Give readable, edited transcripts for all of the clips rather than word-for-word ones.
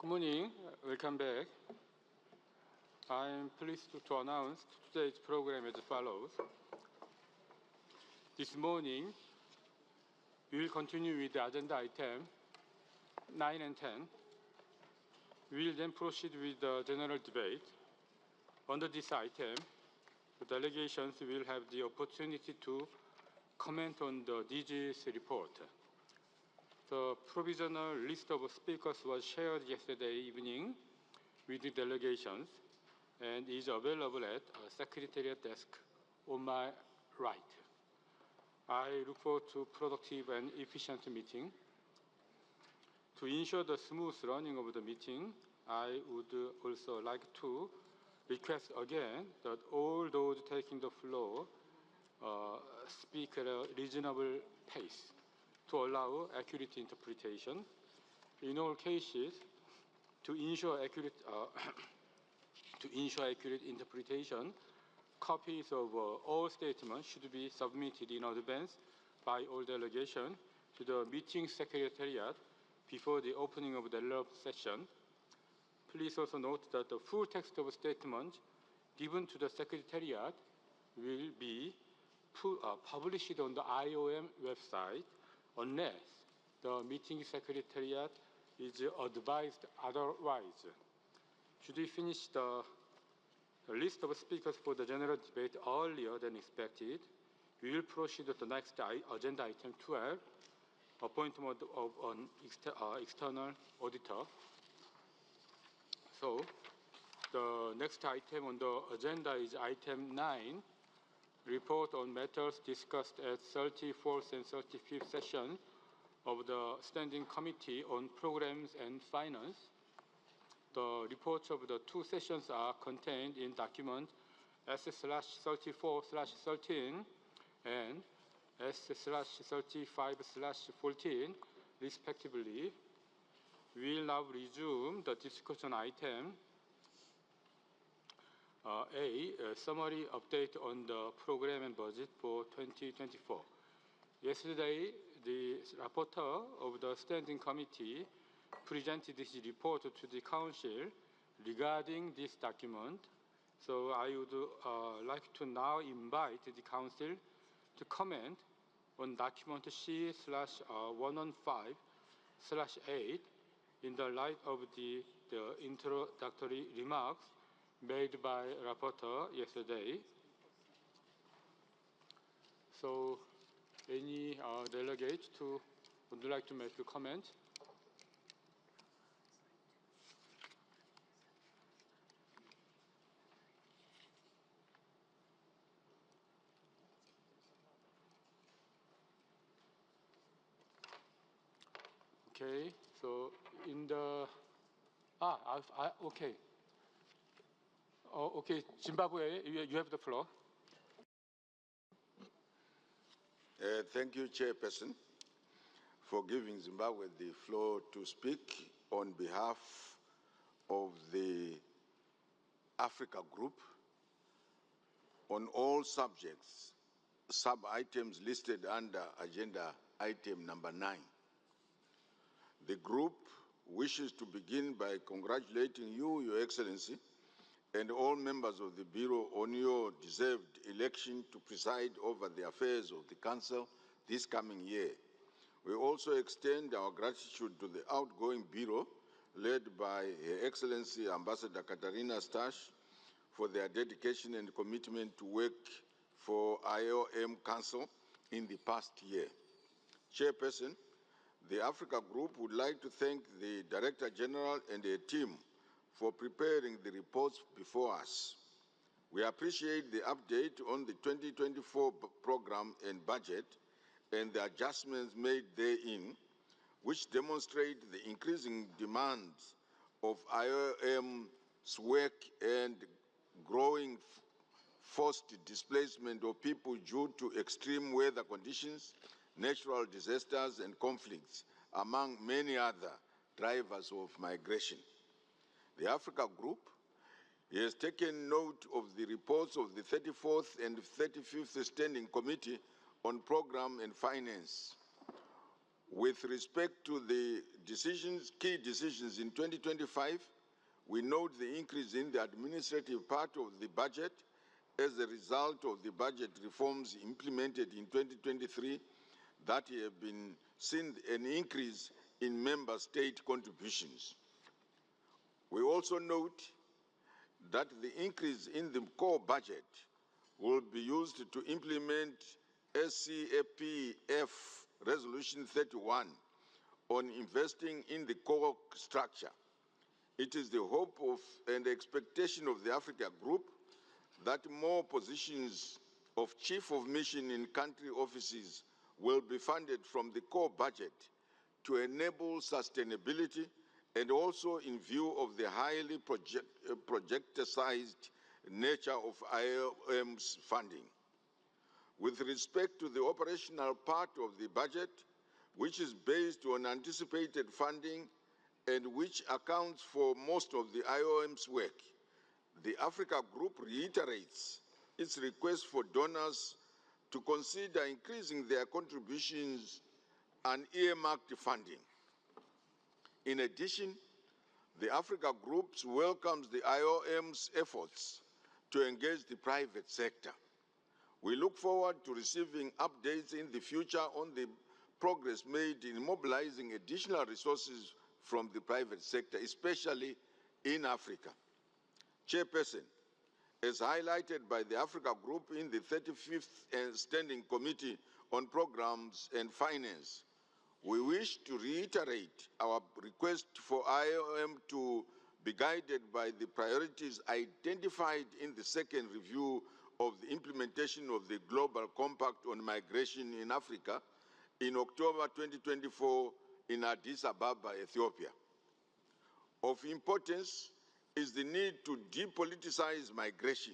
Good morning. Welcome back. I'm pleased to announce today's program as follows. This morning, we will continue with the agenda item 9 and 10. We will then proceed with the general debate. Under this item, the delegations will have the opportunity to comment on the DG's report. The provisional list of speakers was shared yesterday evening with the delegations and is available at a Secretariat desk on my right. I look forward to a productive and efficient meeting. To ensure the smooth running of the meeting, I would also like to request again that all those taking the floor speak at a reasonable pace to allow accurate interpretation. In all cases, to ensure accurate interpretation, copies of all statements should be submitted in advance by all delegations to the meeting secretariat before the opening of the relevant session. Please also note that the full text of statement given to the secretariat will be published on the IOM website unless the meeting secretariat is advised otherwise. Should we finish the list of speakers for the general debate earlier than expected, we will proceed to the next agenda item 12, appointment of an external auditor. So the next item on the agenda is item 9, report on matters discussed at 34th and 35th session of the Standing Committee on Programs and Finance. The reports of the two sessions are contained in document S/34/13 and S/35/14, respectively. We will now resume the discussion item A, summary update on the program and budget for 2024. Yesterday, the rapporteur of the Standing Committee presented his report to the Council regarding this document. So I would like to now invite the Council to comment on document C/115/8 in the light of the introductory remarks made by rapporteur yesterday. So any delegate would like to make a comment? Okay, so in the okay. Okay, Zimbabwe, you have the floor. Thank you, Chairperson, for giving Zimbabwe the floor to speak on behalf of the Africa Group on all subjects, sub-items listed under agenda item number 9. The group wishes to begin by congratulating you, Your Excellency, and all members of the Bureau on your deserved election to preside over the affairs of the Council this coming year. We also extend our gratitude to the outgoing Bureau, led by Her Excellency Ambassador Katarina Stash, for their dedication and commitment to work for IOM Council in the past year. Chairperson, the Africa Group would like to thank the Director General and her team for preparing the reports before us. We appreciate the update on the 2024 program and budget and the adjustments made therein, which demonstrate the increasing demands of IOM's work and growing forced displacement of people due to extreme weather conditions, natural disasters, and conflicts, among many other drivers of migration. The Africa Group has taken note of the reports of the 34th and 35th Standing Committee on Program and Finance, With respect to the key decisions in 2025, we note the increase in the administrative part of the budget as a result of the budget reforms implemented in 2023 that have been seen an increase in member state contributions. We also note that the increase in the core budget will be used to implement SCAPF Resolution 31 on investing in the core structure. It is the hope of and expectation of the Africa Group that more positions of Chief of Mission in country offices will be funded from the core budget to enable sustainability and also in view of the highly projectized nature of IOM's funding. With respect to the operational part of the budget, which is based on anticipated funding and which accounts for most of the IOM's work, the Africa Group reiterates its request for donors to consider increasing their contributions and earmarked funding. In addition, the Africa Group welcomes the IOM's efforts to engage the private sector. We look forward to receiving updates in the future on the progress made in mobilizing additional resources from the private sector, especially in Africa. Chairperson, as highlighted by the Africa Group in the 35th Standing Committee on Programs and Finance, we wish to reiterate our request for IOM to be guided by the priorities identified in the second review of the implementation of the Global Compact on Migration in Africa in October 2024 in Addis Ababa, Ethiopia. Of importance is the need to depoliticize migration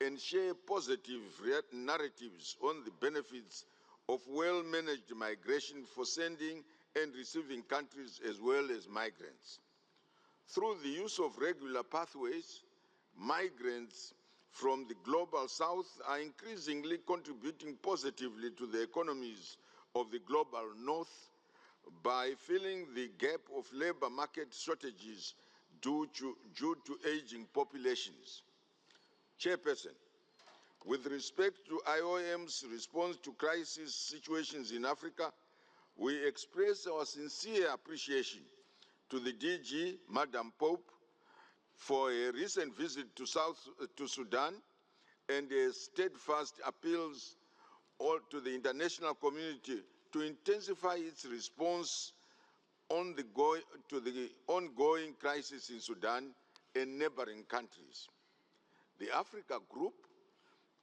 and share positive narratives on the benefits of well-managed migration for sending and receiving countries as well as migrants. Through the use of regular pathways, migrants from the global south are increasingly contributing positively to the economies of the global north by filling the gap of labor market shortages due to aging populations. Chairperson, with respect to IOM's response to crisis situations in Africa, we express our sincere appreciation to the DG, Madam Pope, for a recent visit to Sudan and steadfast appeals to the international community to intensify its response to the ongoing crisis in Sudan and neighboring countries. The Africa Group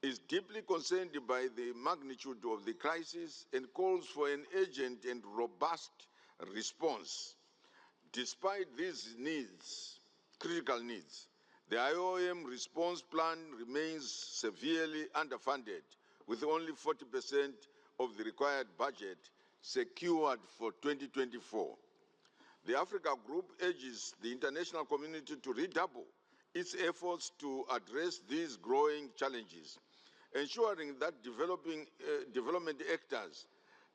is deeply concerned by the magnitude of the crisis and calls for an urgent and robust response. Despite these critical needs, the IOM response plan remains severely underfunded, with only 40% of the required budget secured for 2024. The Africa Group urges the international community to redouble its efforts to address these growing challenges, ensuring that development actors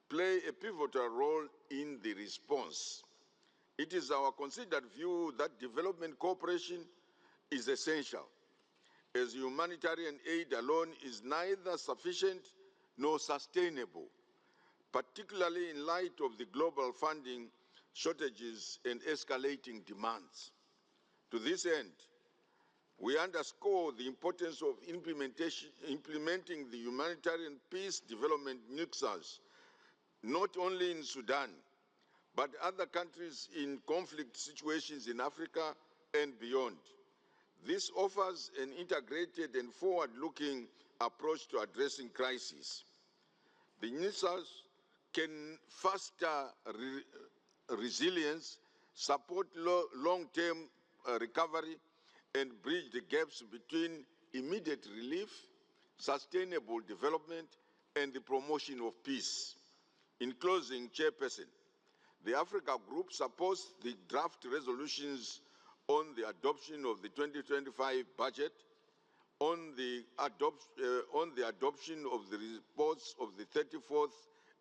play a pivotal role in the response. It is our considered view that development cooperation is essential, as humanitarian aid alone is neither sufficient nor sustainable, particularly in light of the global funding shortages and escalating demands. To this end, we underscore the importance of implementing the humanitarian peace development nexus, not only in Sudan, but other countries in conflict situations in Africa and beyond. This offers an integrated and forward-looking approach to addressing crises. The nexus can foster resilience, support long-term recovery, and bridge the gaps between immediate relief, sustainable development, and the promotion of peace. In closing, Chairperson, the Africa Group supports the draft resolutions on the adoption of the 2025 budget, on the adoption of the reports of the 34th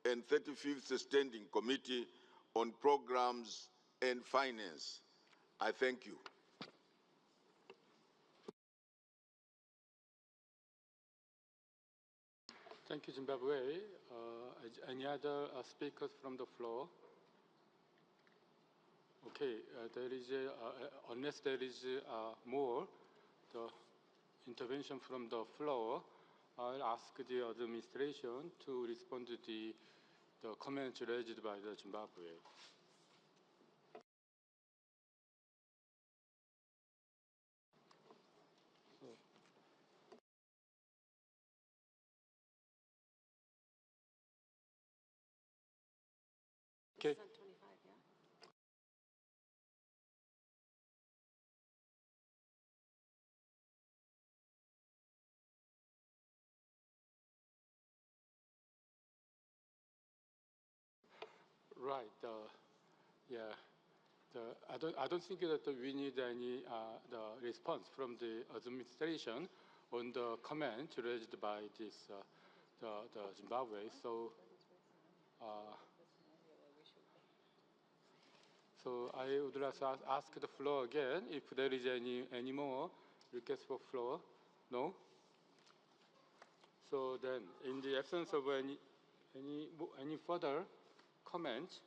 and 35th Standing Committee on Programs and Finance. I thank you. Thank you, Zimbabwe. Any other speakers from the floor? Okay, there is unless there is more the intervention from the floor, I'll ask the administration to respond to the comments raised by the Zimbabwe. Okay. Right. Yeah. I don't think that we need any the response from the administration on the comment raised by this the Zimbabwe. So I would like to ask the floor again if there is any more request for floor. No. So then, in the absence of any further comments,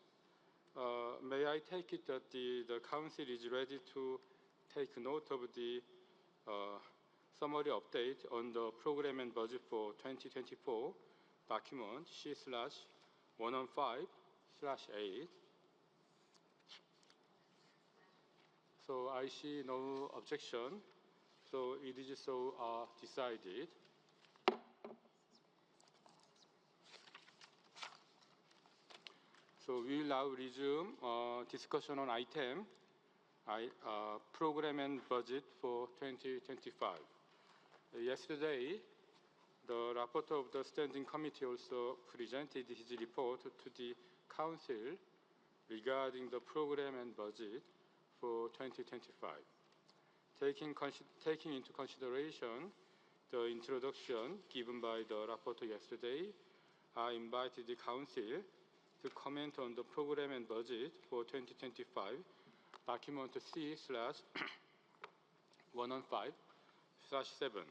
may I take it that the Council is ready to take note of the summary update on the program and budget for 2024 document C/115/8. So I see no objection. So it is so decided. So we will now resume discussion on item program and budget for 2025. Yesterday, the rapporteur of the Standing Committee also presented his report to the Council regarding the program and budget for 2025. Taking into consideration the introduction given by the rapporteur yesterday, I invited the Council to comment on the program and budget for 2025, document C/115/7.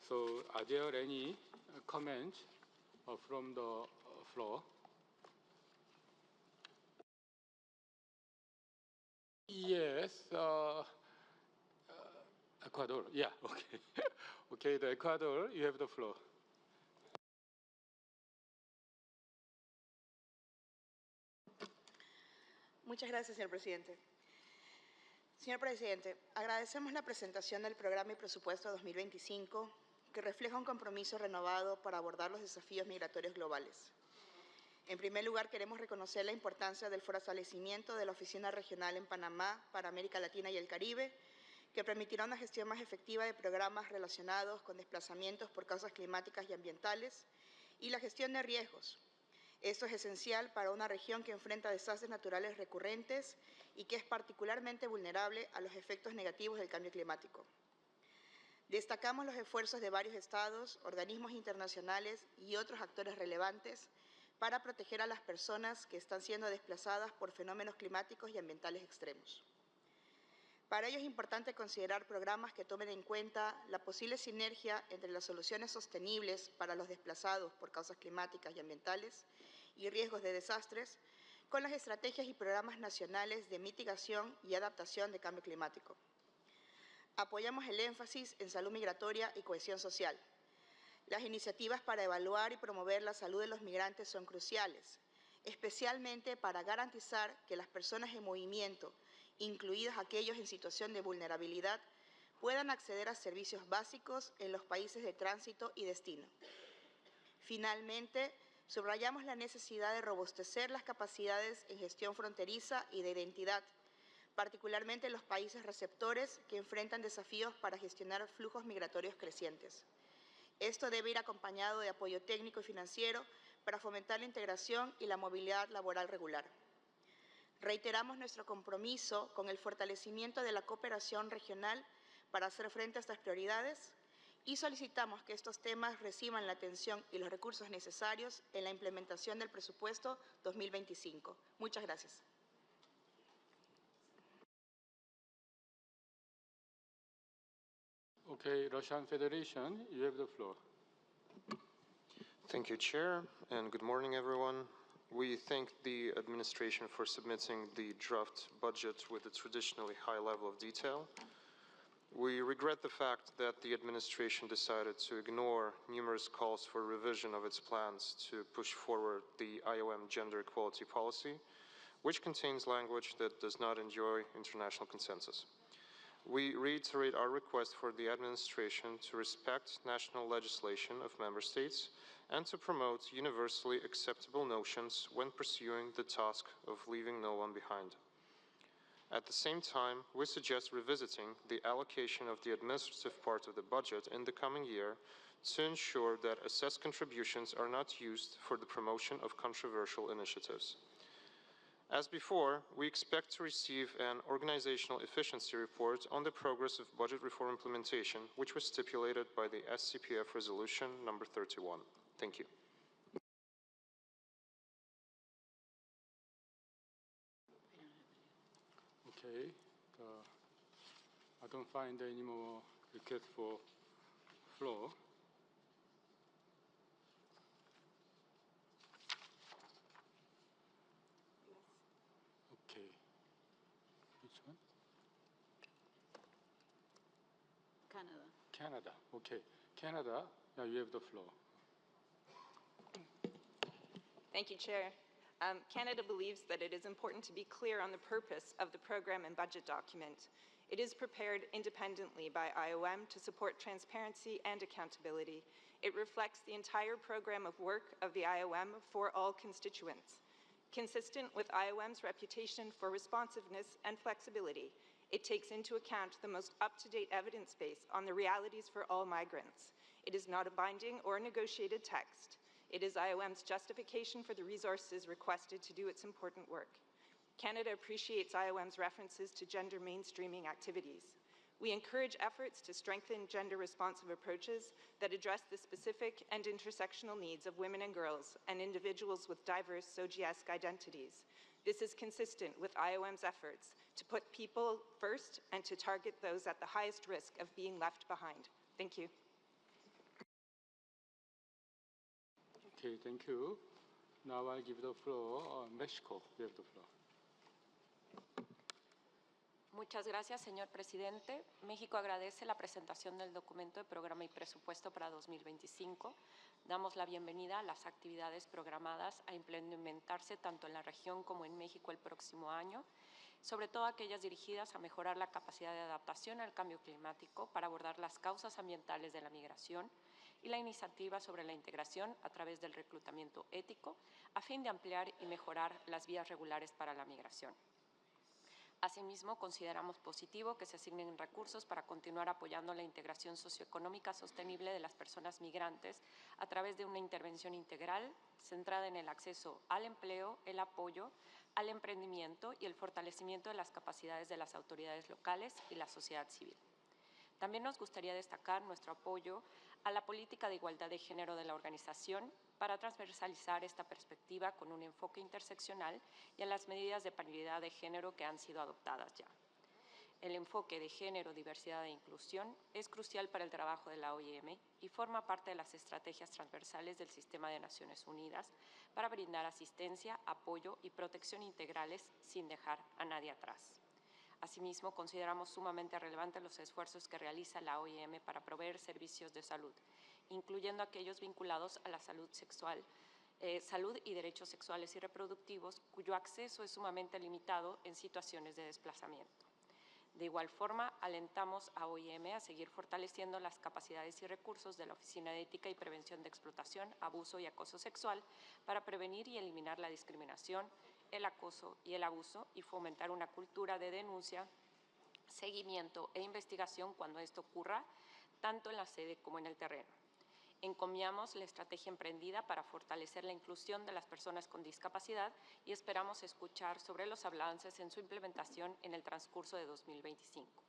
So are there any comments from the floor? Yes, Ecuador, yeah, okay. Okay, the Ecuador, you have the floor. Muchas gracias, señor presidente. Señor presidente, agradecemos la presentación del programa y presupuesto 2025, que refleja un compromiso renovado para abordar los desafíos migratorios globales. En primer lugar, queremos reconocer la importancia del fortalecimiento de la Oficina Regional en Panamá para América Latina y el Caribe, que permitirá una gestión más efectiva de programas relacionados con desplazamientos por causas climáticas y ambientales y la gestión de riesgos. Esto es esencial para una región que enfrenta desastres naturales recurrentes y que es particularmente vulnerable a los efectos negativos del cambio climático. Destacamos los esfuerzos de varios estados, organismos internacionales y otros actores relevantes para proteger a las personas que están siendo desplazadas por fenómenos climáticos y ambientales extremos. Para ello es importante considerar programas que tomen en cuenta la posible sinergia entre las soluciones sostenibles para los desplazados por causas climáticas y ambientales y riesgos de desastres con las estrategias y programas nacionales de mitigación y adaptación de cambio climático. Apoyamos el énfasis en salud migratoria y cohesión social. Las iniciativas para evaluar y promover la salud de los migrantes son cruciales, especialmente para garantizar que las personas en movimiento, incluidos aquellos en situación de vulnerabilidad, puedan acceder a servicios básicos en los países de tránsito y destino. Finalmente, subrayamos la necesidad de robustecer las capacidades en gestión fronteriza y de identidad, particularmente en los países receptores que enfrentan desafíos para gestionar flujos migratorios crecientes. Esto debe ir acompañado de apoyo técnico y financiero para fomentar la integración y la movilidad laboral regular. Reiteramos nuestro compromiso con el fortalecimiento de la cooperación regional para hacer frente a estas prioridades y solicitamos que estos temas reciban la atención y los recursos necesarios en la implementación del presupuesto 2025. Muchas gracias. Okay, Russian Federation, you have the floor. Thank you, Chair, and good morning, everyone. We thank the administration for submitting the draft budget with a traditionally high level of detail. We regret the fact that the administration decided to ignore numerous calls for revision of its plans to push forward the IOM gender equality policy, which contains language that does not enjoy international consensus. We reiterate our request for the administration to respect national legislation of member states and to promote universally acceptable notions when pursuing the task of leaving no one behind. At the same time, we suggest revisiting the allocation of the administrative part of the budget in the coming year to ensure that assessed contributions are not used for the promotion of controversial initiatives. As before, we expect to receive an organizational efficiency report on the progress of budget reform implementation, which was stipulated by the SCPF resolution number 31. Thank you. Okay, I don't find any more requests for floor. Okay, which one? Canada. Canada, okay. Canada, now you have the floor. Thank you, Chair. Canada believes that it is important to be clear on the purpose of the program and budget document. It is prepared independently by IOM to support transparency and accountability. It reflects the entire program of work of the IOM for all constituents. Consistent with IOM's reputation for responsiveness and flexibility, it takes into account the most up-to-date evidence base on the realities for all migrants. It is not a binding or negotiated text. It is IOM's justification for the resources requested to do its important work. Canada appreciates IOM's references to gender mainstreaming activities. We encourage efforts to strengthen gender-responsive approaches that address the specific and intersectional needs of women and girls and individuals with diverse SOGIESC identities. This is consistent with IOM's efforts to put people first and to target those at the highest risk of being left behind. Thank you. Okay, thank you. Now I give the floor, Mexico, you have the floor. Muchas gracias, señor presidente. México agradece la presentación del documento de programa y presupuesto para 2025. Damos la bienvenida a las actividades programadas a implementarse tanto en la región como en México el próximo año, sobre todo aquellas dirigidas a mejorar la capacidad de adaptación al cambio climático para abordar las causas ambientales de la migración y la iniciativa sobre la integración a través del reclutamiento ético a fin de ampliar y mejorar las vías regulares para la migración. Asimismo, consideramos positivo que se asignen recursos para continuar apoyando la integración socioeconómica sostenible de las personas migrantes a través de una intervención integral centrada en el acceso al empleo, el apoyo al emprendimiento y el fortalecimiento de las capacidades de las autoridades locales y la sociedad civil. También nos gustaría destacar nuestro apoyo a la política de igualdad de género de la organización para transversalizar esta perspectiva con un enfoque interseccional y a las medidas de paridad de género que han sido adoptadas ya. El enfoque de género, diversidad e inclusión es crucial para el trabajo de la OIM y forma parte de las estrategias transversales del Sistema de Naciones Unidas para brindar asistencia, apoyo y protección integrales sin dejar a nadie atrás. Asimismo, consideramos sumamente relevantes los esfuerzos que realiza la OIM para proveer servicios de salud, incluyendo aquellos vinculados a la salud sexual, salud y derechos sexuales y reproductivos, cuyo acceso es sumamente limitado en situaciones de desplazamiento. De igual forma, alentamos a OIM a seguir fortaleciendo las capacidades y recursos de la Oficina de Ética y Prevención de Explotación, Abuso y Acoso Sexual para prevenir y eliminar la discriminación, el acoso y el abuso y fomentar una cultura de denuncia, seguimiento e investigación cuando esto ocurra, tanto en la sede como en el terreno. Encomiamos la estrategia emprendida para fortalecer la inclusión de las personas con discapacidad y esperamos escuchar sobre los avances en su implementación en el transcurso de 2025.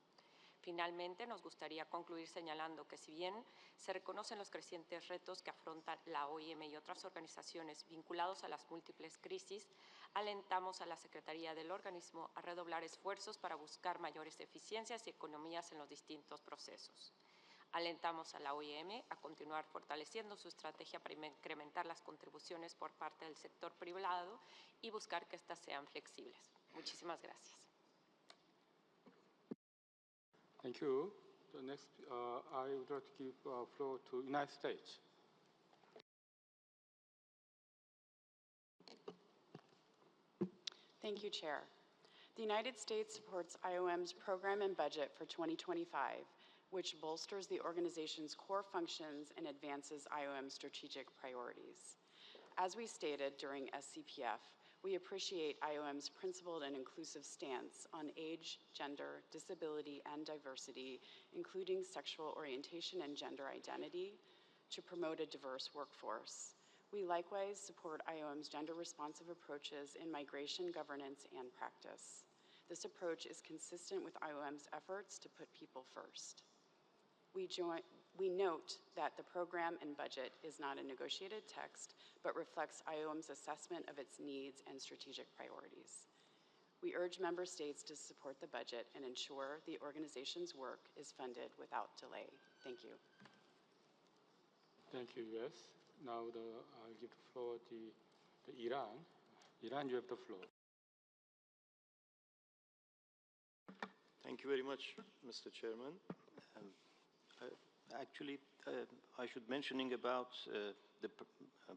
Finalmente, nos gustaría concluir señalando que si bien se reconocen los crecientes retos que afrontan la OIM y otras organizaciones vinculados a las múltiples crisis, alentamos a la Secretaría del organismo a redoblar esfuerzos para buscar mayores eficiencias y economías en los distintos procesos. Alentamos a la OIM a continuar fortaleciendo su estrategia para incrementar las contribuciones por parte del sector privado y buscar que éstas sean flexibles. Muchísimas gracias. Thank you. The next, I would like to give floor to United States. Thank you, Chair. The United States supports IOM's program and budget for 2025, which bolsters the organization's core functions and advances IOM's strategic priorities. As we stated during SCPF, we appreciate IOM's principled and inclusive stance on age, gender, disability, and diversity, including sexual orientation and gender identity, to promote a diverse workforce. We likewise support IOM's gender-responsive approaches in migration, governance, and practice. This approach is consistent with IOM's efforts to put people first. We note that the program and budget is not a negotiated text, but reflects IOM's assessment of its needs and strategic priorities. We urge member states to support the budget and ensure the organization's work is funded without delay. Thank you. Thank you, US. Now I'll give the floor to Iran. Iran, you have the floor. Thank you very much, Mr. Chairman. I should mentioning about the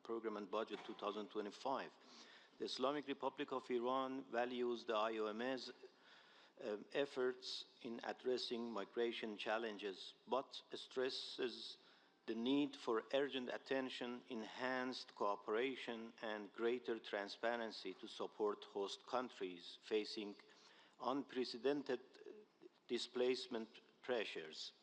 program and budget 2025. The Islamic Republic of Iran values the IOM's efforts in addressing migration challenges, but stresses the need for urgent attention, enhanced cooperation, and greater transparency to support host countries facing unprecedented displacement pressures.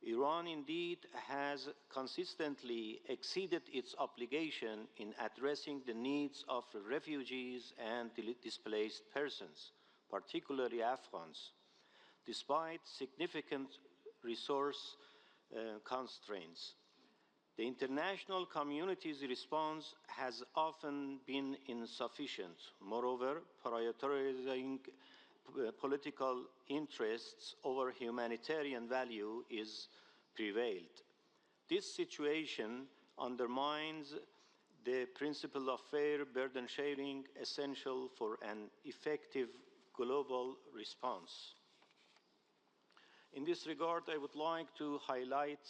Iran indeed has consistently exceeded its obligation in addressing the needs of refugees and displaced persons, particularly Afghans, despite significant resource constraints. The international community's response has often been insufficient. Moreover, prioritizing political interests over humanitarian value is prevailed. This situation undermines the principle of fair burden sharing, essential for an effective global response. In this regard, I would like to highlight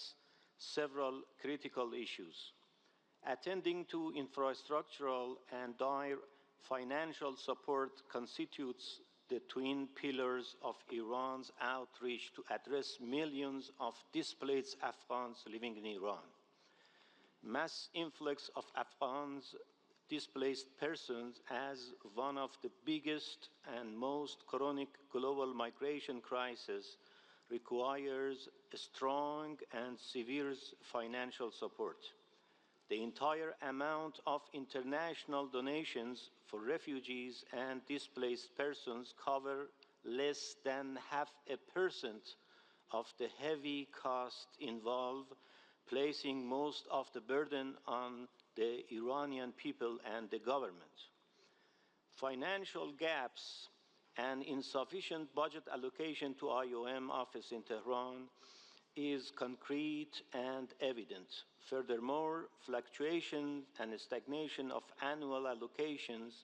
several critical issues. Attending to infrastructural and dire financial support constitutes the twin pillars of Iran's outreach to address millions of displaced Afghans living in Iran. Mass influx of Afghans, displaced persons, as one of the biggest and most chronic global migration crises, requires a strong and severe financial support. The entire amount of international donations for refugees and displaced persons cover less than 0.5% of the heavy cost involved, placing most of the burden on the Iranian people and the government. Financial gaps and insufficient budget allocation to IOM office in Tehran is concrete and evident. Furthermore, fluctuation and stagnation of annual allocations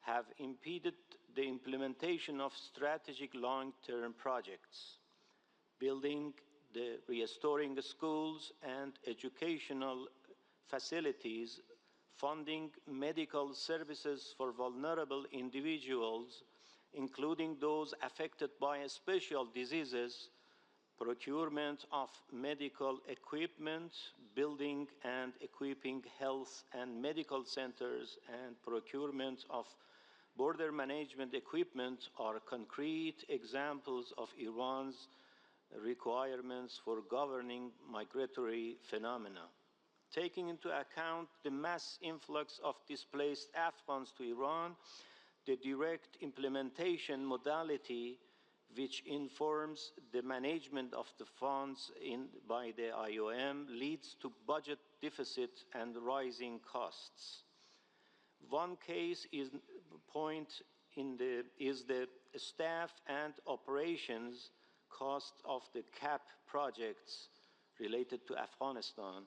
have impeded the implementation of strategic long-term projects, building the restoring schools and educational facilities, funding medical services for vulnerable individuals, including those affected by special diseases, procurement of medical equipment, building and equipping health and medical centers, and procurement of border management equipment are concrete examples of Iran's requirements for governing migratory phenomena. Taking into account the mass influx of displaced Afghans to Iran, the direct implementation modality which informs the management of the funds by the IOM, leads to budget deficit and rising costs. One case is the staff and operations cost of the CAP projects related to Afghanistan,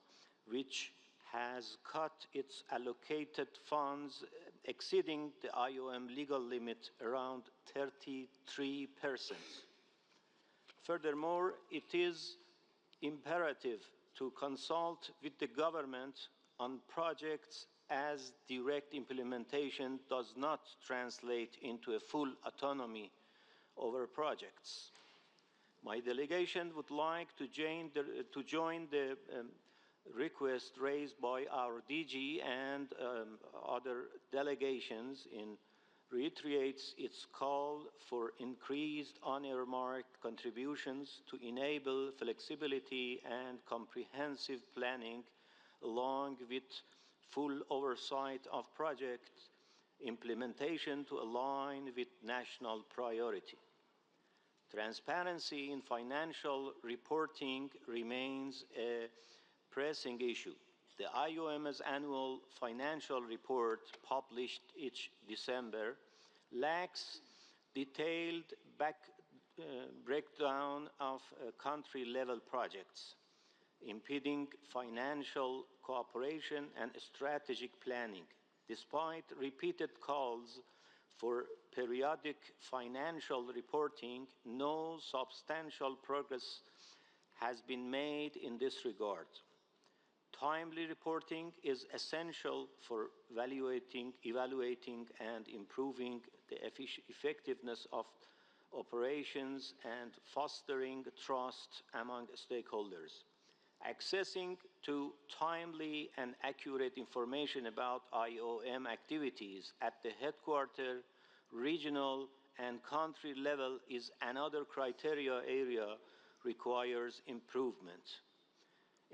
which has cut its allocated funds exceeding the IOM legal limit around 33%. Furthermore, it is imperative to consult with the government on projects as direct implementation does not translate into a full autonomy over projects. My delegation would like to join the request raised by our DG and other delegations in reiterates its call for increased unearmarked contributions to enable flexibility and comprehensive planning along with full oversight of project implementation to align with national priority. Transparency in financial reporting remains a pressing issue. The IOM's annual financial report, published each December, lacks detailed breakdown of country-level projects, impeding financial cooperation and strategic planning. Despite repeated calls for periodic financial reporting, no substantial progress has been made in this regard. Timely reporting is essential for evaluating and improving the effectiveness of operations and fostering trust among stakeholders. Accessing to timely and accurate information about IOM activities at the headquarters, regional, and country level is another criteria area requires improvement.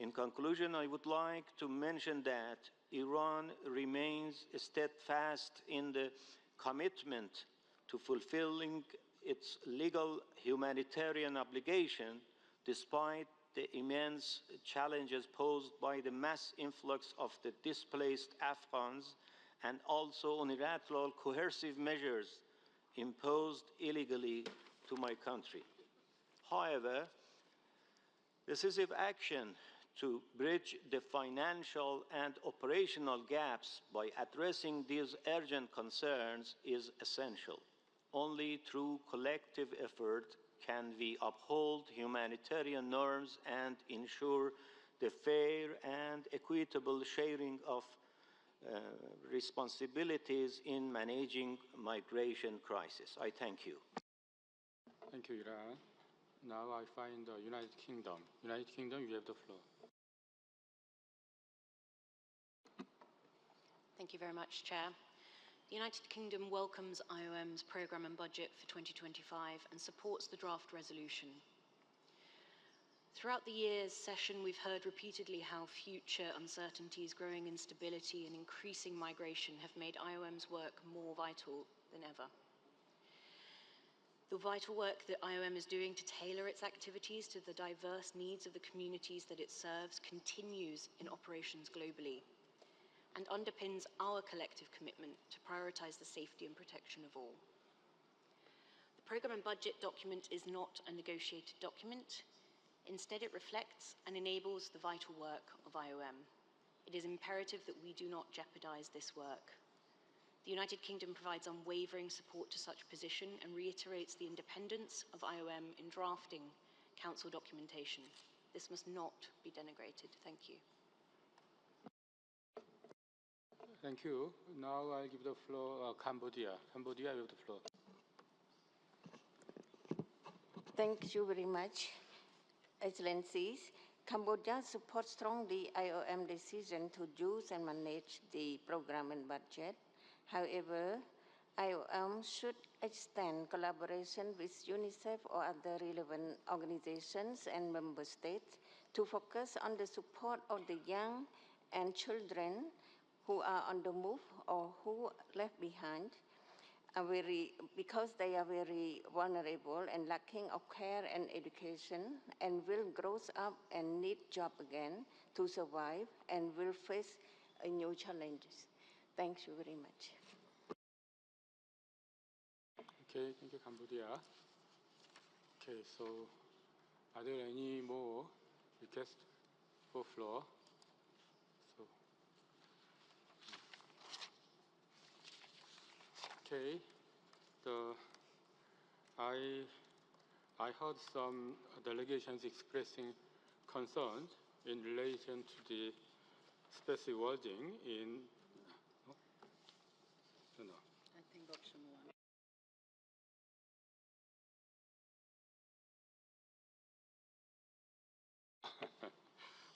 In conclusion, I would like to mention that Iran remains steadfast in the commitment to fulfilling its legal humanitarian obligation despite the immense challenges posed by the mass influx of the displaced Afghans and also unilateral coercive measures imposed illegally to my country. However, decisive action to bridge the financial and operational gaps by addressing these urgent concerns is essential. Only through collective effort can we uphold humanitarian norms and ensure the fair and equitable sharing of responsibilities in managing migration crisis. I thank you. Thank you, Iran. Now I find the United Kingdom. United Kingdom, you have the floor. Thank you very much, Chair. The United Kingdom welcomes IOM's programme and budget for 2025 and supports the draft resolution. Throughout the year's session, we've heard repeatedly how future uncertainties, growing instability, and increasing migration have made IOM's work more vital than ever. The vital work that IOM is doing to tailor its activities to the diverse needs of the communities that it serves continues in operations globally and underpins our collective commitment to prioritise the safety and protection of all. The programme and budget document is not a negotiated document. Instead, it reflects and enables the vital work of IOM. It is imperative that we do not jeopardise this work. The United Kingdom provides unwavering support to such position and reiterates the independence of IOM in drafting Council documentation. This must not be denigrated. Thank you. Thank you. Now I give the floor Cambodia. Cambodia, you have the floor. Thank you very much, Excellencies. Cambodia supports strongly IOM decision to use and manage the program and budget. However, IOM should extend collaboration with UNICEF or other relevant organizations and member states to focus on the support of the young and children who are on the move or who left behind. because they are very vulnerable and lacking of care and education, and will grow up and need job again to survive, and will face new challenges. Thank you very much. Okay, thank you, Cambodia. Okay, so are there any more requests for floor? So, okay, I heard some delegations expressing concerns in relation to the specific wording in. No. I think option 1.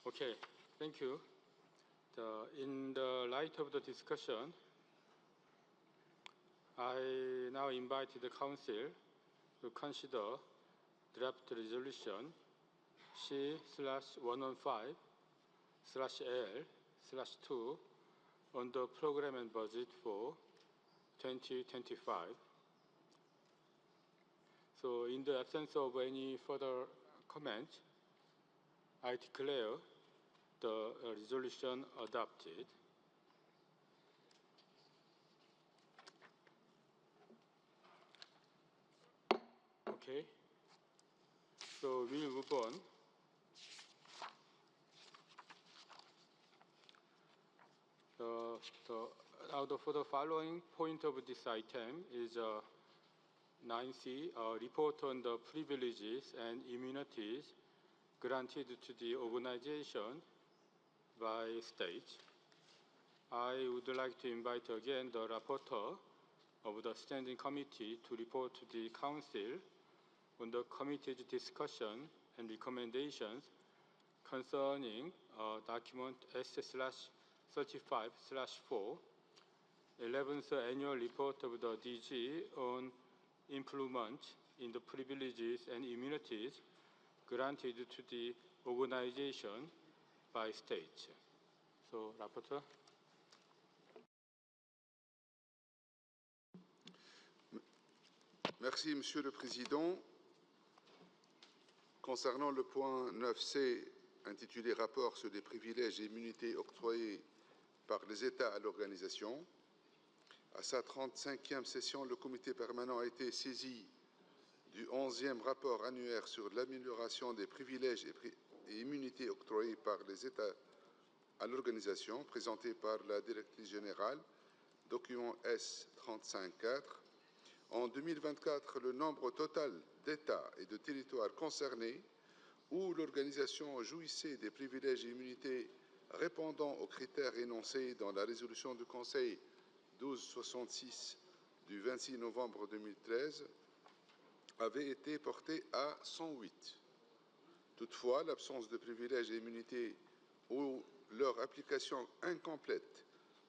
Okay, thank you. In the light of the discussion, I now invite the Council to consider draft resolution C/115/L/2 on the program and budget for 2025. So in the absence of any further comment, I declare the resolution adopted. Okay. So we'll move on. For the following point of this item is 9C, report on the privileges and immunities granted to the organization by state. I would like to invite again the rapporteur of the standing committee to report to the council on the committee's discussion and recommendations concerning document S/35/4, 11th annual report of the DG on improvement in the privileges and immunities granted to the organization by state. So, rapporteur. Merci, Monsieur le Président. Concernant le point 9C, intitulé « Rapport sur les privilèges et immunités octroyés par les États à l'organisation », à sa 35e session, le comité permanent a été saisi du 11e rapport annuaire sur l'amélioration des privilèges et immunités octroyés par les États à l'organisation, présenté par la directrice générale, document S35-4. En 2024, le nombre total d'États et de territoires concernés où l'organisation jouissait des privilèges et immunités répondant aux critères énoncés dans la résolution du Conseil 1266 du 26 novembre 2013 avait été porté à 108. Toutefois, l'absence de privilèges et immunités ou leur application incomplète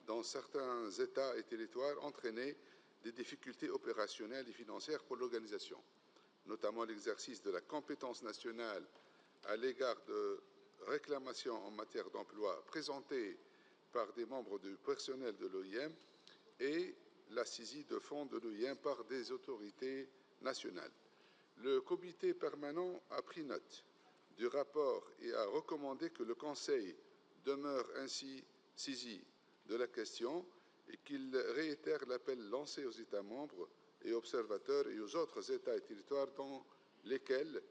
dans certains États et territoires entraînait des difficultés opérationnelles et financières pour l'organisation, notamment l'exercice de la compétence nationale à l'égard de réclamations en matière d'emploi présentées par des membres du personnel de l'OIM et la saisie de fonds de l'OIM par des autorités nationales. Le comité permanent a pris note du rapport et a recommandé que le Conseil demeure ainsi saisi de la question et qu'il réitère l'appel lancé aux États membres et observateurs et aux autres États et territoires dans lesquels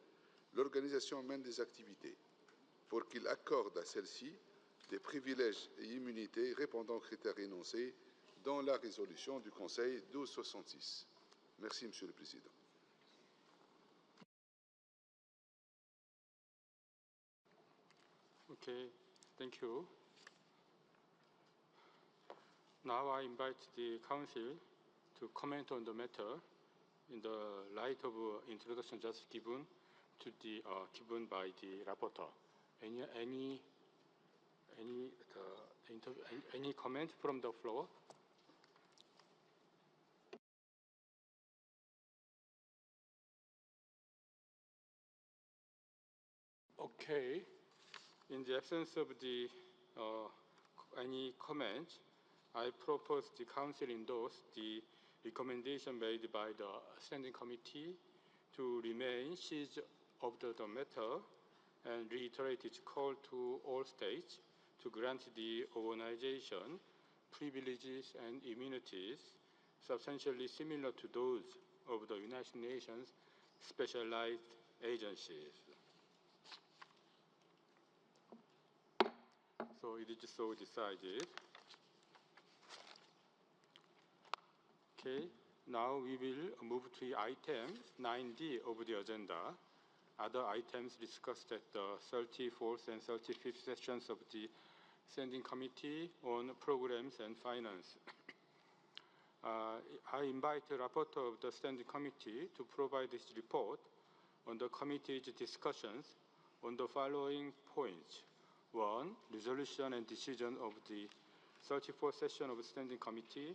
l'organisation mène des activités, pour qu'il accorde à celle-ci des privilèges et immunités répondant aux critères énoncés dans la résolution du Conseil 1266. Merci, Monsieur le Président. Okay, thank you. Now I invite the Council to comment on the matter in the light of introduction just given by the rapporteur. Any comment from the floor? Okay. In the absence of any comment, I propose the Council endorse the recommendation made by the Standing Committee to remain seized of the matter and reiterate its call to all states to grant the organization privileges and immunities substantially similar to those of the United Nations specialized agencies. So it is so decided. Okay, now we will move to item 9D of the agenda. Other items discussed at the 34th and 35th sessions of the Standing Committee on Programs and Finance. I invite the rapporteur of the Standing Committee to provide his report on the committee's discussions on the following points. 1. Resolution and decision of the 34th session of the Standing Committee.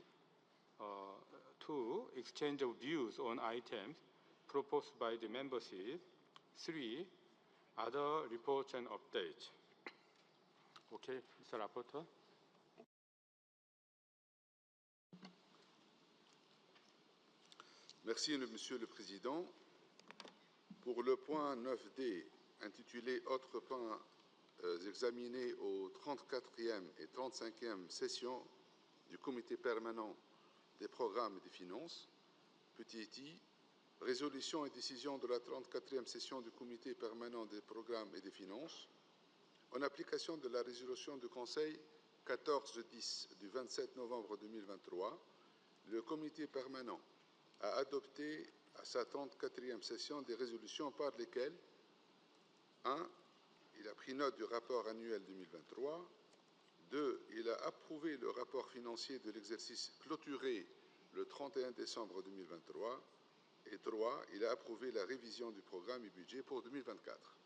2. Exchange of views on items proposed by the membership. 3. Other reports and updates. Okay, Mr. Rapporteur. Merci, Monsieur le Président. Pour le point 9D, intitulé « Autres points examinés aux 34e et 35e sessions du Comité permanent des programmes et des finances », petit i, résolution et décision de la 34e session du Comité permanent des programmes et des finances, en application de la résolution du Conseil 1410 du 27 novembre 2023, le Comité permanent a adopté à sa 34e session des résolutions par lesquelles 1. Il a pris note du rapport annuel 2023. 2. Il a approuvé le rapport financier de l'exercice clôturé le 31 décembre 2023. Et 3. Il a approuvé la révision du programme et budget pour 2024.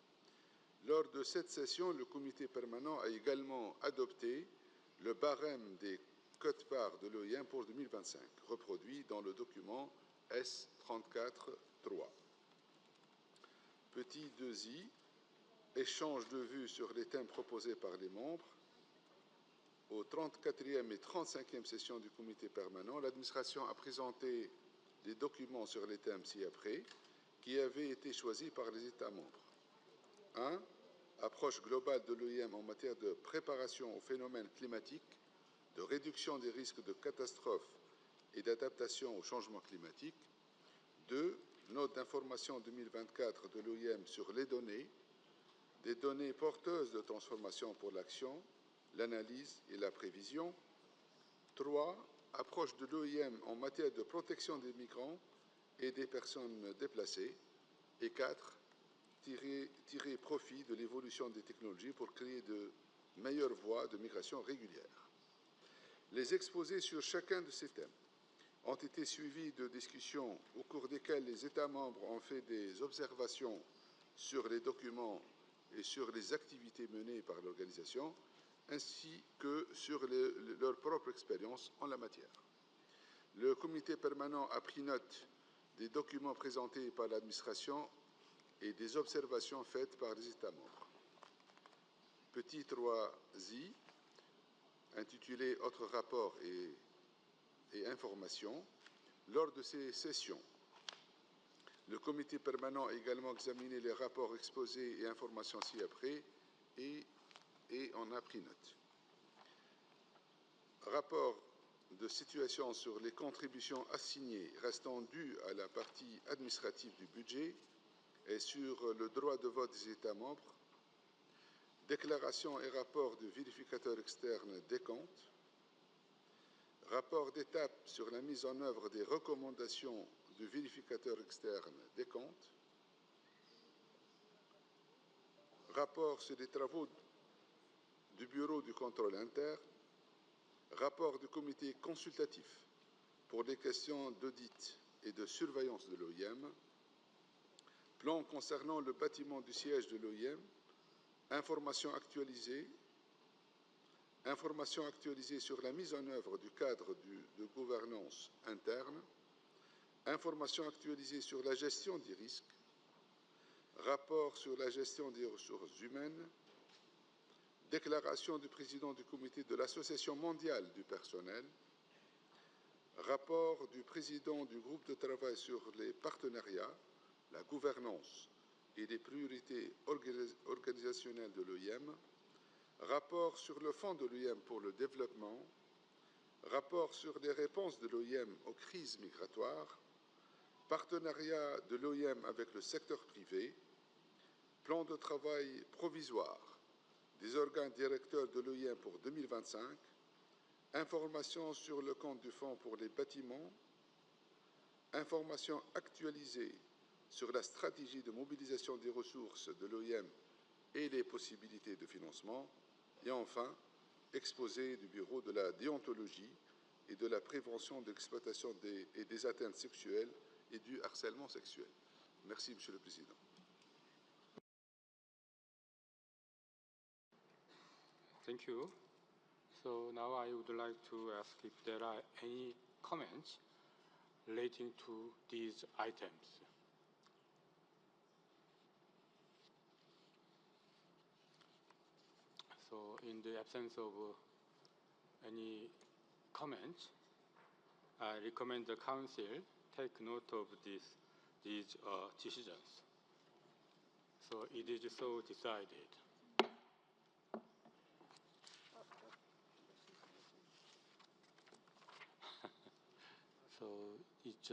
Lors de cette session, le comité permanent a également adopté le barème des quotes-parts de l'OIM pour 2025, reproduit dans le document S34-3. Petit 2i, échange de vues sur les thèmes proposés par les membres. Aux 34e et 35e sessions du comité permanent, l'administration a présenté des documents sur les thèmes ci-après qui avaient été choisis par les États membres. 1. Approche globale de l'OIM en matière de préparation aux phénomènes climatiques, de réduction des risques de catastrophes et d'adaptation au changement climatique. 2. Note d'information 2024 de l'OIM sur les données, des données porteuses de transformation pour l'action, l'analyse et la prévision. 3. Approche de l'OIM en matière de protection des migrants et des personnes déplacées. Et 4. Tirer profit de l'évolution des technologies pour créer de meilleures voies de migration régulière. Les exposés sur chacun de ces thèmes ont été suivis de discussions au cours desquelles les États membres ont fait des observations sur les documents et sur les activités menées par l'organisation, ainsi que sur leur propre expérience en la matière. Le comité permanent a pris note des documents présentés par l'administration et des observations faites par les États membres. Petit 3i, intitulé « Autres rapports et informations », lors de ces sessions, le comité permanent a également examiné les rapports exposés et informations ci-après et en a pris note. Rapport de situation sur les contributions assignées restant dues à la partie administrative du budget et sur le droit de vote des États membres, déclaration et rapport de vérificateurs externes des comptes, rapport d'étape sur la mise en œuvre des recommandations du vérificateur externe des comptes, rapport sur les travaux du Bureau du contrôle interne, rapport du comité consultatif pour les questions d'audit et de surveillance de l'OIM, plan concernant le bâtiment du siège de l'OIM, information actualisée sur la mise en œuvre du cadre de gouvernance interne, information actualisée sur la gestion des risques, rapport sur la gestion des ressources humaines, déclaration du président du comité de l'Association mondiale du personnel, rapport du président du groupe de travail sur les partenariats, la gouvernance et les priorités organisationnelles de l'OIM, rapport sur le Fonds de l'OIM pour le développement, rapport sur les réponses de l'OIM aux crises migratoires, partenariat de l'OIM avec le secteur privé, plan de travail provisoire des organes directeurs de l'OIM pour 2025, information sur le compte du Fonds pour les bâtiments, information actualisée sur la stratégie de mobilisation des ressources de l'OIM et les possibilités de financement, et enfin, exposé du Bureau de la déontologie et de la prévention de l'exploitation et des atteintes sexuelles et du harcèlement sexuel. Merci, Monsieur le Président. Thank you. So now I would like to ask if there are any comments relating to these items. So in the absence of any comments, I recommend the Council take note of these decisions. So it is so decided. So it's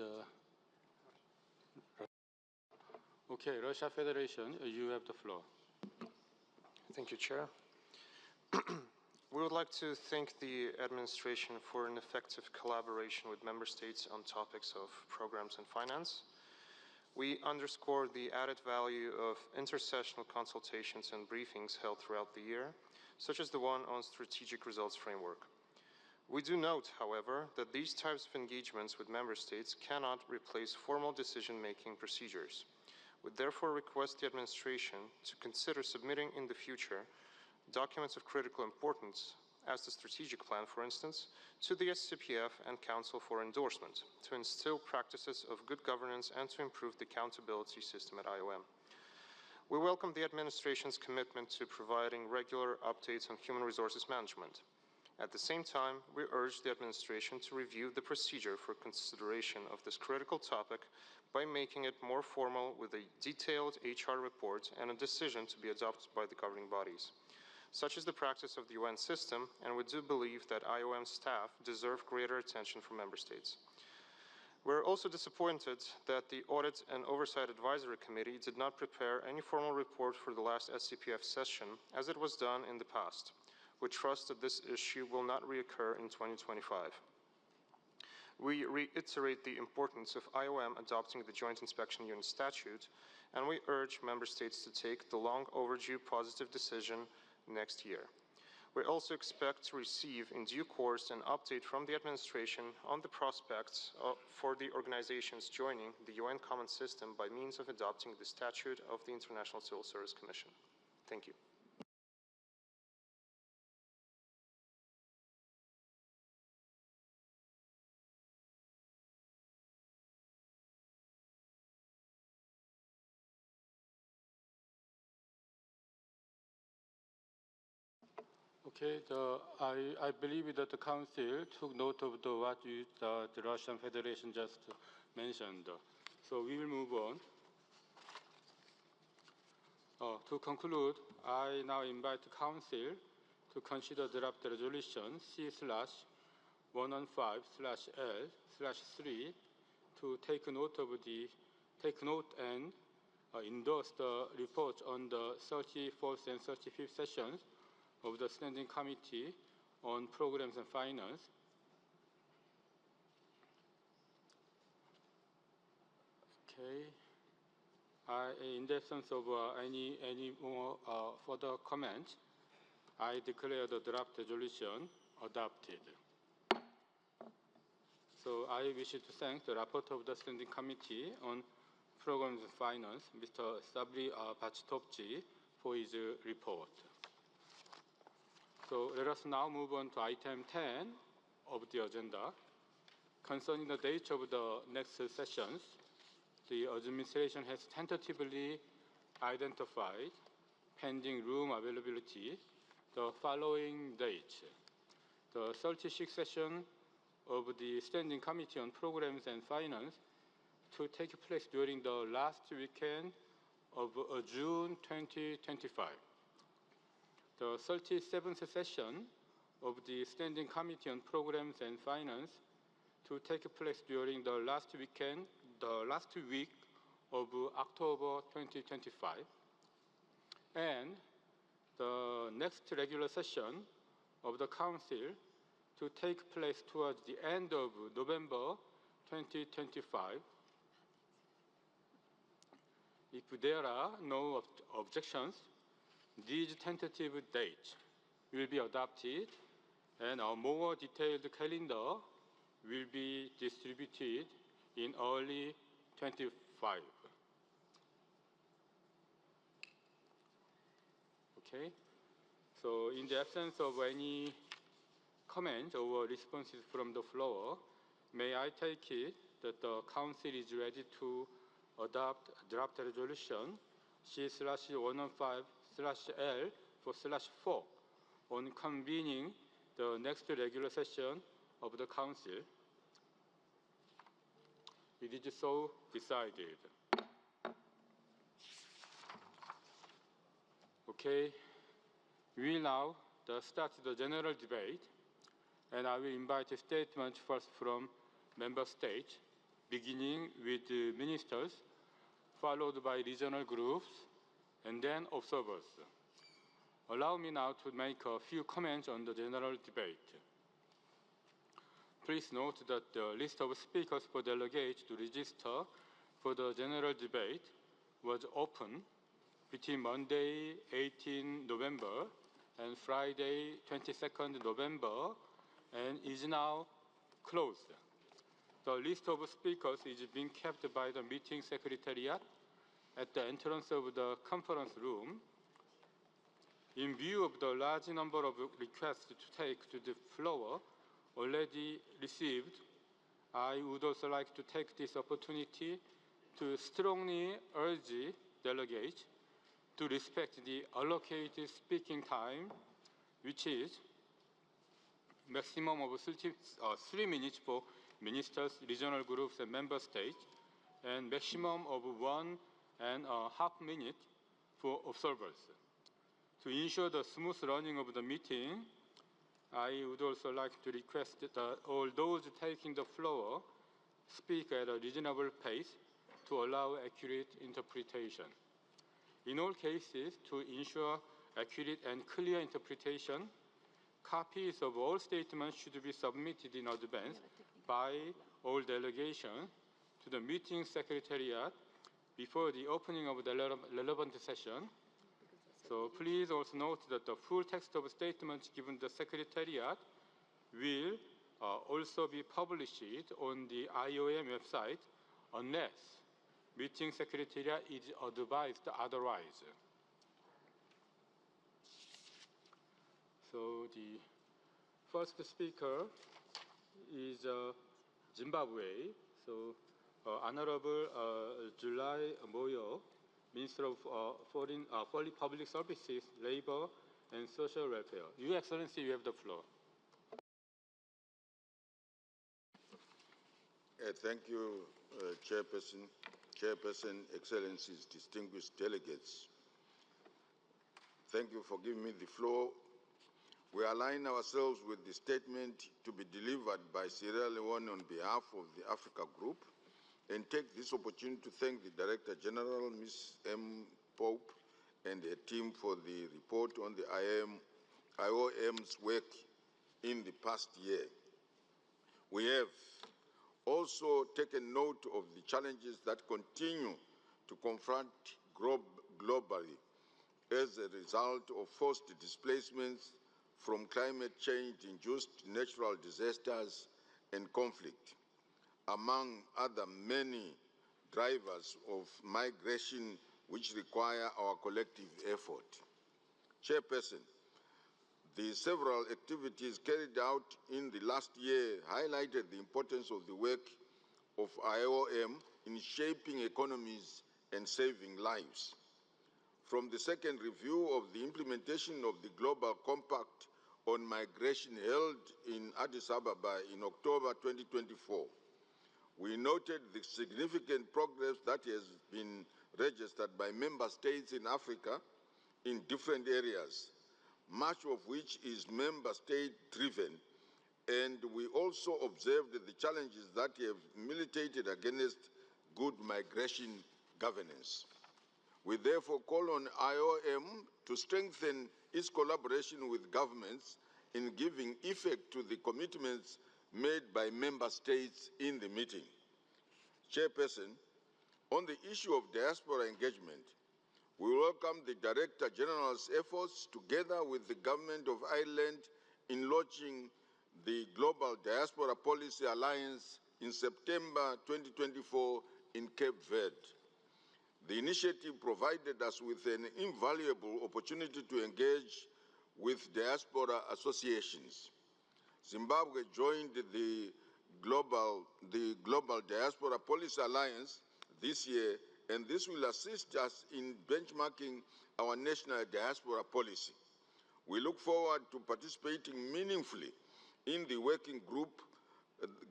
okay. Russia Federation, you have the floor. Thank you, Chair. We would like to thank the administration for an effective collaboration with member states on topics of programs and finance. We underscore the added value of intersessional consultations and briefings held throughout the year, such as the one on strategic results framework. We do note, however, that these types of engagements with member states cannot replace formal decision-making procedures. We therefore request the administration to consider submitting in the future documents of critical importance, as the strategic plan, for instance, to the SCPF and Council for endorsement, to instill practices of good governance and to improve the accountability system at IOM. We welcome the administration's commitment to providing regular updates on human resources management. At the same time, we urge the administration to review the procedure for consideration of this critical topic by making it more formal with a detailed HR report and a decision to be adopted by the governing bodies. Such is the practice of the UN system, and we do believe that IOM staff deserve greater attention from member states. We're also disappointed that the Audit and Oversight Advisory Committee did not prepare any formal report for the last SCPF session, as it was done in the past. We trust that this issue will not reoccur in 2025. We reiterate the importance of IOM adopting the Joint Inspection Unit statute, and we urge member states to take the long overdue positive decision next year. We also expect to receive in due course an update from the administration on the prospects for the organizations joining the UN Common System by means of adopting the statute of the International Civil Service Commission. Thank you. Okay, I believe that the Council took note of what the Russian Federation just mentioned. So we will move on. To conclude, I now invite the Council to consider draft resolution C/115/L/3 to take note and endorse the report on the 34th and 35th sessions of the Standing Committee on Programs and Finance. Okay. In the absence of any more further comments, I declare the draft resolution adopted. So I wish to thank the rapporteur of the Standing Committee on Programs and Finance, Mr. Sabri Bachitovci, for his report. So let us now move on to item 10 of the agenda. Concerning the date of the next sessions, the administration has tentatively identified, pending room availability, the following dates: the 36th session of the Standing Committee on Programs and Finance to take place during the last weekend of June 2025. The 37th session of the Standing Committee on Programs and Finance to take place during the last week of October 2025. And the next regular session of the Council to take place towards the end of November 2025. If there are no objections, these tentative dates will be adopted and a more detailed calendar will be distributed in early 25. Okay, so in the absence of any comments or responses from the floor, may I take it that the Council is ready to adopt draft resolution C/115/L/4 on convening the next regular session of the Council. It is so decided. Okay, we will now start the general debate, and I will invite a statement first from member states, beginning with the ministers, followed by regional groups, and then observers. Allow me now to make a few comments on the general debate. Please note that the list of speakers for delegates to register for the general debate was open between Monday, 18 November and Friday, 22nd November, and is now closed. The list of speakers is being kept by the meeting secretariat at the entrance of the conference room. In view of the large number of requests to take to the floor already received, I would also like to take this opportunity to strongly urge delegates to respect the allocated speaking time, which is maximum of 3 minutes for ministers, regional groups, and member states, and maximum of 1.5 minutes for observers. To ensure the smooth running of the meeting, I would also like to request that all those taking the floor speak at a reasonable pace to allow accurate interpretation. In all cases, to ensure accurate and clear interpretation, copies of all statements should be submitted in advance by all delegations to the meeting secretariat before the opening of the relevant session. So please also note that the full text of statements given the secretariat will also be published on the IOM website unless meeting secretariat is advised otherwise. So the first speaker is Zimbabwe. So Honorable July Moyo, Minister of Foreign Public Services, Labor and Social Welfare. Your Excellency, you have the floor. Thank you, Chairperson, Excellencies, distinguished delegates. Thank you for giving me the floor. We align ourselves with the statement to be delivered by Sierra Leone on behalf of the Africa Group and take this opportunity to thank the Director General, Ms. M. Pope, and her team for the report on the IOM's work in the past year. We have also taken note of the challenges that continue to confront globally as a result of forced displacements from climate change-induced natural disasters and conflict, among other many drivers of migration which require our collective effort. Chairperson, the several activities carried out in the last year highlighted the importance of the work of IOM in shaping economies and saving lives. From the second review of the implementation of the Global Compact on Migration held in Addis Ababa in October 2024. We noted the significant progress that has been registered by member states in Africa in different areas, much of which is member state driven, and we also observed the challenges that have militated against good migration governance. We therefore call on IOM to strengthen its collaboration with governments in giving effect to the commitments made by member states in the meeting. Chairperson, on the issue of diaspora engagement, we welcome the Director General's efforts together with the Government of Ireland in launching the Global Diaspora Policy Alliance in September 2024 in Cape Verde. The initiative provided us with an invaluable opportunity to engage with diaspora associations. Zimbabwe joined the Global Diaspora Policy Alliance this year, and this will assist us in benchmarking our national diaspora policy. We look forward to participating meaningfully in the working group,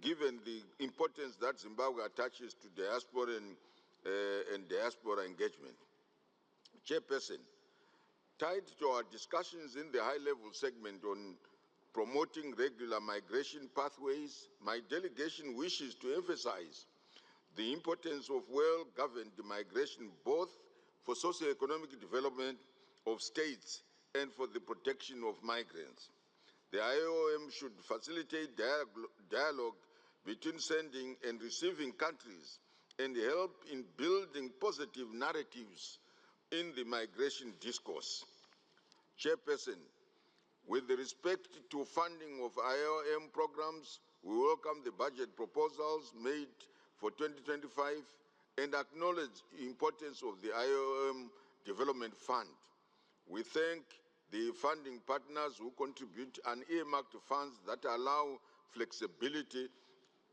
given the importance that Zimbabwe attaches to diaspora and diaspora engagement. Chairperson, tied to our discussions in the high-level segment on promoting regular migration pathways, my delegation wishes to emphasize the importance of well-governed migration, both for socio-economic development of states and for the protection of migrants. The IOM should facilitate dialogue between sending and receiving countries and help in building positive narratives in the migration discourse. Chairperson, with respect to funding of IOM programs, we welcome the budget proposals made for 2025 and acknowledge the importance of the IOM Development Fund. We thank the funding partners who contribute an earmarked funds that allow flexibility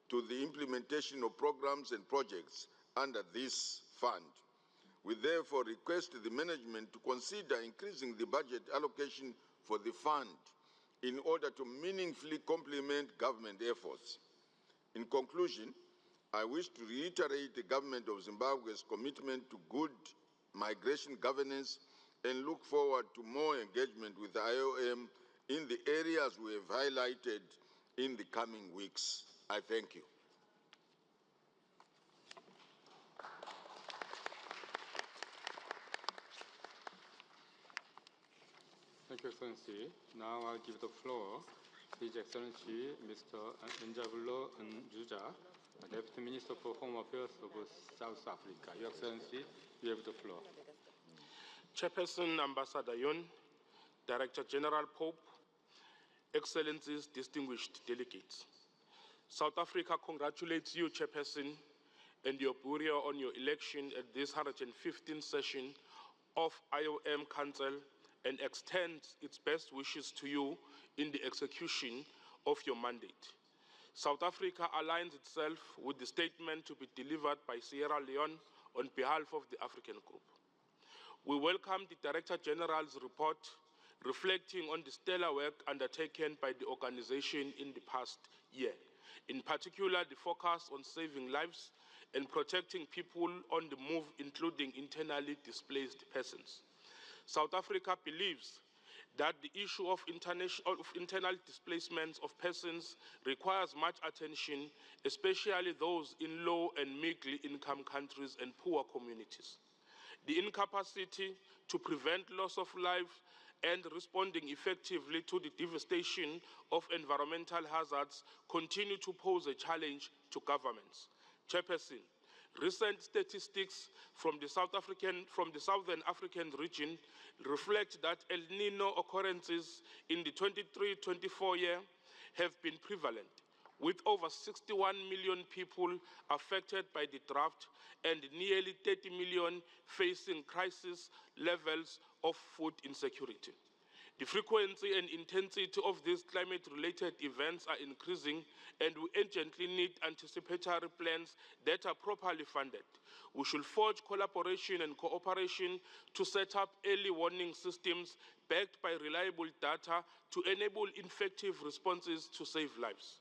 to the implementation of programs and projects under this fund. We therefore request the management to consider increasing the budget allocation for the fund in order to meaningfully complement government efforts. In conclusion, I wish to reiterate the government of Zimbabwe's commitment to good migration governance and look forward to more engagement with the IOM in the areas we have highlighted in the coming weeks. I thank you. Thank you, Excellency. Now I'll give the floor to His Excellency Mr. Njabulo Njuja, Deputy Minister for Home Affairs of South Africa. Your Excellency, you have the floor. Chairperson Ambassador Yun, Director General Pope, Excellencies, distinguished delegates. South Africa congratulates you, Chairperson, and your bureau on your election at this 115th session of IOM Council and extends its best wishes to you in the execution of your mandate. South Africa aligns itself with the statement to be delivered by Sierra Leone on behalf of the African Group. We welcome the Director General's report reflecting on the stellar work undertaken by the organization in the past year, in particular the focus on saving lives and protecting people on the move, including internally displaced persons. South Africa believes that the issue of internal displacements of persons requires much attention, especially those in low and middle-income countries and poor communities. The incapacity to prevent loss of life and responding effectively to the devastation of environmental hazards continue to pose a challenge to governments. Chairperson, recent statistics from the Southern African region reflect that El Nino occurrences in the 23-24 year have been prevalent, with over 61 million people affected by the drought and nearly 30 million facing crisis levels of food insecurity. The frequency and intensity of these climate-related events are increasing, and we urgently need anticipatory plans that are properly funded. We should forge collaboration and cooperation to set up early warning systems backed by reliable data to enable effective responses to save lives.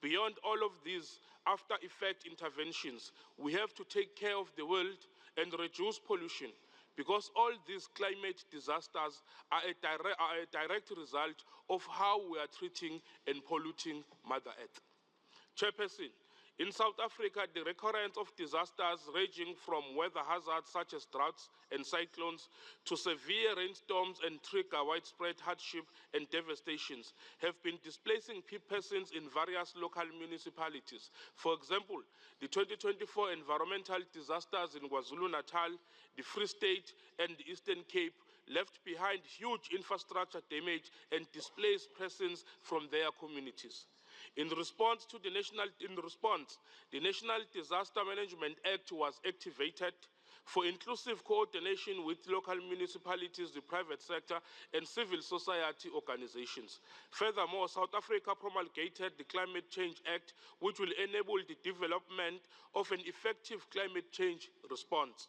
Beyond all of these after-effect interventions, we have to take care of the world and reduce pollution, because all these climate disasters are a direct result of how we are treating and polluting Mother Earth. Chairperson, in South Africa, the recurrence of disasters ranging from weather hazards such as droughts and cyclones to severe rainstorms and trigger widespread hardship and devastations have been displacing persons in various local municipalities. For example, the 2024 environmental disasters in KwaZulu-Natal, the Free State, and the Eastern Cape left behind huge infrastructure damage and displaced persons from their communities. In response, the National Disaster Management Act was activated for inclusive coordination with local municipalities, the private sector, and civil society organizations. Furthermore, South Africa promulgated the Climate Change Act, which will enable the development of an effective climate change response.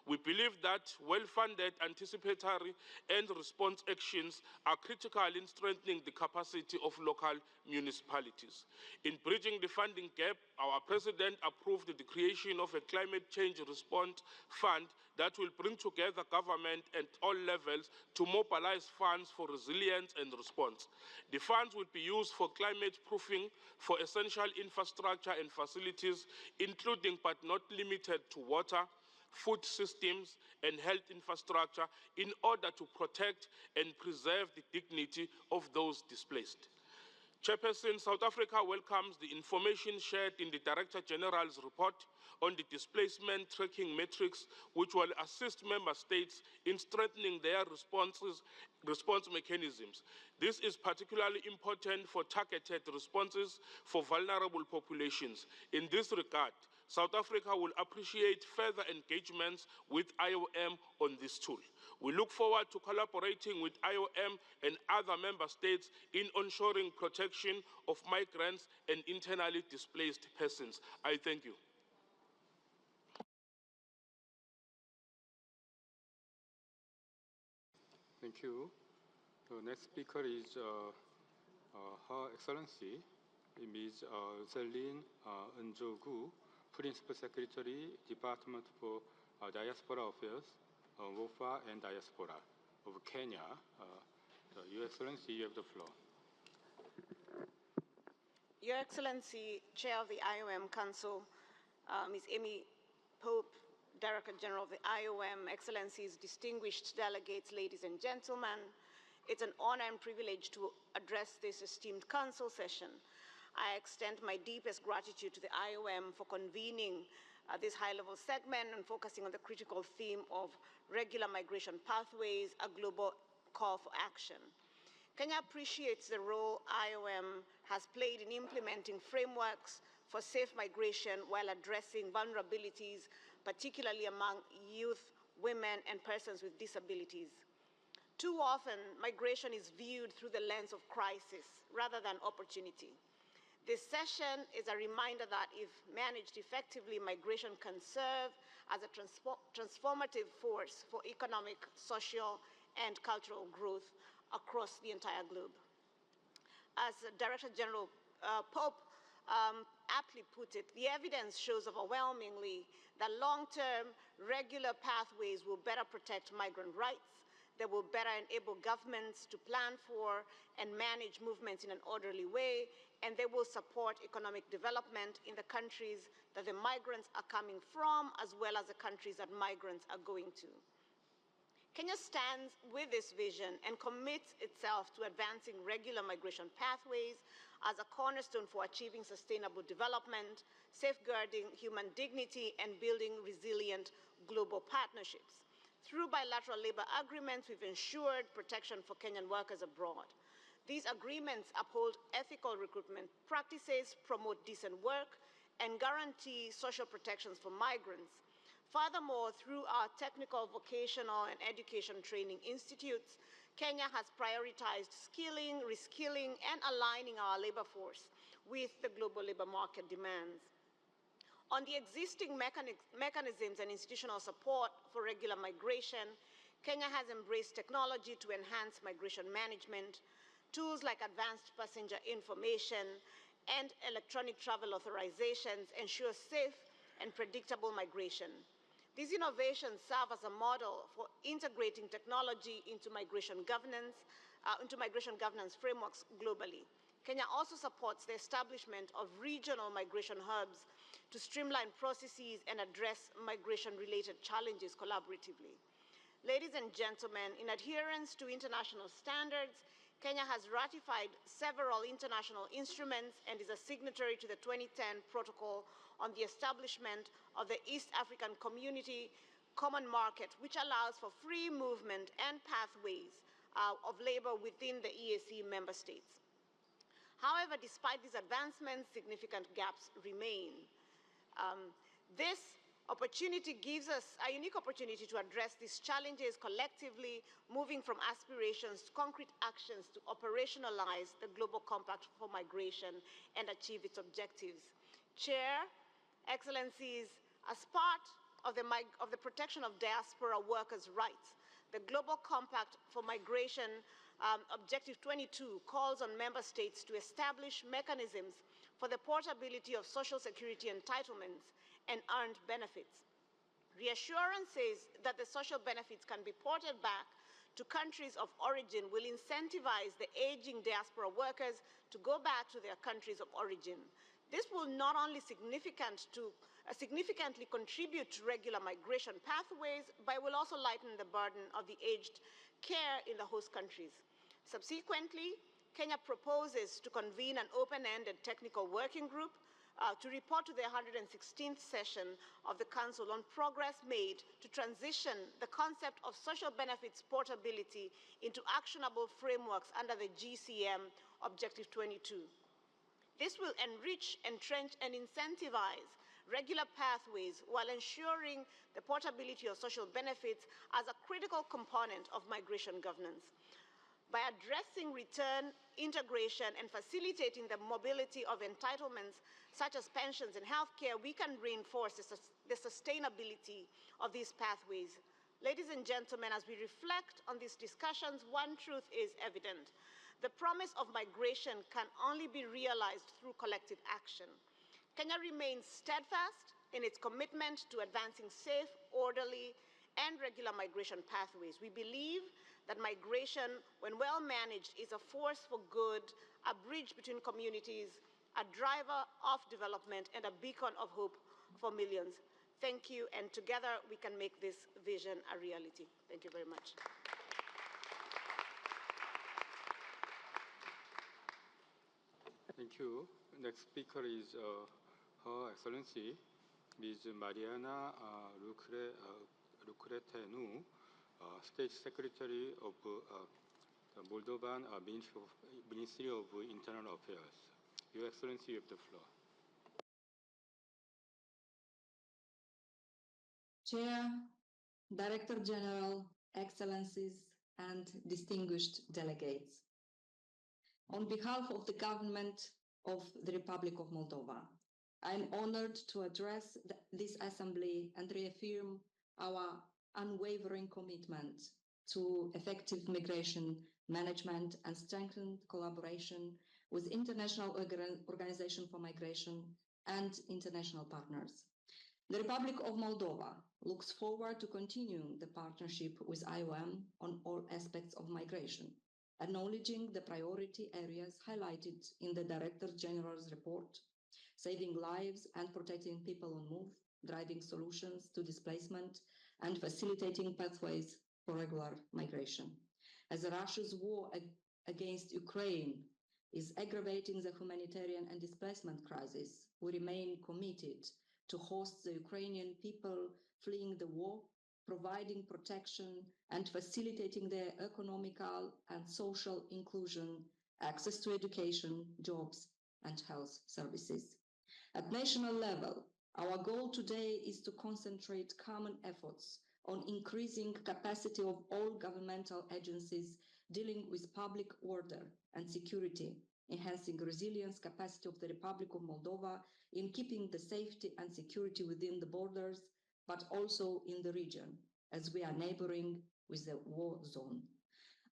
We believe that well-funded anticipatory and response actions are critical in strengthening the capacity of local municipalities. In bridging the funding gap, our President approved the creation of a climate change response fund that will bring together government at all levels to mobilize funds for resilience and response. The funds will be used for climate proofing for essential infrastructure and facilities, including but not limited to water, food systems, and health infrastructure in order to protect and preserve the dignity of those displaced. Chairperson, South Africa welcomes the information shared in the Director General's report on the displacement tracking metrics, which will assist member states in strengthening their response mechanisms. This is particularly important for targeted responses for vulnerable populations. In this regard, South Africa will appreciate further engagements with IOM on this tool. We look forward to collaborating with IOM and other member states in ensuring protection of migrants and internally displaced persons. I thank you. Thank you. The next speaker is Her Excellency, Ms. Celine Njogu, Principal Secretary, Department for Diaspora Affairs, WOFA and Diaspora of Kenya. Your Excellency, you have the floor. Your Excellency, Chair of the IOM Council, Ms. Amy Pope, Director General of the IOM, Excellencies, distinguished delegates, ladies and gentlemen, it's an honor and privilege to address this esteemed council session. I extend my deepest gratitude to the IOM for convening this high-level segment and focusing on the critical theme of regular migration pathways, a global call for action. Kenya appreciates the role IOM has played in implementing frameworks for safe migration while addressing vulnerabilities, particularly among youth, women, and persons with disabilities. Too often, migration is viewed through the lens of crisis rather than opportunity. This session is a reminder that if managed effectively, migration can serve as a transformative force for economic, social, and cultural growth across the entire globe. As Director General Pope aptly put it, the evidence shows overwhelmingly that long-term regular pathways will better protect migrant rights, they will better enable governments to plan for and manage movements in an orderly way, and they will support economic development in the countries that the migrants are coming from, as well as the countries that migrants are going to. Kenya stands with this vision and commits itself to advancing regular migration pathways as a cornerstone for achieving sustainable development, safeguarding human dignity, and building resilient global partnerships. Through bilateral labor agreements, we've ensured protection for Kenyan workers abroad. These agreements uphold ethical recruitment practices, promote decent work, and guarantee social protections for migrants. Furthermore, through our technical, vocational, and education training institutes, Kenya has prioritized skilling, reskilling, and aligning our labor force with the global labor market demands. On the existing mechanisms and institutional support for regular migration, Kenya has embraced technology to enhance migration management. Tools like advanced passenger information and electronic travel authorizations ensure safe and predictable migration. These innovations serve as a model for integrating technology into migration governance frameworks globally. Kenya also supports the establishment of regional migration hubs to streamline processes and address migration-related challenges collaboratively. Ladies and gentlemen, in adherence to international standards, Kenya has ratified several international instruments and is a signatory to the 2010 Protocol on the establishment of the East African Community Common Market, which allows for free movement and pathways of labor within the EAC member states. However, despite these advancements, significant gaps remain. This opportunity gives us a unique opportunity to address these challenges collectively, moving from aspirations to concrete actions to operationalize the Global Compact for Migration and achieve its objectives. Chair, Excellencies, as part of the protection of diaspora workers' rights, the Global Compact for Migration Objective 22 calls on member states to establish mechanisms for the portability of social security entitlements and earned benefits. Reassurances that the social benefits can be ported back to countries of origin will incentivize the aging diaspora workers to go back to their countries of origin. This will not only significantly contribute to regular migration pathways, but will also lighten the burden of the aged care in the host countries. Subsequently, Kenya proposes to convene an open-ended technical working group to report to the 116th session of the Council on progress made to transition the concept of social benefits portability into actionable frameworks under the GCM Objective 22. This will enrich, entrench, and incentivize regular pathways while ensuring the portability of social benefits as a critical component of migration governance. By addressing return, integration, and facilitating the mobility of entitlements such as pensions and healthcare, we can reinforce the sustainability of these pathways. Ladies and gentlemen, as we reflect on these discussions, one truth is evident. The promise of migration can only be realized through collective action. Kenya remains steadfast in its commitment to advancing safe, orderly, and regular migration pathways. We believe that migration, when well managed, is a force for good, a bridge between communities, a driver of development, and a beacon of hope for millions. Thank you, and together we can make this vision a reality. Thank you very much. Thank you. Next speaker is Her Excellency Ms. Mariana Lucretenu, State Secretary of the Moldovan Ministry of Internal Affairs. Your Excellency, you have the floor. Chair, Director General, Excellencies, and distinguished delegates. On behalf of the government of the Republic of Moldova, I am honored to address this assembly and reaffirm our unwavering commitment to effective migration management and strengthened collaboration with International Organization for Migration and international partners. The Republic of Moldova looks forward to continuing the partnership with IOM on all aspects of migration, acknowledging the priority areas highlighted in the Director General's report: saving lives and protecting people on move, driving solutions to displacement, and facilitating pathways for regular migration. As Russia's war against Ukraine is aggravating the humanitarian and displacement crisis, we remain committed to host the Ukrainian people fleeing the war, providing protection and facilitating their economical and social inclusion, access to education, jobs, and health services. At national level, our goal today is to concentrate common efforts on increasing capacity of all governmental agencies dealing with public order and security, enhancing resilience capacity of the Republic of Moldova in keeping the safety and security within the borders, but also in the region, as we are neighboring with the war zone.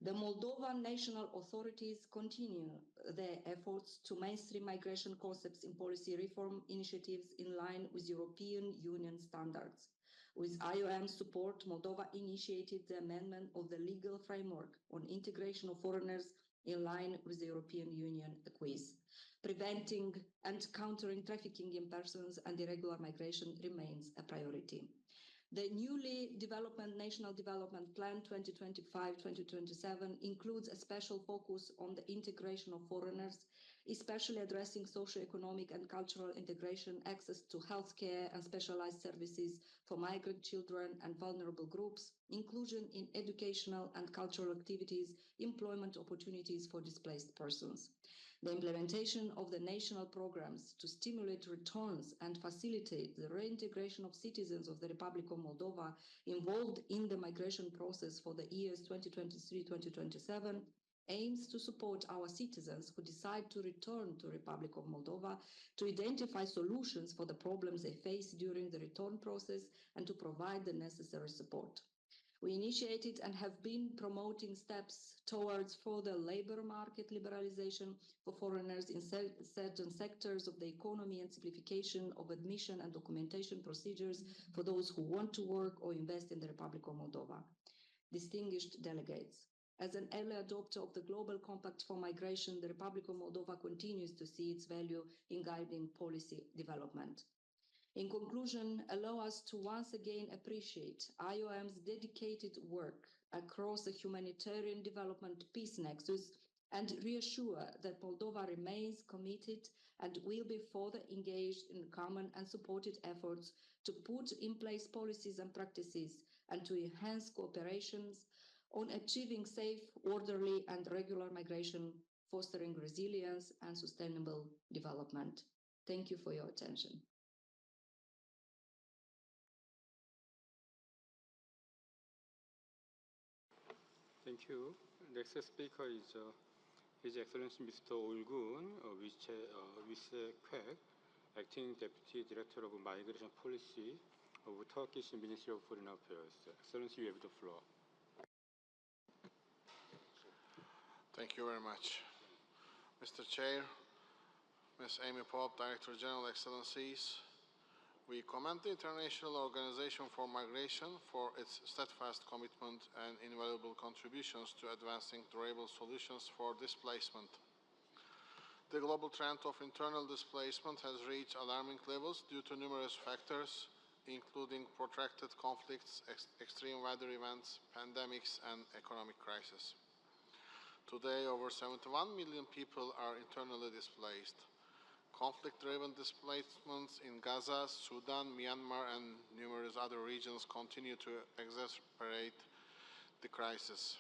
The Moldovan national authorities continue their efforts to mainstream migration concepts in policy reform initiatives in line with European Union standards. With IOM support, Moldova initiated the amendment of the legal framework on integration of foreigners in line with the European Union acquis. Preventing and countering trafficking in persons and irregular migration remains a priority. The newly developed National Development Plan 2025-2027 includes a special focus on the integration of foreigners, especially addressing socio-economic and cultural integration, access to healthcare and specialized services for migrant children and vulnerable groups, inclusion in educational and cultural activities, employment opportunities for displaced persons. The implementation of the national programs to stimulate returns and facilitate the reintegration of citizens of the Republic of Moldova involved in the migration process for the years 2023-2027 aims to support our citizens who decide to return to the Republic of Moldova to identify solutions for the problems they face during the return process and to provide the necessary support. We initiated and have been promoting steps towards further labor market liberalization for foreigners in certain sectors of the economy and simplification of admission and documentation procedures for those who want to work or invest in the Republic of Moldova. Distinguished delegates, as an early adopter of the Global Compact for Migration, the Republic of Moldova continues to see its value in guiding policy development. In conclusion, allow us to once again appreciate IOM's dedicated work across the humanitarian development peace nexus and reassure that Moldova remains committed and will be further engaged in common and supported efforts to put in place policies and practices and to enhance cooperations on achieving safe, orderly and regular migration, fostering resilience and sustainable development. Thank you for your attention. Thank you. Next speaker is His Excellency Mr. Olgun Wisekwek, Acting Deputy Director of Migration Policy of Turkish Ministry of Foreign Affairs. Excellency, you have the floor. Thank you very much. Mr. Chair, Ms. Amy Pope, Director General, Excellencies, we commend the International Organization for Migration for its steadfast commitment and invaluable contributions to advancing durable solutions for displacement. The global trend of internal displacement has reached alarming levels due to numerous factors, including protracted conflicts, extreme weather events, pandemics, and economic crisis. Today, over 71 million people are internally displaced. Conflict-driven displacements in Gaza, Sudan, Myanmar, and numerous other regions continue to exacerbate the crisis.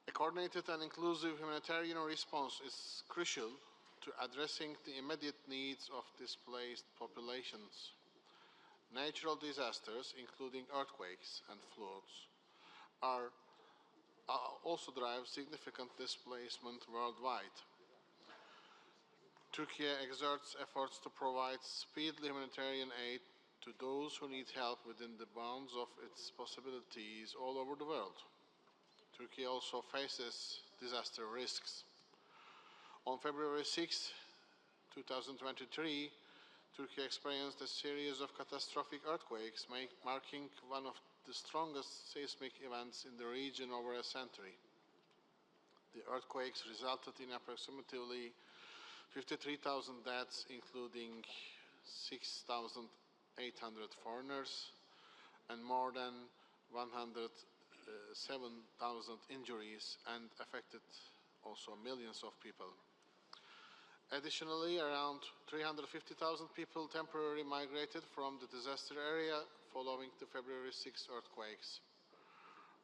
A coordinated and inclusive humanitarian response is crucial to addressing the immediate needs of displaced populations. Natural disasters, including earthquakes and floods, also drive significant displacement worldwide. Turkey exerts efforts to provide speedy humanitarian aid to those who need help within the bounds of its possibilities all over the world. Turkey also faces disaster risks. On February 6, 2023, Turkey experienced a series of catastrophic earthquakes, marking one of the strongest seismic events in the region over a century. The earthquakes resulted in approximately 53,000 deaths, including 6,800 foreigners, and more than 107,000 injuries, and affected also millions of people. Additionally, around 350,000 people temporarily migrated from the disaster area following the February 6 earthquakes.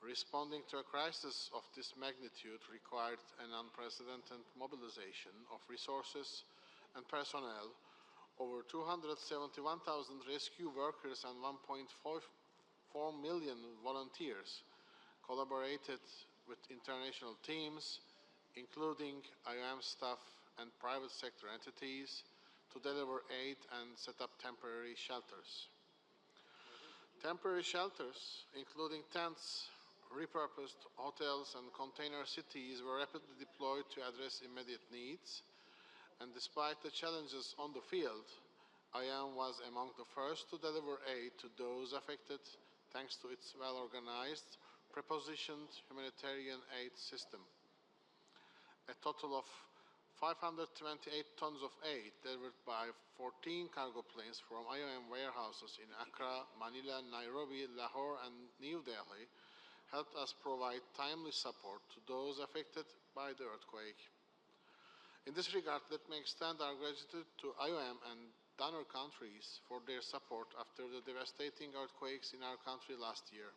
Responding to a crisis of this magnitude required an unprecedented mobilization of resources and personnel. Over 271,000 rescue workers and 1.4 million volunteers collaborated with international teams, including IOM staff and private sector entities, to deliver aid and set up temporary shelters. Temporary shelters, including tents, repurposed hotels, and container cities, were rapidly deployed to address immediate needs. And despite the challenges on the field, IOM was among the first to deliver aid to those affected thanks to its well-organized, prepositioned humanitarian aid system. A total of 528 tons of aid delivered by 14 cargo planes from IOM warehouses in Accra, Manila, Nairobi, Lahore, and New Delhi helped us provide timely support to those affected by the earthquake. In this regard, let me extend our gratitude to IOM and donor countries for their support after the devastating earthquakes in our country last year.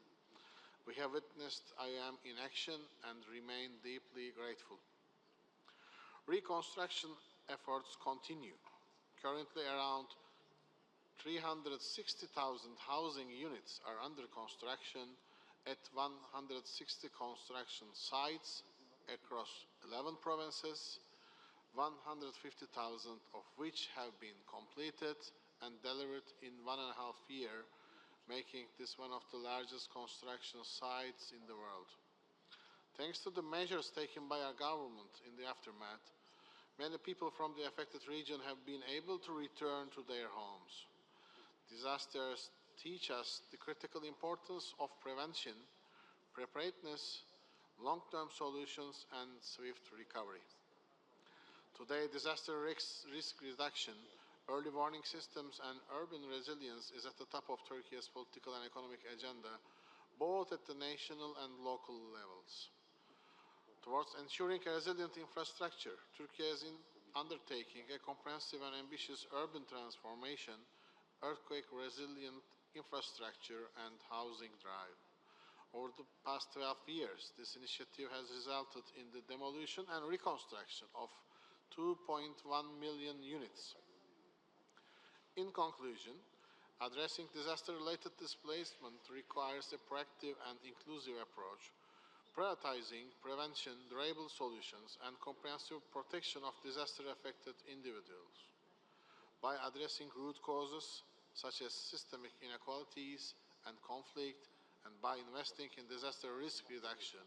We have witnessed IOM in action and remain deeply grateful. Reconstruction efforts continue. Currently, around 360,000 housing units are under construction at 160 construction sites across 11 provinces, 150,000 of which have been completed and delivered in 1.5 years, making this one of the largest construction sites in the world. Thanks to the measures taken by our government in the aftermath, many people from the affected region have been able to return to their homes. Disasters teach us the critical importance of prevention, preparedness, long-term solutions, and swift recovery. Today, disaster risk reduction, early warning systems, and urban resilience is at the top of Turkey's political and economic agenda, both at the national and local levels. Towards ensuring a resilient infrastructure, Turkey is undertaking a comprehensive and ambitious urban transformation, earthquake-resilient infrastructure, and housing drive. Over the past 12 years, this initiative has resulted in the demolition and reconstruction of 2.1 million units. In conclusion, addressing disaster-related displacement requires a proactive and inclusive approach, prioritizing prevention, durable solutions, and comprehensive protection of disaster-affected individuals. By addressing root causes such as systemic inequalities and conflict, and by investing in disaster risk reduction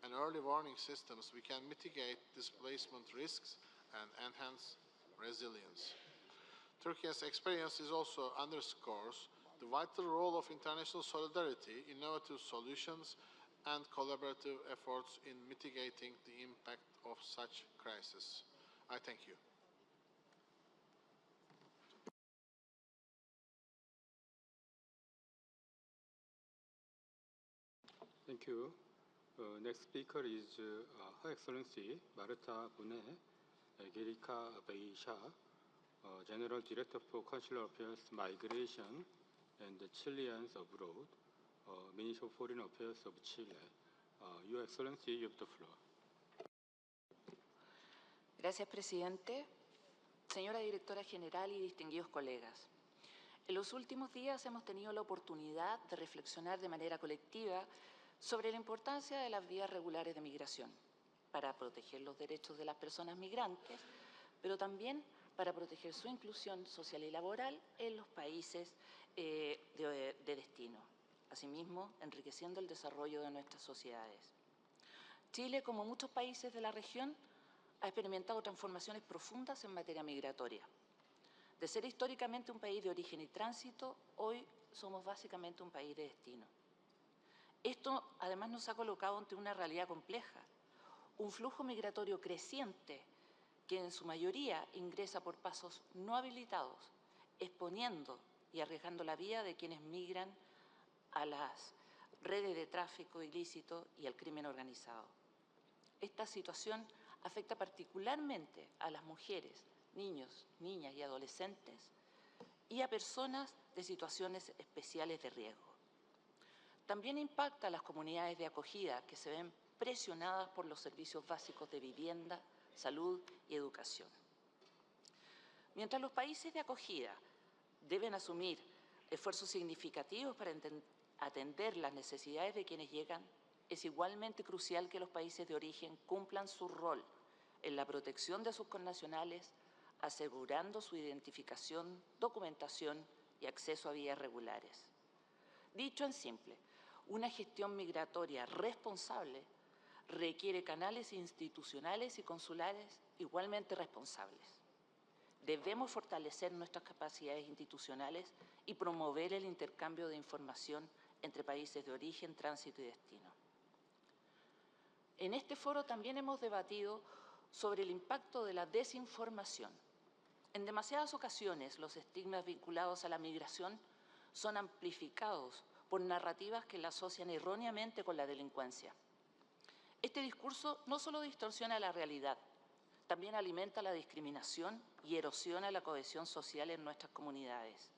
and early warning systems, we can mitigate displacement risks and enhance resilience. Turkey's experience also underscores the vital role of international solidarity, innovative solutions, and collaborative efforts in mitigating the impact of such crises. I thank you. Thank you. Next speaker is Her Excellency Marta Bune Gerica Beisha, General Director for Consular Affairs, Migration, and the Chileans Abroad, Ministry of Foreign Affairs of Chile. Your Excellency, you have the floor. Gracias, presidente. Señora Directora General y distinguidos colegas, en los últimos días hemos tenido la oportunidad de reflexionar de manera colectiva sobre la importancia de las vías regulares de migración para proteger los derechos de las personas migrantes, pero también para proteger su inclusión social y laboral en los países de destino, asimismo enriqueciendo el desarrollo de nuestras sociedades. Chile, como muchos países de la región, ha experimentado transformaciones profundas en materia migratoria. De ser históricamente un país de origen y tránsito, hoy somos básicamente un país de destino. Esto, además, nos ha colocado ante una realidad compleja, un flujo migratorio creciente que en su mayoría ingresa por pasos no habilitados, exponiendo y arriesgando la vida de quienes migran a las redes de tráfico ilícito y al crimen organizado. Esta situación afecta particularmente a las mujeres, niños, niñas y adolescentes y a personas de situaciones especiales de riesgo. También impacta a las comunidades de acogida que se ven presionadas por los servicios básicos de vivienda, salud y educación. Mientras los países de acogida deben asumir esfuerzos significativos para atender las necesidades de quienes llegan, es igualmente crucial que los países de origen cumplan su rol en la protección de sus connacionales, asegurando su identificación, documentación y acceso a vías regulares. Dicho en simple, una gestión migratoria responsable requiere canales institucionales y consulares igualmente responsables. Debemos fortalecer nuestras capacidades institucionales y promover el intercambio de información entre países de origen, tránsito y destino. En este foro también hemos debatido sobre el impacto de la desinformación. En demasiadas ocasiones, los estigmas vinculados a la migración son amplificados por narrativas que la asocian erróneamente con la delincuencia. Este discurso no solo distorsiona la realidad, también alimenta la discriminación y erosiona la cohesión social en nuestras comunidades.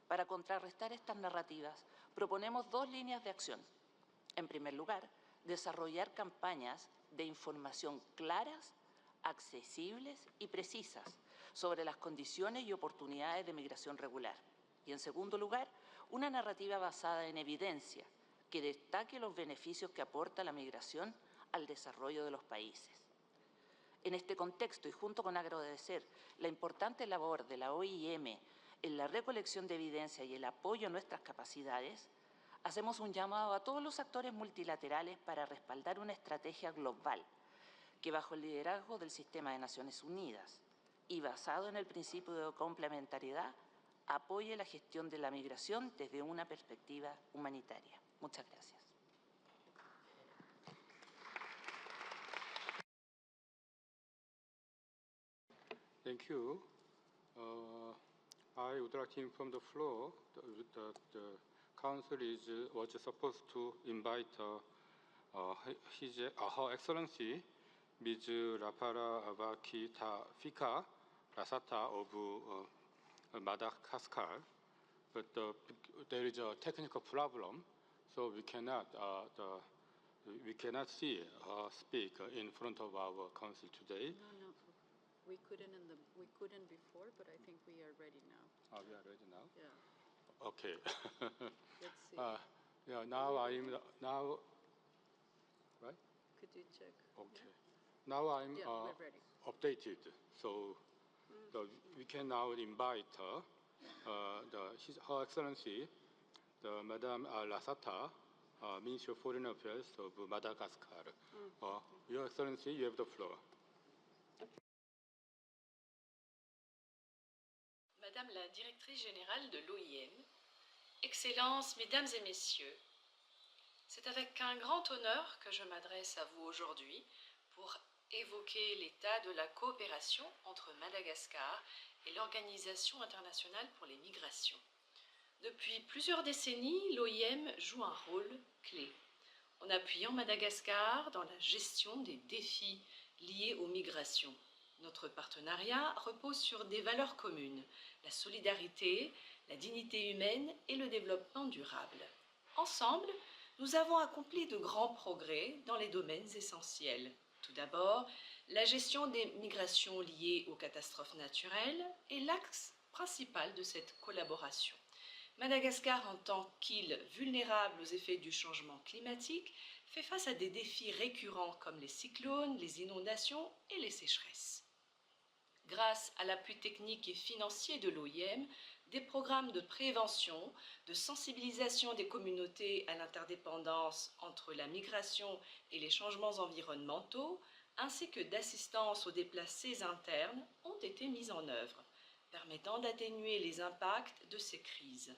Para contrarrestar estas narrativas, proponemos dos líneas de acción. En primer lugar, desarrollar campañas de información claras, accesibles y precisas sobre las condiciones y oportunidades de migración regular. Y en segundo lugar, una narrativa basada en evidencia que destaque los beneficios que aporta la migración al desarrollo de los países. En este contexto, y junto con agradecer la importante labor de la OIM en la recolección de evidencia y el apoyo a nuestras capacidades, hacemos un llamado a todos los actores multilaterales para respaldar una estrategia global que, bajo el liderazgo del Sistema de Naciones Unidas y basado en el principio de complementariedad, apoye la gestión de la migración desde una perspectiva humanitaria. Muchas gracias. Thank you. I would like to inform the floor that the Council was supposed to invite Her Excellency Ms. Rapara Avakita Fika Lasata of Madagascar, but there is a technical problem, so we cannot see her speak in front of our council today. No. We couldn't before, but I think we are ready now. We are ready now? Yeah. Okay. Let's see. Yeah, now right? Could you check? Okay. Now I'm we're ready. updated, so we can now invite Her Excellency, Madame Lasata, Minister of Foreign Affairs of Madagascar. Your Excellency, you have the floor. Madame la Directrice Générale de l'OIM, Excellences, Mesdames et Messieurs, c'est avec un grand honneur que je m'adresse à vous aujourd'hui pour évoquer l'état de la coopération entre Madagascar et l'Organisation internationale pour les migrations. Depuis plusieurs décennies, l'OIM joue un rôle clé en appuyant Madagascar dans la gestion des défis liés aux migrations. Notre partenariat repose sur des valeurs communes, la solidarité, la dignité humaine et le développement durable. Ensemble, nous avons accompli de grands progrès dans les domaines essentiels. Tout d'abord, la gestion des migrations liées aux catastrophes naturelles est l'axe principal de cette collaboration. Madagascar, en tant qu'île vulnérable aux effets du changement climatique, fait face à des défis récurrents comme les cyclones, les inondations et les sécheresses. Grâce à l'appui technique et financier de l'OIM, des programmes de prévention, de sensibilisation des communautés à l'interdépendance entre la migration et les changements environnementaux, ainsi que d'assistance aux déplacés internes ont été mis en œuvre, permettant d'atténuer les impacts de ces crises.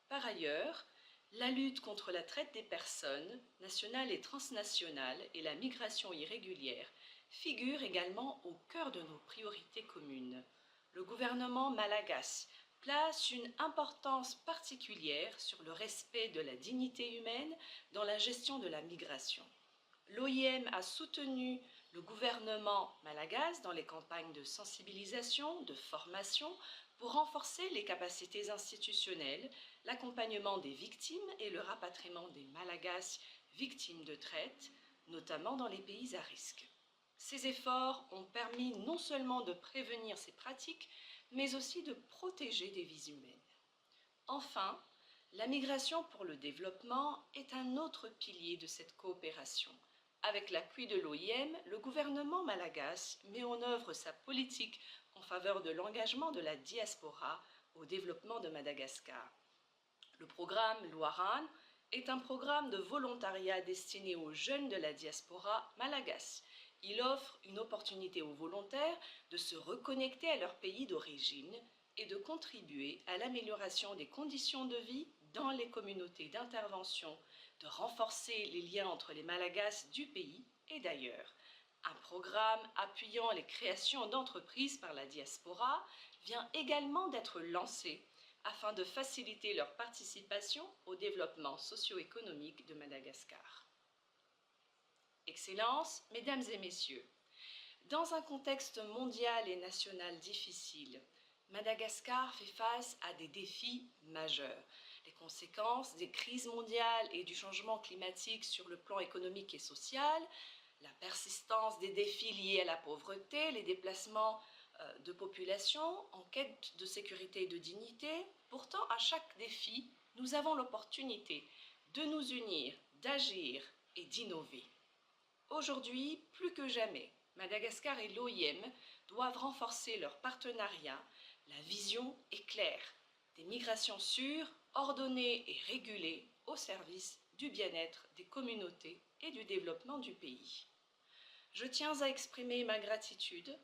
Par ailleurs, la lutte contre la traite des personnes, nationales et transnationales, et la migration irrégulière figure également au cœur de nos priorités communes. Le gouvernement malagasy place une importance particulière sur le respect de la dignité humaine dans la gestion de la migration. L'OIM a soutenu le gouvernement malagasy dans les campagnes de sensibilisation, de formation, pour renforcer les capacités institutionnelles, l'accompagnement des victimes et le rapatriement des Malagasy victimes de traite, notamment dans les pays à risque. Ces efforts ont permis non seulement de prévenir ces pratiques, mais aussi de protéger des vies humaines. Enfin, La migration pour le développement est un autre pilier de cette coopération. Avec l'appui de l'OIM, le gouvernement malagasy met en œuvre sa politique en faveur de l'engagement de la diaspora au développement de Madagascar. Le programme Loaran est un programme de volontariat destiné aux jeunes de la diaspora malagasy. Il offre une opportunité aux volontaires de se reconnecter à leur pays d'origine et de contribuer à l'amélioration des conditions de vie dans les communautés d'intervention, de renforcer les liens entre les Malagasy du pays et d'ailleurs. Un programme appuyant les créations d'entreprises par la diaspora vient également d'être lancé afin de faciliter leur participation au développement socio-économique de Madagascar. Excellences, Mesdames et Messieurs, dans un contexte mondial et national difficile, Madagascar fait face à des défis majeurs. Les conséquences des crises mondiales et du changement climatique sur le plan économique et social, la persistance des défis liés à la pauvreté, les déplacements de population en quête de sécurité et de dignité. Pourtant, à chaque défi, nous avons l'opportunité de nous unir, d'agir et d'innover. Aujourd'hui, plus que jamais, Madagascar et l'OIM doivent renforcer leur partenariat. La vision est claire, des migrations sûres, ordonnées et régulées au service du bien-être des communautés et du développement du pays. Je tiens à exprimer ma gratitude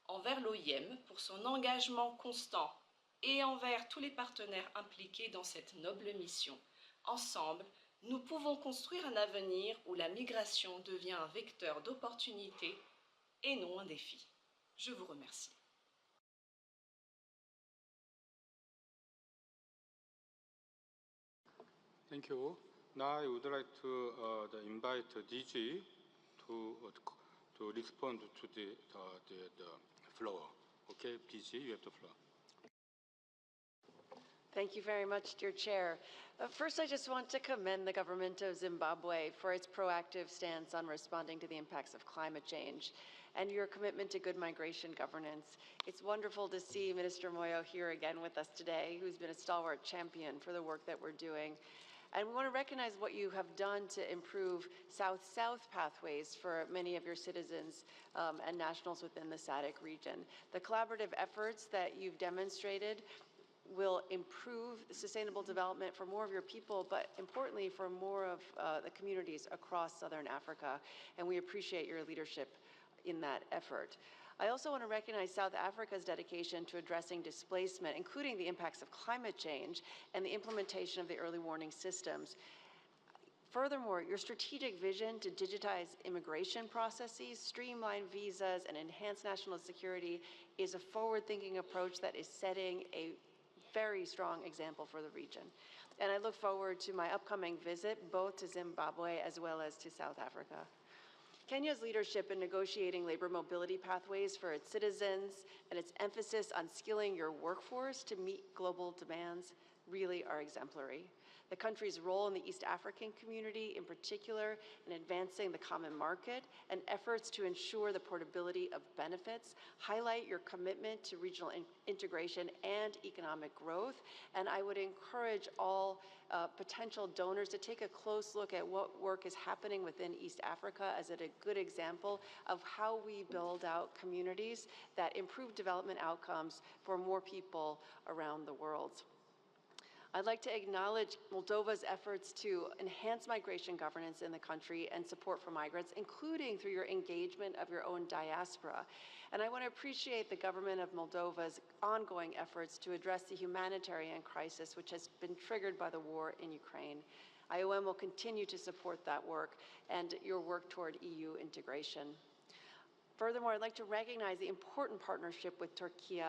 envers l'OIM pour son engagement constant et envers tous les partenaires impliqués dans cette noble mission. Ensemble, nous pouvons construire un avenir où la migration devient un vecteur d'opportunité et non un défi. Je vous remercie. Thank you. Now I would like to invite DG to respond to the floor. Okay, DG, you have the floor. Thank you very much, dear Chair. First, I just want to commend the government of Zimbabwe for its proactive stance on responding to the impacts of climate change and your commitment to good migration governance. It's wonderful to see Minister Moyo here again with us today, who's been a stalwart champion for the work that we're doing. And we want to recognize what you have done to improve South-South pathways for many of your citizens and nationals within the SADC region. The collaborative efforts that you've demonstrated will improve sustainable development for more of your people, but importantly for more of the communities across Southern Africa. And we appreciate your leadership in that effort. I also want to recognize South Africa's dedication to addressing displacement, including the impacts of climate change and the implementation of the early warning systems. Furthermore, your strategic vision to digitize immigration processes, streamline visas, and enhance national security is a forward-thinking approach that is setting a very strong example for the region. And I look forward to my upcoming visit both to Zimbabwe as well as to South Africa. Kenya's leadership in negotiating labor mobility pathways for its citizens and its emphasis on skilling your workforce to meet global demands really are exemplary. The country's role in the East African community, in particular, in advancing the common market and efforts to ensure the portability of benefits, highlight your commitment to regional integration and economic growth. And I would encourage all potential donors to take a close look at what work is happening within East Africa as a good example of how we build out communities that improve development outcomes for more people around the world. I'd like to acknowledge Moldova's efforts to enhance migration governance in the country and support for migrants, including through your engagement of your own diaspora. And I want to appreciate the government of Moldova's ongoing efforts to address the humanitarian crisis which has been triggered by the war in Ukraine. IOM will continue to support that work and your work toward EU integration. Furthermore, I'd like to recognize the important partnership with Turkey,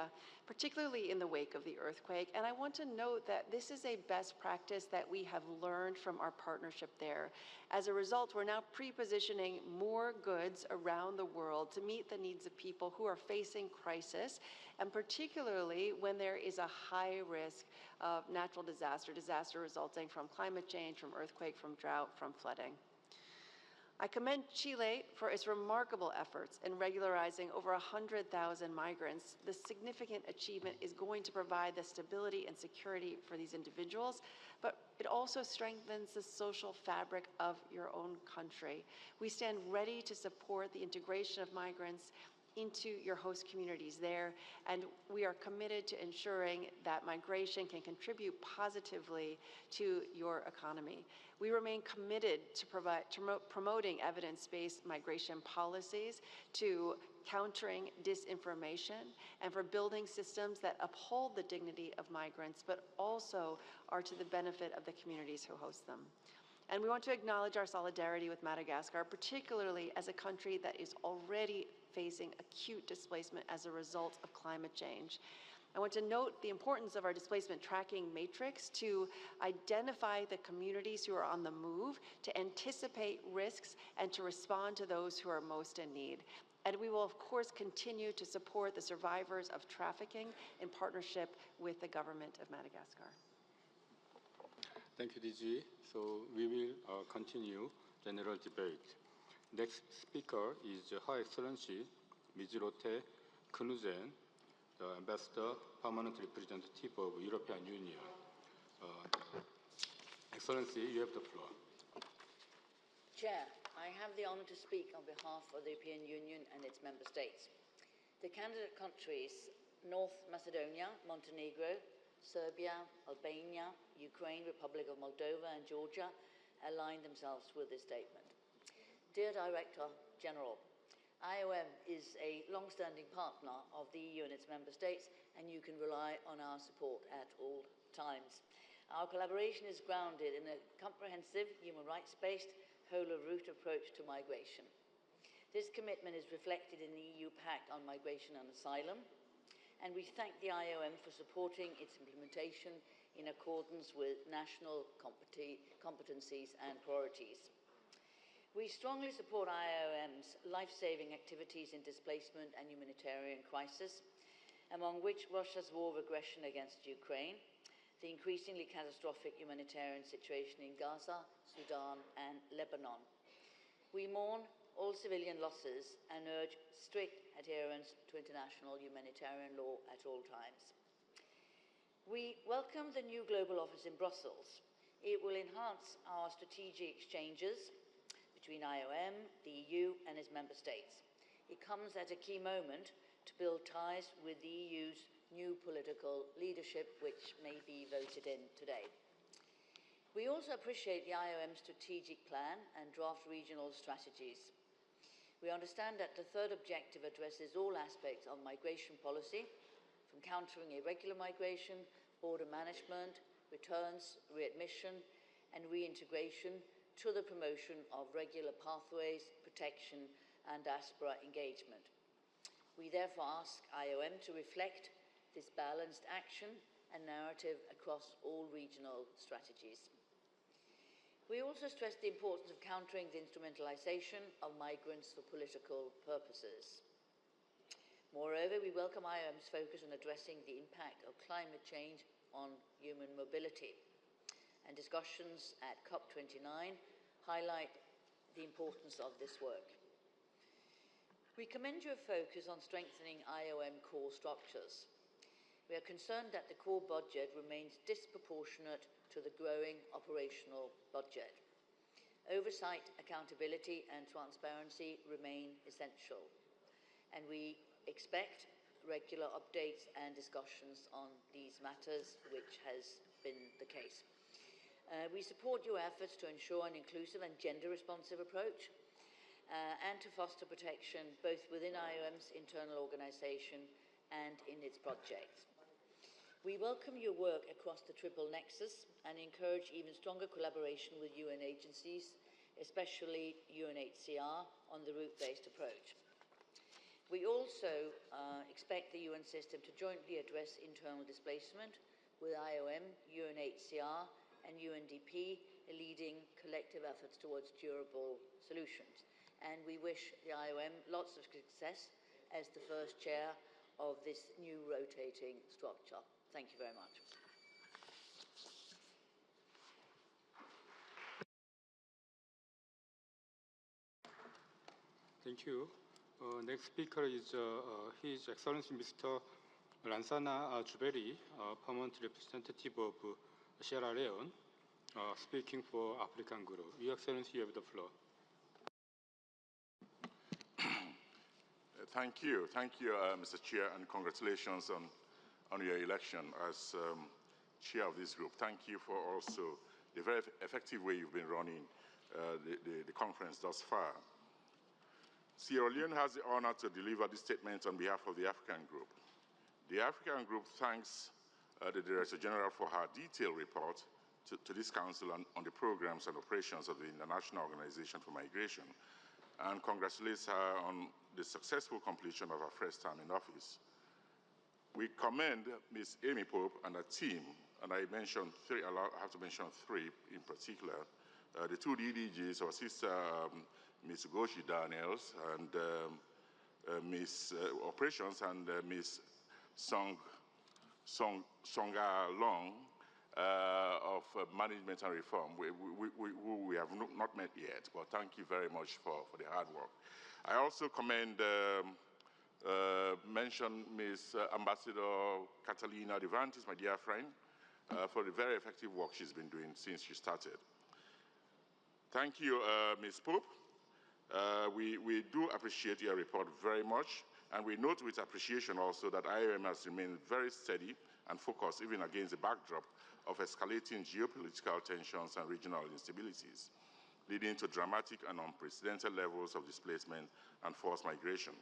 particularly in the wake of the earthquake. And I want to note that this is a best practice that we have learned from our partnership there. As a result, we're now pre-positioning more goods around the world to meet the needs of people who are facing crisis, and particularly when there is a high risk of natural disaster resulting from climate change, from earthquake, from drought, from flooding. I commend Chile for its remarkable efforts in regularizing over 100,000 migrants. This significant achievement is going to provide the stability and security for these individuals, but it also strengthens the social fabric of your own country. We stand ready to support the integration of migrants into your host communities there, and we are committed to ensuring that migration can contribute positively to your economy. We remain committed to promoting evidence-based migration policies, to countering disinformation, and for building systems that uphold the dignity of migrants, but also are to the benefit of the communities who host them. And we want to acknowledge our solidarity with Madagascar, particularly as a country that is already facing acute displacement as a result of climate change. I want to note the importance of our displacement tracking matrix to identify the communities who are on the move, to anticipate risks, and to respond to those who are most in need. And we will, of course, continue to support the survivors of trafficking in partnership with the government of Madagascar. Thank you, DG. So we will continue general debate. Next speaker is Her Excellency Ms. Lotte Knudsen, the Ambassador, Permanent Representative of European Union. Excellency, you have the floor. Chair, I have the honor to speak on behalf of the European Union and its member states. The candidate countries, North Macedonia, Montenegro, Serbia, Albania, Ukraine, Republic of Moldova, and Georgia, align themselves with this statement. Dear Director General, IOM is a long-standing partner of the EU and its member states, and you can rely on our support at all times. Our collaboration is grounded in a comprehensive, human rights-based, whole-of-route approach to migration. This commitment is reflected in the EU Pact on Migration and Asylum, and we thank the IOM for supporting its implementation in accordance with national competencies and priorities. We strongly support IOM's life-saving activities in displacement and humanitarian crisis, among which Russia's war of aggression against Ukraine, the increasingly catastrophic humanitarian situation in Gaza, Sudan, and Lebanon. We mourn all civilian losses and urge strict adherence to international humanitarian law at all times. We welcome the new Global Office in Brussels. It will enhance our strategic exchanges between IOM, the EU, and its member states. It comes at a key moment to build ties with the EU's new political leadership, which may be voted in today. We also appreciate the IOM strategic plan and draft regional strategies. We understand that the third objective addresses all aspects of migration policy, from countering irregular migration, border management, returns, readmission, and reintegration, to the promotion of regular pathways, protection, and diaspora engagement. We therefore ask IOM to reflect this balanced action and narrative across all regional strategies. We also stress the importance of countering the instrumentalization of migrants for political purposes. Moreover, we welcome IOM's focus on addressing the impact of climate change on human mobility, and discussions at COP29 highlight the importance of this work. We commend your focus on strengthening IOM core structures. We are concerned that the core budget remains disproportionate to the growing operational budget. Oversight, accountability, and transparency remain essential, and we expect regular updates and discussions on these matters, which has been the case. We support your efforts to ensure an inclusive and gender-responsive approach and to foster protection both within IOM's internal organization and in its projects. We welcome your work across the triple nexus and encourage even stronger collaboration with UN agencies, especially UNHCR, on the route-based approach. We also expect the UN system to jointly address internal displacement with IOM, UNHCR, and UNDP, leading collective efforts towards durable solutions. And we wish the IOM lots of success as the first chair of this new rotating structure. Thank you very much. Thank you. Next speaker is His Excellency Mr. Lansana Juberi, Permanent Representative of Sierra Leone, speaking for African Group. Your Excellency, you have the floor. Thank you, Mr. Chair, and congratulations on your election as chair of this group. Thank you for also the very effective way you've been running the conference thus far. Sierra Leone has the honor to deliver this statement on behalf of the African Group. The African Group thanks the Director General for her detailed report to this Council on the programs and operations of the International Organization for Migration, and congratulates her on the successful completion of her first term in office. We commend Ms. Amy Pope and her team, and I mentioned three, I have to mention three in particular. The two DDGs, our sister Ms. Ugochi Daniels and Ms. Operations and Ms. Songa Long of Management and Reform, who we have not met yet, but thank you very much for the hard work. I also commend, mention Ms. Ambassador Catalina Devantis, my dear friend, for the very effective work she's been doing since she started. Thank you, Ms. Pope. We do appreciate your report very much, and we note with appreciation also that IOM has remained very steady and focused even against the backdrop of escalating geopolitical tensions and regional instabilities, leading to dramatic and unprecedented levels of displacement and forced migration.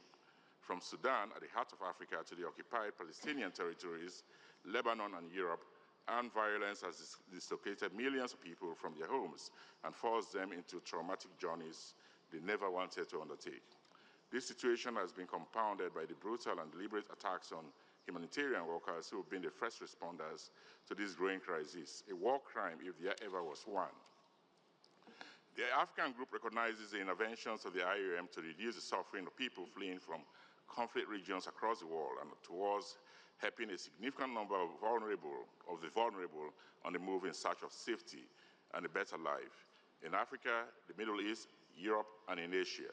From Sudan, at the heart of Africa, to the occupied Palestinian territories, Lebanon and Europe, armed violence has dislocated millions of people from their homes and forced them into traumatic journeys they never wanted to undertake. This situation has been compounded by the brutal and deliberate attacks on humanitarian workers who have been the first responders to this growing crisis, a war crime if there ever was one. The African Group recognizes the interventions of the IOM to reduce the suffering of people fleeing from conflict regions across the world and towards helping a significant number of the vulnerable on the move in search of safety and a better life in Africa, the Middle East, Europe, and in Asia.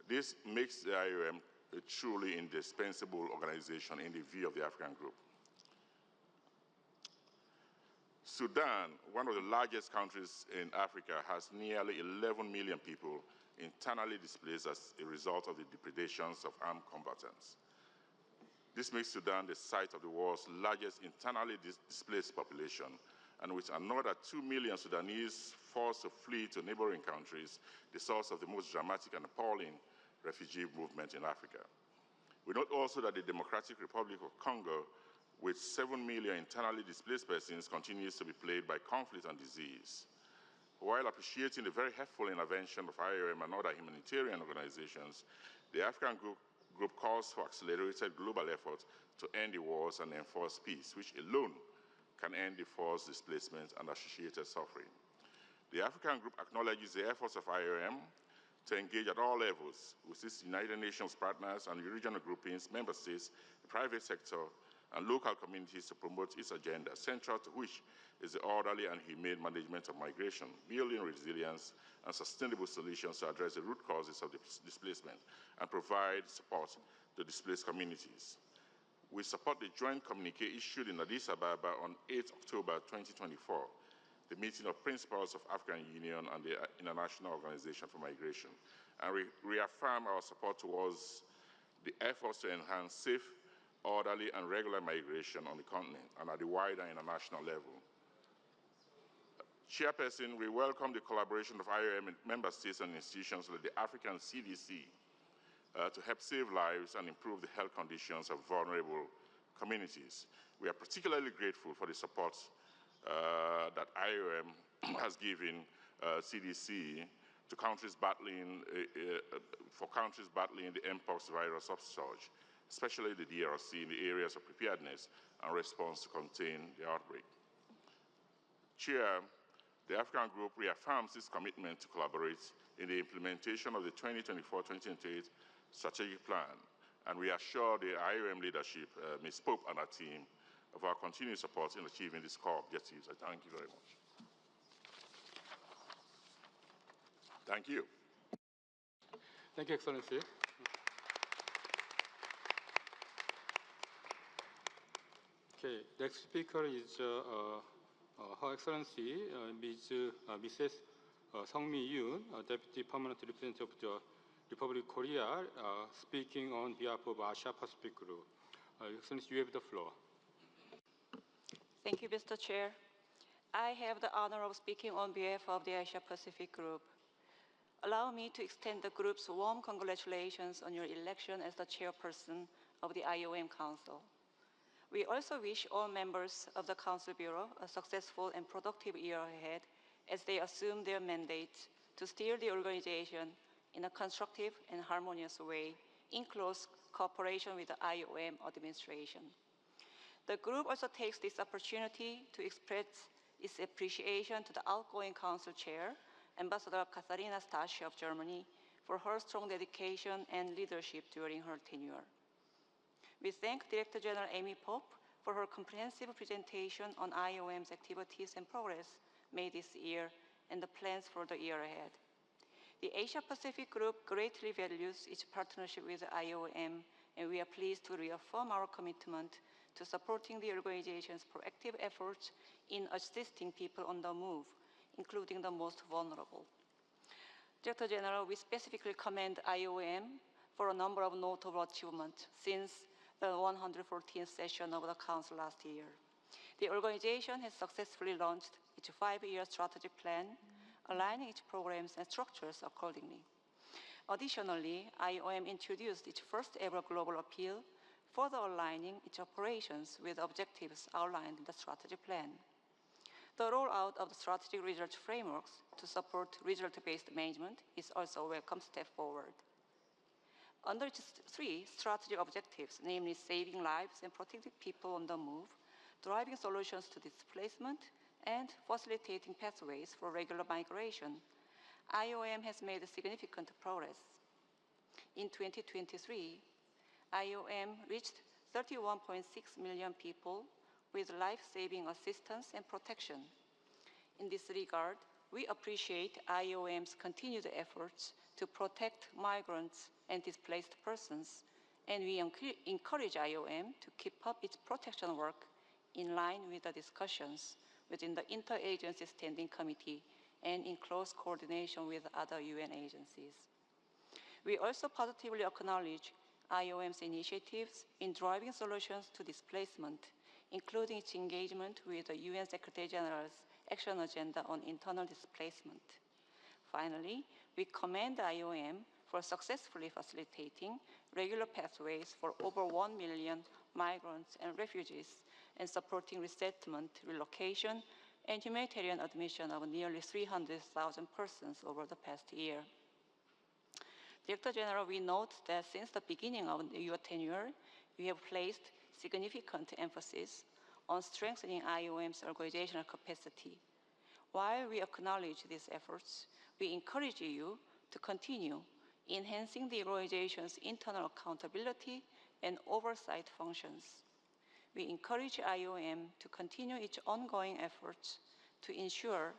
This makes the IOM a truly indispensable organization in the view of the African Group. Sudan, one of the largest countries in Africa, has nearly 11 million people internally displaced as a result of the depredations of armed combatants. This makes Sudan the site of the world's largest internally displaced population, and with another 2 million Sudanese forced to flee to neighboring countries, the source of the most dramatic and appalling refugee movement in Africa. We note also that the Democratic Republic of Congo, with 7 million internally displaced persons, continues to be plagued by conflict and disease. While appreciating the very helpful intervention of IOM and other humanitarian organizations, the African Group calls for accelerated global efforts to end the wars and enforce peace, which alone can end the forced displacement and associated suffering. The African Group acknowledges the efforts of IOM to engage at all levels with its United Nations partners and regional groupings, member states, the private sector, and local communities to promote its agenda, central to which is the orderly and humane management of migration, building resilience and sustainable solutions to address the root causes of displacement and provide support to displaced communities. We support the joint communique issued in Addis Ababa on 8 October 2024, the meeting of principals of African Union and the International Organization for Migration, and reaffirm our support towards the efforts to enhance safe, orderly, and regular migration on the continent and at the wider international level. Chairperson, we welcome the collaboration of IOM member states and institutions like the African CDC to help save lives and improve the health conditions of vulnerable communities. We are particularly grateful for the support that IOM has given CDC to countries battling the mpox virus upsurge, especially the DRC in the areas of preparedness and response to contain the outbreak. Chair, the African Group reaffirms its commitment to collaborate in the implementation of the 2024-2028 strategic plan, and we assure the IOM leadership, Ms. Pope and her team, of our continued support in achieving these core objectives. I thank you very much. Thank you. Thank you, Excellency. Okay, next speaker is Her Excellency Mrs. Sung Mi Yoon, Deputy Permanent Representative of the Republic of Korea, speaking on behalf of Asia Pacific Group. Excellency, you have the floor. Thank you, Mr. Chair. I have the honor of speaking on behalf of the Asia Pacific Group. Allow me to extend the group's warm congratulations on your election as the chairperson of the IOM Council. We also wish all members of the Council Bureau a successful and productive year ahead as they assume their mandate to steer the organization in a constructive and harmonious way in close cooperation with the IOM administration. The group also takes this opportunity to express its appreciation to the outgoing Council Chair, Ambassador Katharina Stasi of Germany, for her strong dedication and leadership during her tenure. We thank Director General Amy Pope for her comprehensive presentation on IOM's activities and progress made this year and the plans for the year ahead. The Asia Pacific Group greatly values its partnership with the IOM, and we are pleased to reaffirm our commitment to supporting the organization's proactive efforts in assisting people on the move, including the most vulnerable. Director General, we specifically commend IOM for a number of notable achievements since the 114th session of the Council last year. The organization has successfully launched its 5-year strategic plan, aligning its programs and structures accordingly. Additionally, IOM introduced its first ever global appeal, further aligning its operations with objectives outlined in the strategy plan. The rollout of the strategic research frameworks to support result-based management is also a welcome step forward. Under its 3 strategy objectives, namely saving lives and protecting people on the move, driving solutions to displacement, and facilitating pathways for regular migration, IOM has made significant progress. In 2023, IOM reached 31.6 million people with life-saving assistance and protection. In this regard, we appreciate IOM's continued efforts to protect migrants and displaced persons, and we encourage IOM to keep up its protection work in line with the discussions within the Interagency Standing Committee and in close coordination with other UN agencies. We also positively acknowledge IOM's initiatives in driving solutions to displacement, including its engagement with the UN Secretary General's Action Agenda on Internal Displacement. Finally, we commend IOM for successfully facilitating regular pathways for over 1 million migrants and refugees and supporting resettlement, relocation, and humanitarian admission of nearly 300,000 persons over the past year. Director General, we note that since the beginning of your tenure, you have placed significant emphasis on strengthening IOM's organizational capacity. While we acknowledge these efforts, we encourage you to continue enhancing the organization's internal accountability and oversight functions. We encourage IOM to continue its ongoing efforts to ensure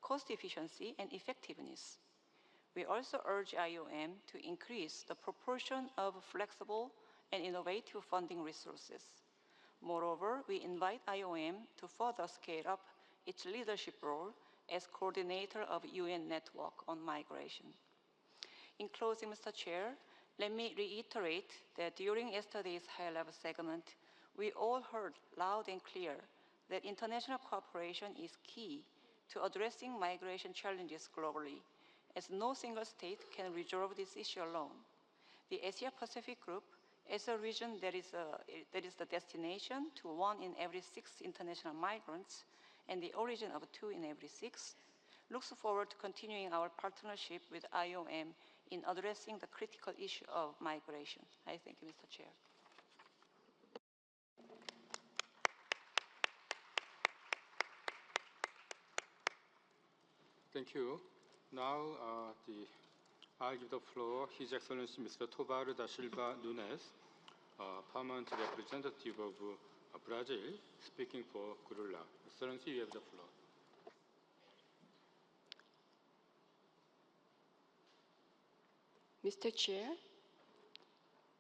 cost efficiency and effectiveness. We also urge IOM to increase the proportion of flexible and innovative funding resources. Moreover, we invite IOM to further scale up its leadership role as coordinator of UN Network on Migration. In closing, Mr. Chair, let me reiterate that during yesterday's high-level segment, we all heard loud and clear that international cooperation is key to addressing migration challenges globally, as no single state can resolve this issue alone. The Asia-Pacific Group, as a region that is the destination to 1 in every 6 international migrants and the origin of 2 in every 6, looks forward to continuing our partnership with IOM in addressing the critical issue of migration. I thank you, Mr. Chair. Thank you. Now, I'll give the floor His Excellency Mr. Tovar da Silva Nunes, Permanent Representative of Brazil, speaking for Gurula. Excellency, you have the floor. Mr. Chair,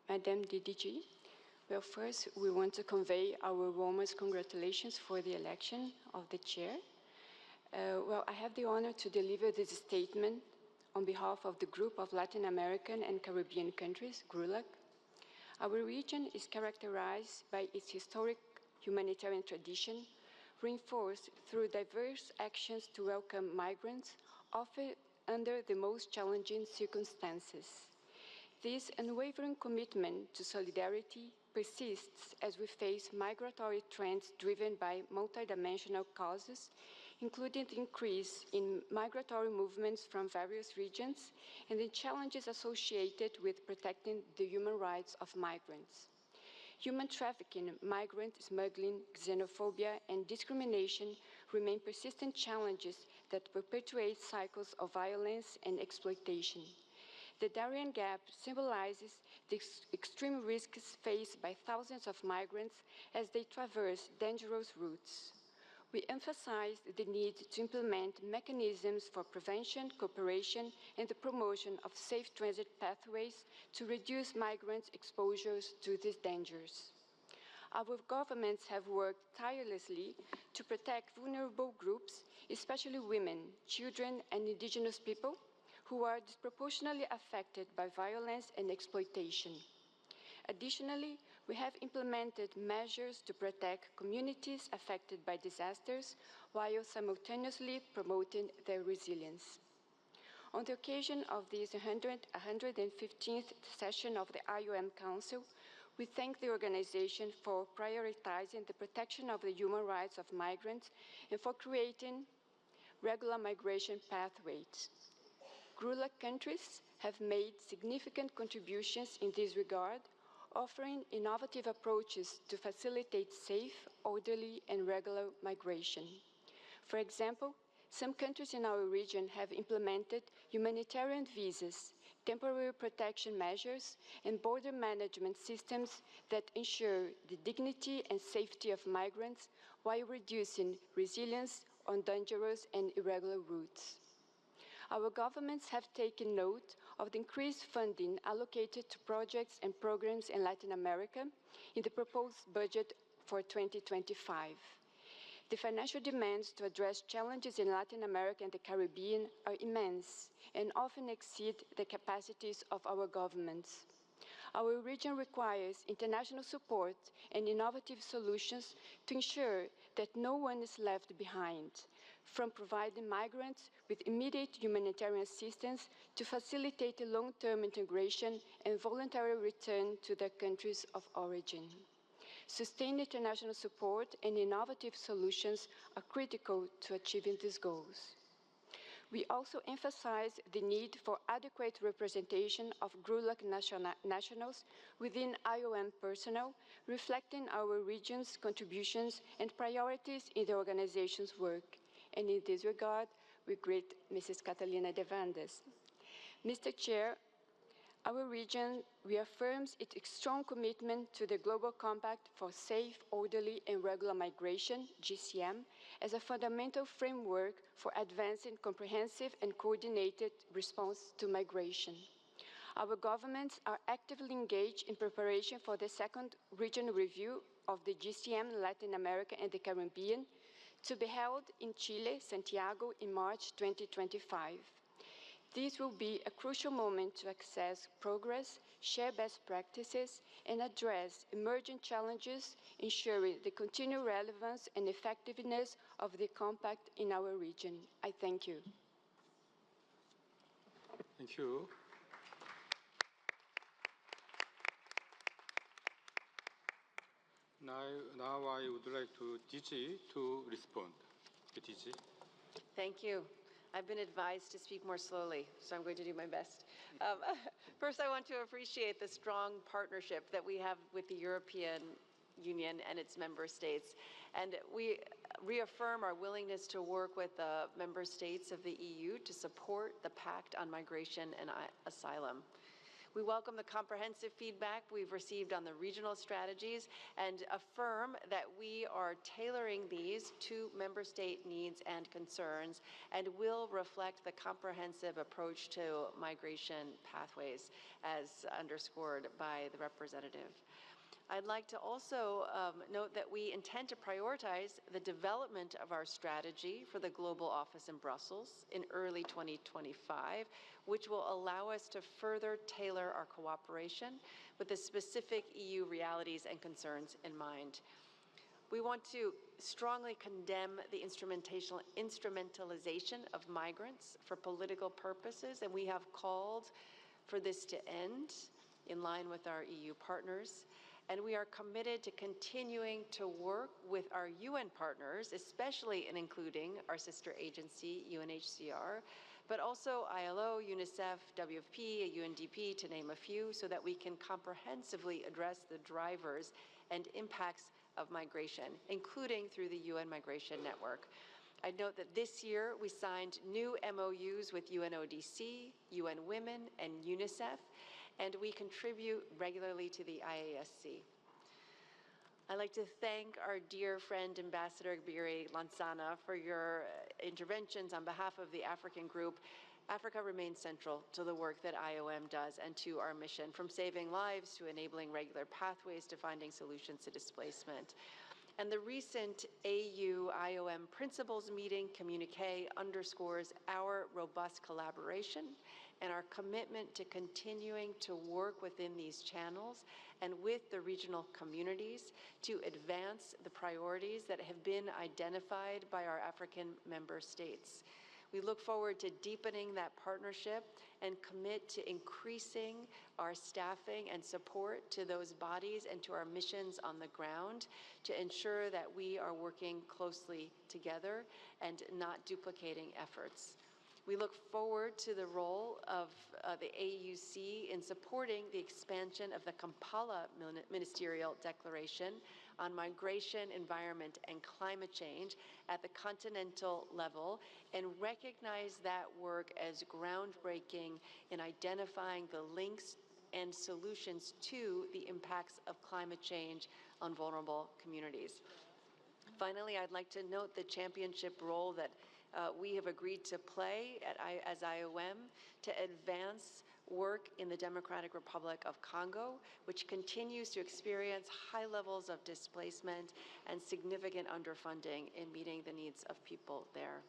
Madam DDG, well, first we want to convey our warmest congratulations for the election of the chair. Well, I have the honor to deliver this statement on behalf of the Group of Latin American and Caribbean Countries, GRULAC. Our region is characterized by its historic humanitarian tradition, reinforced through diverse actions to welcome migrants, often under the most challenging circumstances. This unwavering commitment to solidarity persists as we face migratory trends driven by multidimensional causes, including the increase in migratory movements from various regions and the challenges associated with protecting the human rights of migrants. Human trafficking, migrant smuggling, xenophobia, and discrimination remain persistent challenges that perpetuate cycles of violence and exploitation. The Darien Gap symbolizes the extreme risks faced by thousands of migrants as they traverse dangerous routes. We emphasize the need to implement mechanisms for prevention, cooperation, and the promotion of safe transit pathways to reduce migrants' exposures to these dangers. Our governments have worked tirelessly to protect vulnerable groups, especially women, children, and indigenous people, who are disproportionately affected by violence and exploitation. Additionally, we have implemented measures to protect communities affected by disasters while simultaneously promoting their resilience. On the occasion of this 115th session of the IOM Council, we thank the organization for prioritizing the protection of the human rights of migrants and for creating regular migration pathways. GRULAC countries have made significant contributions in this regard, offering innovative approaches to facilitate safe, orderly, and regular migration. For example, some countries in our region have implemented humanitarian visas, temporary protection measures, and border management systems that ensure the dignity and safety of migrants while reducing resilience on dangerous and irregular routes. Our governments have taken note of the increased funding allocated to projects and programs in Latin America in the proposed budget for 2025. The financial demands to address challenges in Latin America and the Caribbean are immense and often exceed the capacities of our governments. Our region requires international support and innovative solutions to ensure that no one is left behind, from providing migrants with immediate humanitarian assistance to facilitate long-term integration and voluntary return to their countries of origin. Sustained international support and innovative solutions are critical to achieving these goals. We also emphasize the need for adequate representation of GRULAC nationals within IOM personnel, reflecting our region's contributions and priorities in the organization's work. And in this regard, we greet Mrs. Catalina de Vandes. Mr. Chair, our region reaffirms its strong commitment to the Global Compact for Safe, Orderly, and Regular Migration, GCM, as a fundamental framework for advancing comprehensive and coordinated response to migration. Our governments are actively engaged in preparation for the second regional review of the GCM Latin America and the Caribbean, to be held in Chile, Santiago, in March 2025. This will be a crucial moment to assess progress, share best practices, and address emerging challenges, ensuring the continued relevance and effectiveness of the Compact in our region. I thank you. Thank you. Now I would like to DG to respond. DG. Thank you. I've been advised to speak more slowly, so I'm going to do my best. First, I want to appreciate the strong partnership that we have with the European Union and its member states. And we reaffirm our willingness to work with the member states of the EU to support the Pact on Migration and Asylum. We welcome the comprehensive feedback we've received on the regional strategies and affirm that we are tailoring these to member state needs and concerns and will reflect the comprehensive approach to migration pathways as underscored by the representative. I'd like to also note that we intend to prioritize the development of our strategy for the Global Office in Brussels in early 2025, which will allow us to further tailor our cooperation with the specific EU realities and concerns in mind. We want to strongly condemn the instrumentalization of migrants for political purposes, and we have called for this to end in line with our EU partners. And we are committed to continuing to work with our UN partners, especially in including our sister agency, UNHCR, but also ILO, UNICEF, WFP, UNDP, to name a few, so that we can comprehensively address the drivers and impacts of migration, including through the UN Migration Network. I'd note that this year we signed new MOUs with UNODC, UN Women, and UNICEF, and we contribute regularly to the IASC. I'd like to thank our dear friend, Ambassador Gbiri Lansana, for your interventions on behalf of the African group. Africa remains central to the work that IOM does and to our mission, from saving lives to enabling regular pathways to finding solutions to displacement. And the recent AU-IOM Principles Meeting communique underscores our robust collaboration and our commitment to continuing to work within these channels and with the regional communities to advance the priorities that have been identified by our African member states. We look forward to deepening that partnership and commit to increasing our staffing and support to those bodies and to our missions on the ground to ensure that we are working closely together and not duplicating efforts. We look forward to the role of the AUC in supporting the expansion of the Kampala Ministerial Declaration on Migration, Environment, and Climate Change at the continental level and recognize that work as groundbreaking in identifying the links and solutions to the impacts of climate change on vulnerable communities. Finally, I'd like to note the championship role that we have agreed to play as IOM to advance work in the Democratic Republic of Congo, which continues to experience high levels of displacement and significant underfunding in meeting the needs of people there.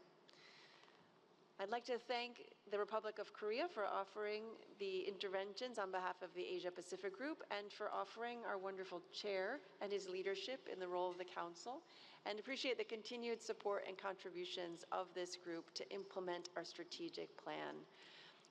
I'd like to thank the Republic of Korea for offering the interventions on behalf of the Asia-Pacific Group and for offering our wonderful chair and his leadership in the role of the Council, and appreciate the continued support and contributions of this group to implement our strategic plan.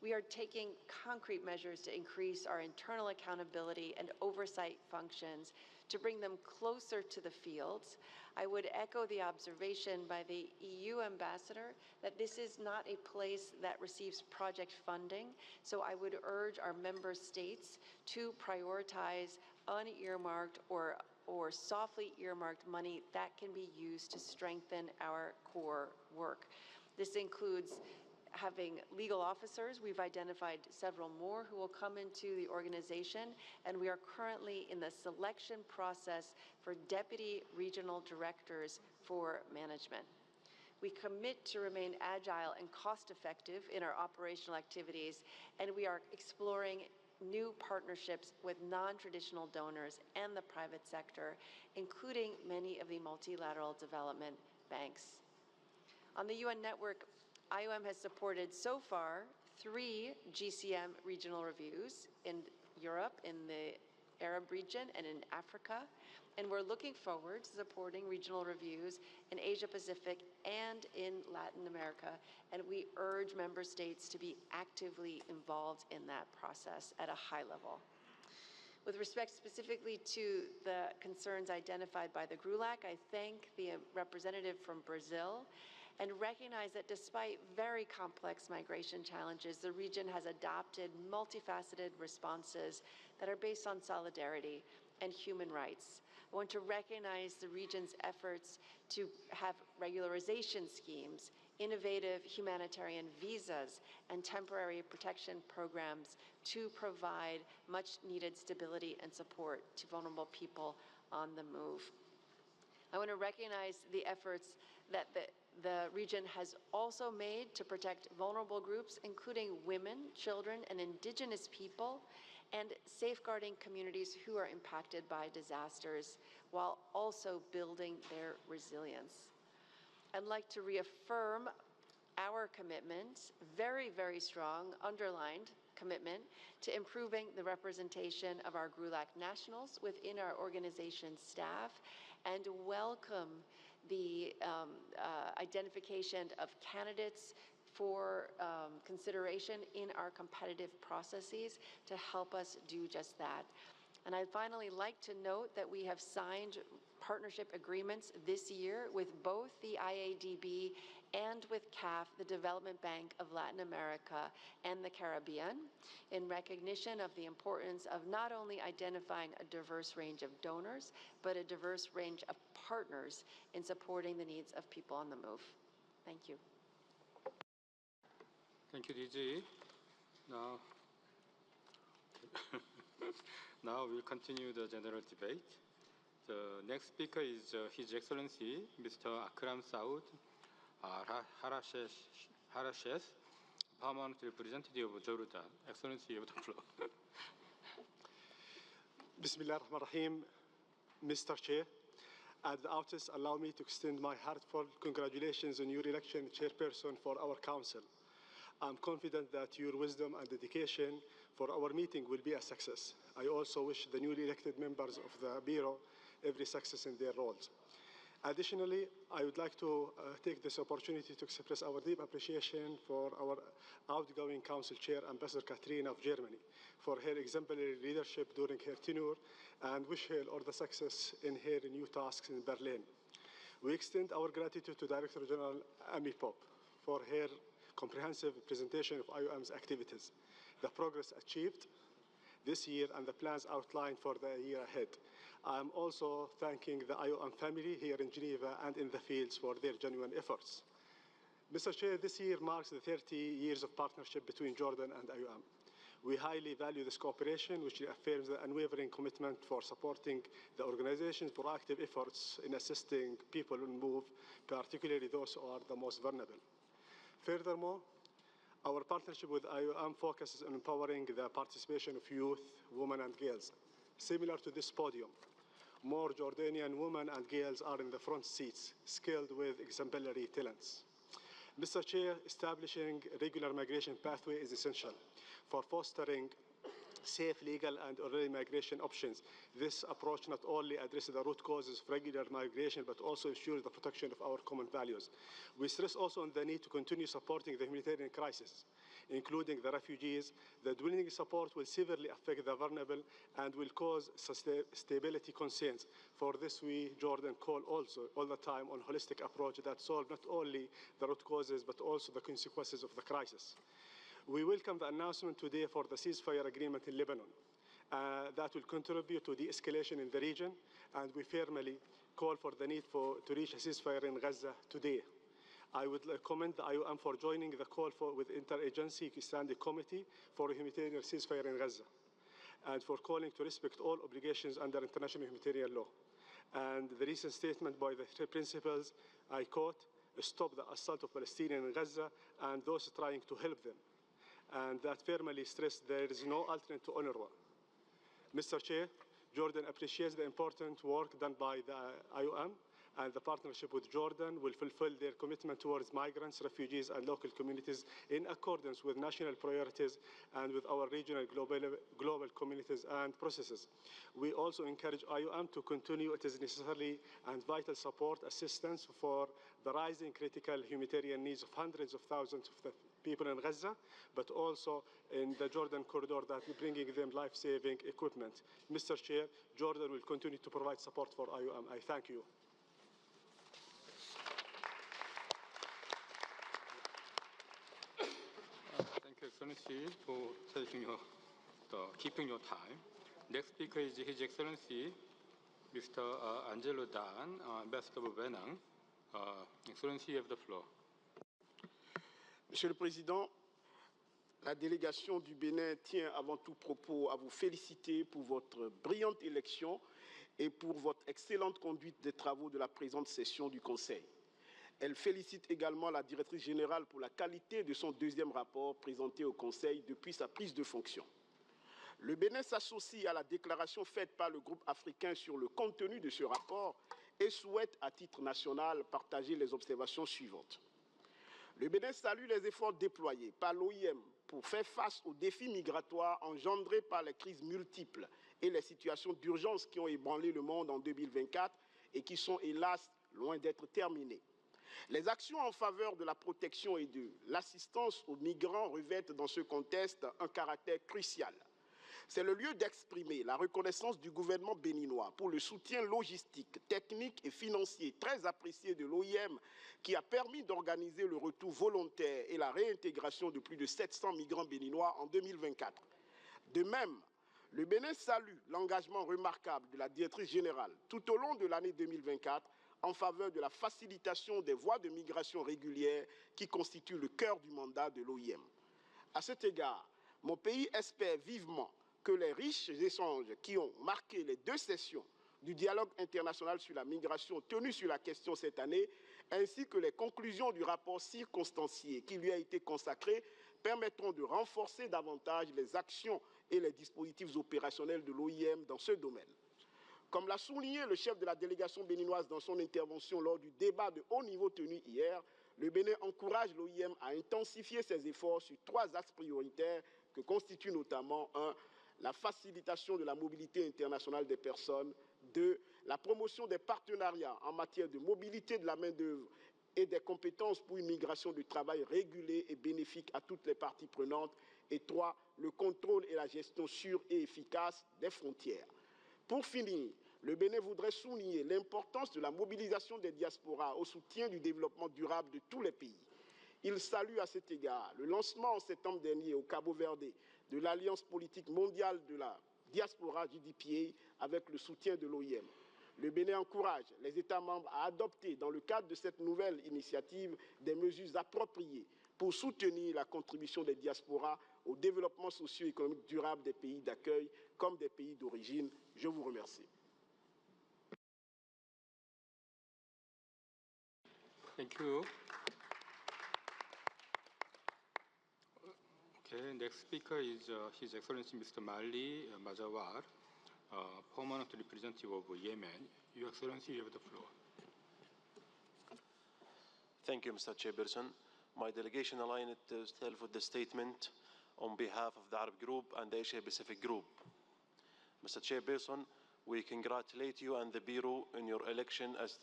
We are taking concrete measures to increase our internal accountability and oversight functions to bring them closer to the fields. I would echo the observation by the EU ambassador that this is not a place that receives project funding, so I would urge our member states to prioritize unearmarked or softly earmarked money that can be used to strengthen our core work. This includes having legal officers. We've identified several more who will come into the organization, and we are currently in the selection process for deputy regional directors for management. We commit to remain agile and cost-effective in our operational activities, and we are exploring new partnerships with non-traditional donors and the private sector, including many of the multilateral development banks. On the UN network, IOM has supported so far 3 GCM regional reviews in Europe, in the Arab region, and in Africa, and we're looking forward to supporting regional reviews in Asia Pacific and in Latin America, and we urge member states to be actively involved in that process at a high level. With respect specifically to the concerns identified by the GRULAC, I thank the representative from Brazil and recognize that despite very complex migration challenges, the region has adopted multifaceted responses that are based on solidarity and human rights. I want to recognize the region's efforts to have regularization schemes, innovative humanitarian visas, and temporary protection programs to provide much-needed stability and support to vulnerable people on the move. I want to recognize the efforts that the region has also made to protect vulnerable groups, including women, children, and indigenous people, and safeguarding communities who are impacted by disasters while also building their resilience. I'd like to reaffirm our commitment, very, very strong, underlined commitment to improving the representation of our GRULAC nationals within our organization's staff, and welcome the identification of candidates for consideration in our competitive processes to help us do just that. And I'd finally like to note that we have signed partnership agreements this year with both the IADB and with CAF, the Development Bank of Latin America and the Caribbean, in recognition of the importance of not only identifying a diverse range of donors, but a diverse range of partners in supporting the needs of people on the move. Thank you. Thank you, DG. Now we'll continue the general debate. The next speaker is His Excellency Mr. Akram Saud Harashes, Permanent Representative of Jordan. Excellency, you have the floor. Bismillah ar-Rahman ar-Rahim. Mr. Chair, at the outset, allow me to extend my heartfelt congratulations on your election chairperson for our council. I'm confident that your wisdom and dedication for our meeting will be a success. I also wish the newly elected members of the Bureau every success in their roles. Additionally, I would like to take this opportunity to express our deep appreciation for our outgoing Council Chair, Ambassador Catherine of Germany, for her exemplary leadership during her tenure, and wish her all the success in her new tasks in Berlin. We extend our gratitude to Director General Amy Pope for her comprehensive presentation of IOM's activities, the progress achieved this year, and the plans outlined for the year ahead. I am also thanking the IOM family here in Geneva and in the fields for their genuine efforts. Mr. Chair, this year marks the 30 years of partnership between Jordan and IOM. We highly value this cooperation, which affirms the unwavering commitment for supporting the organization's proactive efforts in assisting people on move, particularly those who are the most vulnerable. Furthermore, our partnership with IOM focuses on empowering the participation of youth, women, and girls. Similar to this podium, more Jordanian women and girls are in the front seats, skilled with exemplary talents. Mr. Chair, establishing regular migration pathway is essential for fostering safe, legal, and orderly migration options. This approach not only addresses the root causes of regular migration, but also ensures the protection of our common values. We stress also on the need to continue supporting the humanitarian crisis, including the refugees. The dwindling support will severely affect the vulnerable and will cause stability concerns. For this, we, Jordan, call also all the time on a holistic approach that solves not only the root causes, but also the consequences of the crisis. We welcome the announcement today for the ceasefire agreement in Lebanon that will contribute to de-escalation in the region, and we firmly call for the need to reach a ceasefire in Gaza today. I would commend the IOM for joining the call with Interagency Standing Committee for a humanitarian ceasefire in Gaza, and for calling to respect all obligations under international humanitarian law. And the recent statement by the three principals, I quote, "Stop the assault of Palestinians in Gaza and those trying to help them," and that firmly stressed there is no alternate to UNRWA. Mr. Chair, Jordan appreciates the important work done by the IOM, and the partnership with Jordan will fulfill their commitment towards migrants, refugees, and local communities in accordance with national priorities and with our regional global communities and processes. We also encourage IOM to continue its necessary and vital support assistance for the rising critical humanitarian needs of hundreds of thousands of the people in Gaza, but also in the Jordan corridor, that is bringing them life-saving equipment. Mr. Chair, Jordan will continue to provide support for IOM. I thank you. Thank you, Excellency, for keeping your time. Next speaker is His Excellency Mr. Angelo Dan, Ambassador of Penang. Excellency, you have the floor. Monsieur le Président, la délégation du Bénin tient avant tout propos à vous féliciter pour votre brillante élection et pour votre excellente conduite des travaux de la présente session du Conseil. Elle félicite également la directrice générale pour la qualité de son deuxième rapport présenté au Conseil depuis sa prise de fonction. Le Bénin s'associe à la déclaration faite par le groupe africain sur le contenu de ce rapport et souhaite, à titre national, partager les observations suivantes. Le Bénin salue les efforts déployés par l'OIM pour faire face aux défis migratoires engendrés par les crises multiples et les situations d'urgence qui ont ébranlé le monde en 2024 et qui sont, hélas, loin d'être terminées. Les actions en faveur de la protection et de l'assistance aux migrants revêtent dans ce contexte un caractère crucial. C'est le lieu d'exprimer la reconnaissance du gouvernement béninois pour le soutien logistique, technique et financier très apprécié de l'OIM qui a permis d'organiser le retour volontaire et la réintégration de plus de 700 migrants béninois en 2024. De même, le Bénin salue l'engagement remarquable de la directrice générale tout au long de l'année 2024 en faveur de la facilitation des voies de migration régulières qui constituent le cœur du mandat de l'OIM. À cet égard, mon pays espère vivement que les riches échanges qui ont marqué les 2 sessions du dialogue international sur la migration tenues sur la question cette année, ainsi que les conclusions du rapport circonstancié qui lui a été consacré, permettront de renforcer davantage les actions et les dispositifs opérationnels de l'OIM dans ce domaine. Comme l'a souligné le chef de la délégation béninoise dans son intervention lors du débat de haut niveau tenu hier, le Bénin encourage l'OIM à intensifier ses efforts sur 3 axes prioritaires que constituent notamment 1. La facilitation de la mobilité internationale des personnes, 2. La promotion des partenariats en matière de mobilité de la main-d'œuvre et des compétences pour une migration du travail régulée et bénéfique à toutes les parties prenantes, et 3. Le contrôle et la gestion sûre et efficace des frontières. Pour finir, le Bénin voudrait souligner l'importance de la mobilisation des diasporas au soutien du développement durable de tous les pays. Il salue à cet égard le lancement en septembre dernier au Cabo Verde de l'Alliance politique mondiale de la diaspora JDPA avec le soutien de l'OIM. Le Bénin encourage les États membres à adopter, dans le cadre de cette nouvelle initiative, des mesures appropriées pour soutenir la contribution des diasporas au développement socio-économique durable des pays d'accueil comme des pays d'origine. Je vous remercie. Thank you. Okay, next speaker is His Excellency Mr. Mali Majawar, permanent representative of Yemen. Your Excellency, you have the floor. Thank you, Mr. Chairperson. My delegation aligned itself with the statement on behalf of the Arab Group and the Asia Pacific Group. Mr. Chairperson, we congratulate you and the Bureau in your election as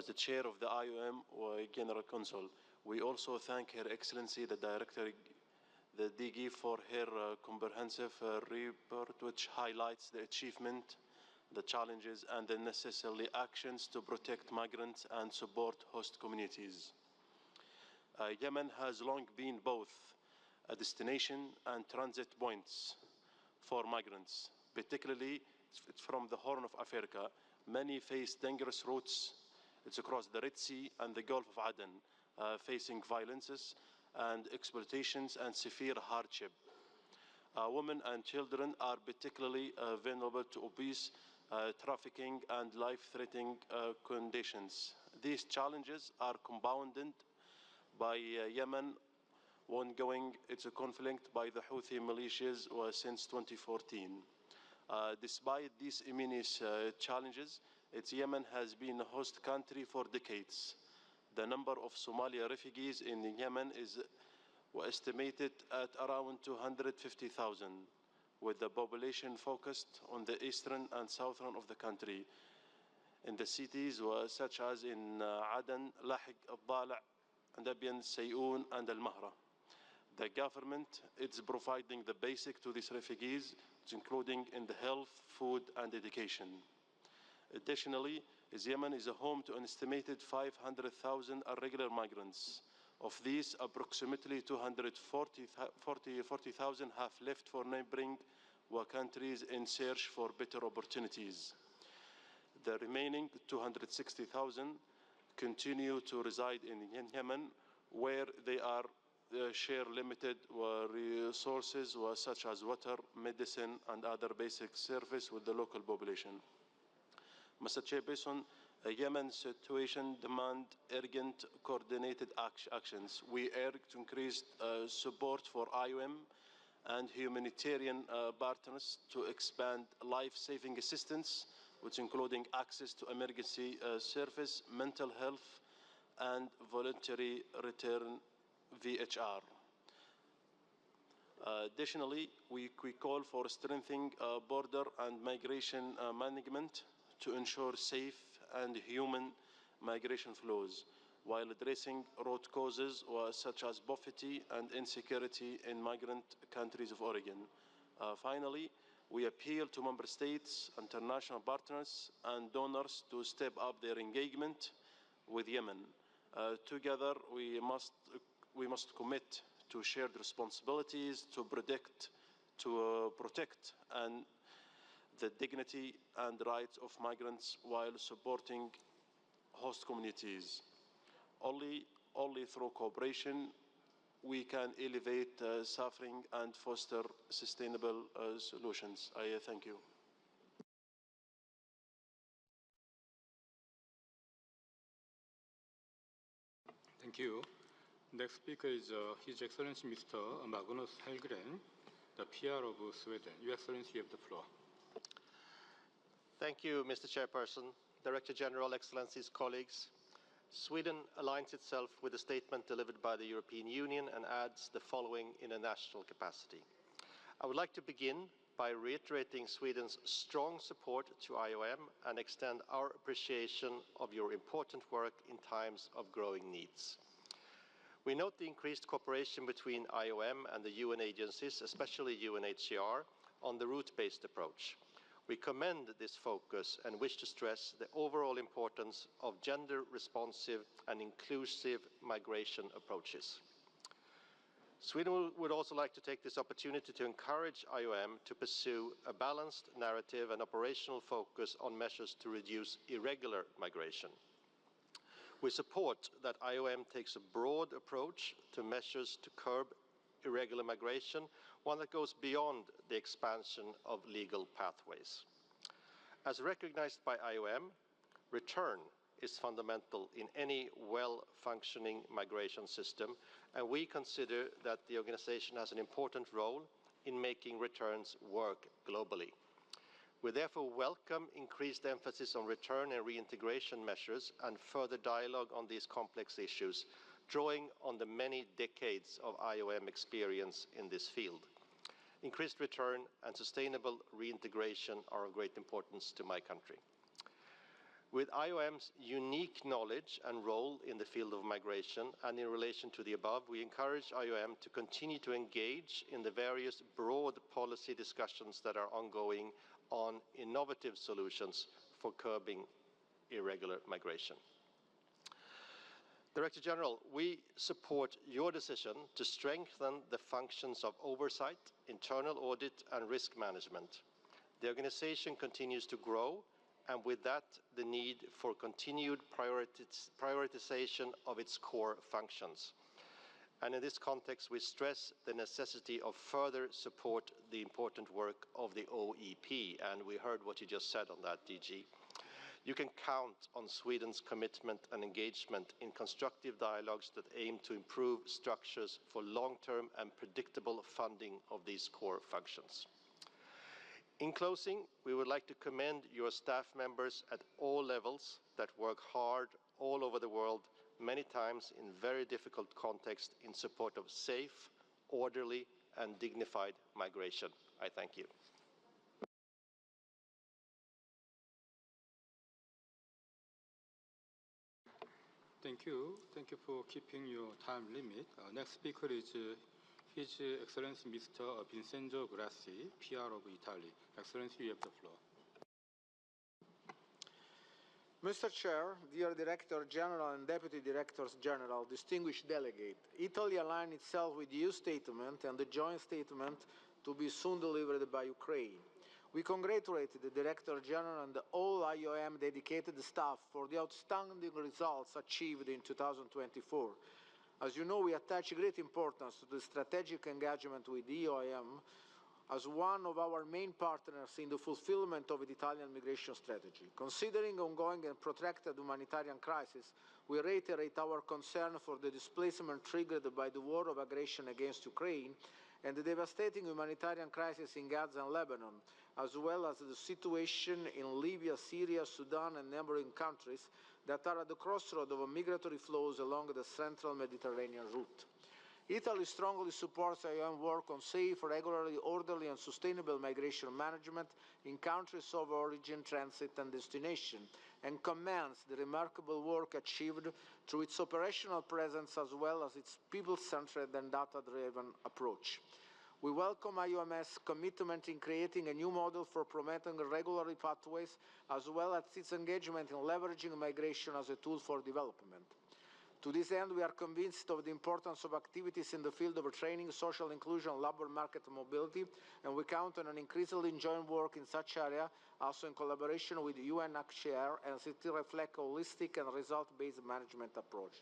the chair of the IOM or General Council. We also thank Her Excellency, the Director, the DG, for her comprehensive report, which highlights the achievement, the challenges, and the necessary actions to protect migrants and support host communities. Yemen has long been both a destination and transit points for migrants, particularly from the Horn of Africa. Many face dangerous routes. It's across the Red Sea and the Gulf of Aden, facing violences and exploitations and severe hardship. Women and children are particularly vulnerable to abuse, trafficking, and life-threatening conditions. These challenges are compounded by Yemen ongoing its conflict by the Houthi militias since 2014. Despite these immense challenges, Yemen has been a host country for decades. The number of Somali refugees in Yemen is estimated at around 250,000, with the population focused on the eastern and southern of the country, in the cities such as in Aden, Lahiq, Al-Dala, Andabian, Sayoun, and Al-Mahra. The government is providing the basic to these refugees, including in the health, food, and education. Additionally, Yemen is a home to an estimated 500,000 irregular migrants. Of these, approximately 240,000 have left for neighboring countries in search for better opportunities. The remaining 260,000 continue to reside in Yemen, where they are share limited resources such as water, medicine, and other basic service with the local population. Mr. Chairperson, Yemen's situation demands urgent coordinated actions. We urge to increase support for IOM and humanitarian partners to expand life-saving assistance, which including access to emergency service, mental health, and voluntary return VHR. Additionally, we call for strengthening border and migration management to ensure safe and human migration flows, while addressing root causes such as poverty and insecurity in migrant countries of origin. Finally, we appeal to member states, international partners, and donors to step up their engagement with Yemen. Together, we must commit to shared responsibilities to protect and the dignity and rights of migrants while supporting host communities. Only through cooperation we can alleviate suffering and foster sustainable solutions. I thank you. Thank you. Next speaker is His Excellency Mr. Magnus Hellgren, the PR of Sweden. Your Excellency, you have the floor. Thank you, Mr. Chairperson, Director General, Excellencies, colleagues. Sweden aligns itself with the statement delivered by the European Union and adds the following in a national capacity. I would like to begin by reiterating Sweden's strong support to IOM and extend our appreciation of your important work in times of growing needs. We note the increased cooperation between IOM and the UN agencies, especially UNHCR, on the route-based approach. We commend this focus and wish to stress the overall importance of gender-responsive and inclusive migration approaches. Sweden would also like to take this opportunity to encourage IOM to pursue a balanced narrative and operational focus on measures to reduce irregular migration. We support that IOM takes a broad approach to measures to curb irregular migration, one that goes beyond the expansion of legal pathways. As recognized by IOM, return is fundamental in any well-functioning migration system, and we consider that the organization has an important role in making returns work globally. We therefore welcome increased emphasis on return and reintegration measures and further dialogue on these complex issues, drawing on the many decades of IOM experience in this field. Increased return and sustainable reintegration are of great importance to my country. With IOM's unique knowledge and role in the field of migration and in relation to the above, we encourage IOM to continue to engage in the various broad policy discussions that are ongoing on innovative solutions for curbing irregular migration. Director General, we support your decision to strengthen the functions of oversight, internal audit, and risk management. The organization continues to grow, and with that, the need for continued prioritization of its core functions. And in this context, we stress the necessity of further support the important work of the OEP, and we heard what you just said on that, DG. You can count on Sweden's commitment and engagement in constructive dialogues that aim to improve structures for long-term and predictable funding of these core functions. In closing, we would like to commend your staff members at all levels that work hard all over the world, many times in very difficult contexts, in support of safe, orderly, and dignified migration. I thank you. Thank you. Thank you for keeping your time limit. Next speaker is His Excellency Mr. Vincenzo Grassi, PR of Italy. Excellency, you have the floor. Mr. Chair, dear Director General and Deputy Directors General, distinguished delegate, Italy aligned itself with the EU statement and the joint statement to be soon delivered by Ukraine. We congratulate the Director General and all IOM dedicated staff for the outstanding results achieved in 2024. As you know, we attach great importance to the strategic engagement with the EOIM as one of our main partners in the fulfillment of the Italian migration strategy. Considering ongoing and protracted humanitarian crisis, we reiterate our concern for the displacement triggered by the war of aggression against Ukraine and the devastating humanitarian crisis in Gaza and Lebanon, as well as the situation in Libya, Syria, Sudan, and neighboring countries that are at the crossroads of migratory flows along the central Mediterranean route. Italy strongly supports IOM work on safe, regularly, orderly, and sustainable migration management in countries of origin, transit, and destination, and commends the remarkable work achieved through its operational presence as well as its people-centered and data-driven approach. We welcome IOM's commitment in creating a new model for promoting regular pathways, as well as its engagement in leveraging migration as a tool for development. To this end, we are convinced of the importance of activities in the field of training, social inclusion, and labour market mobility, and we count on an increasingly joint work in such area, also in collaboration with the UNHCR, as it reflects a holistic and result-based management approach.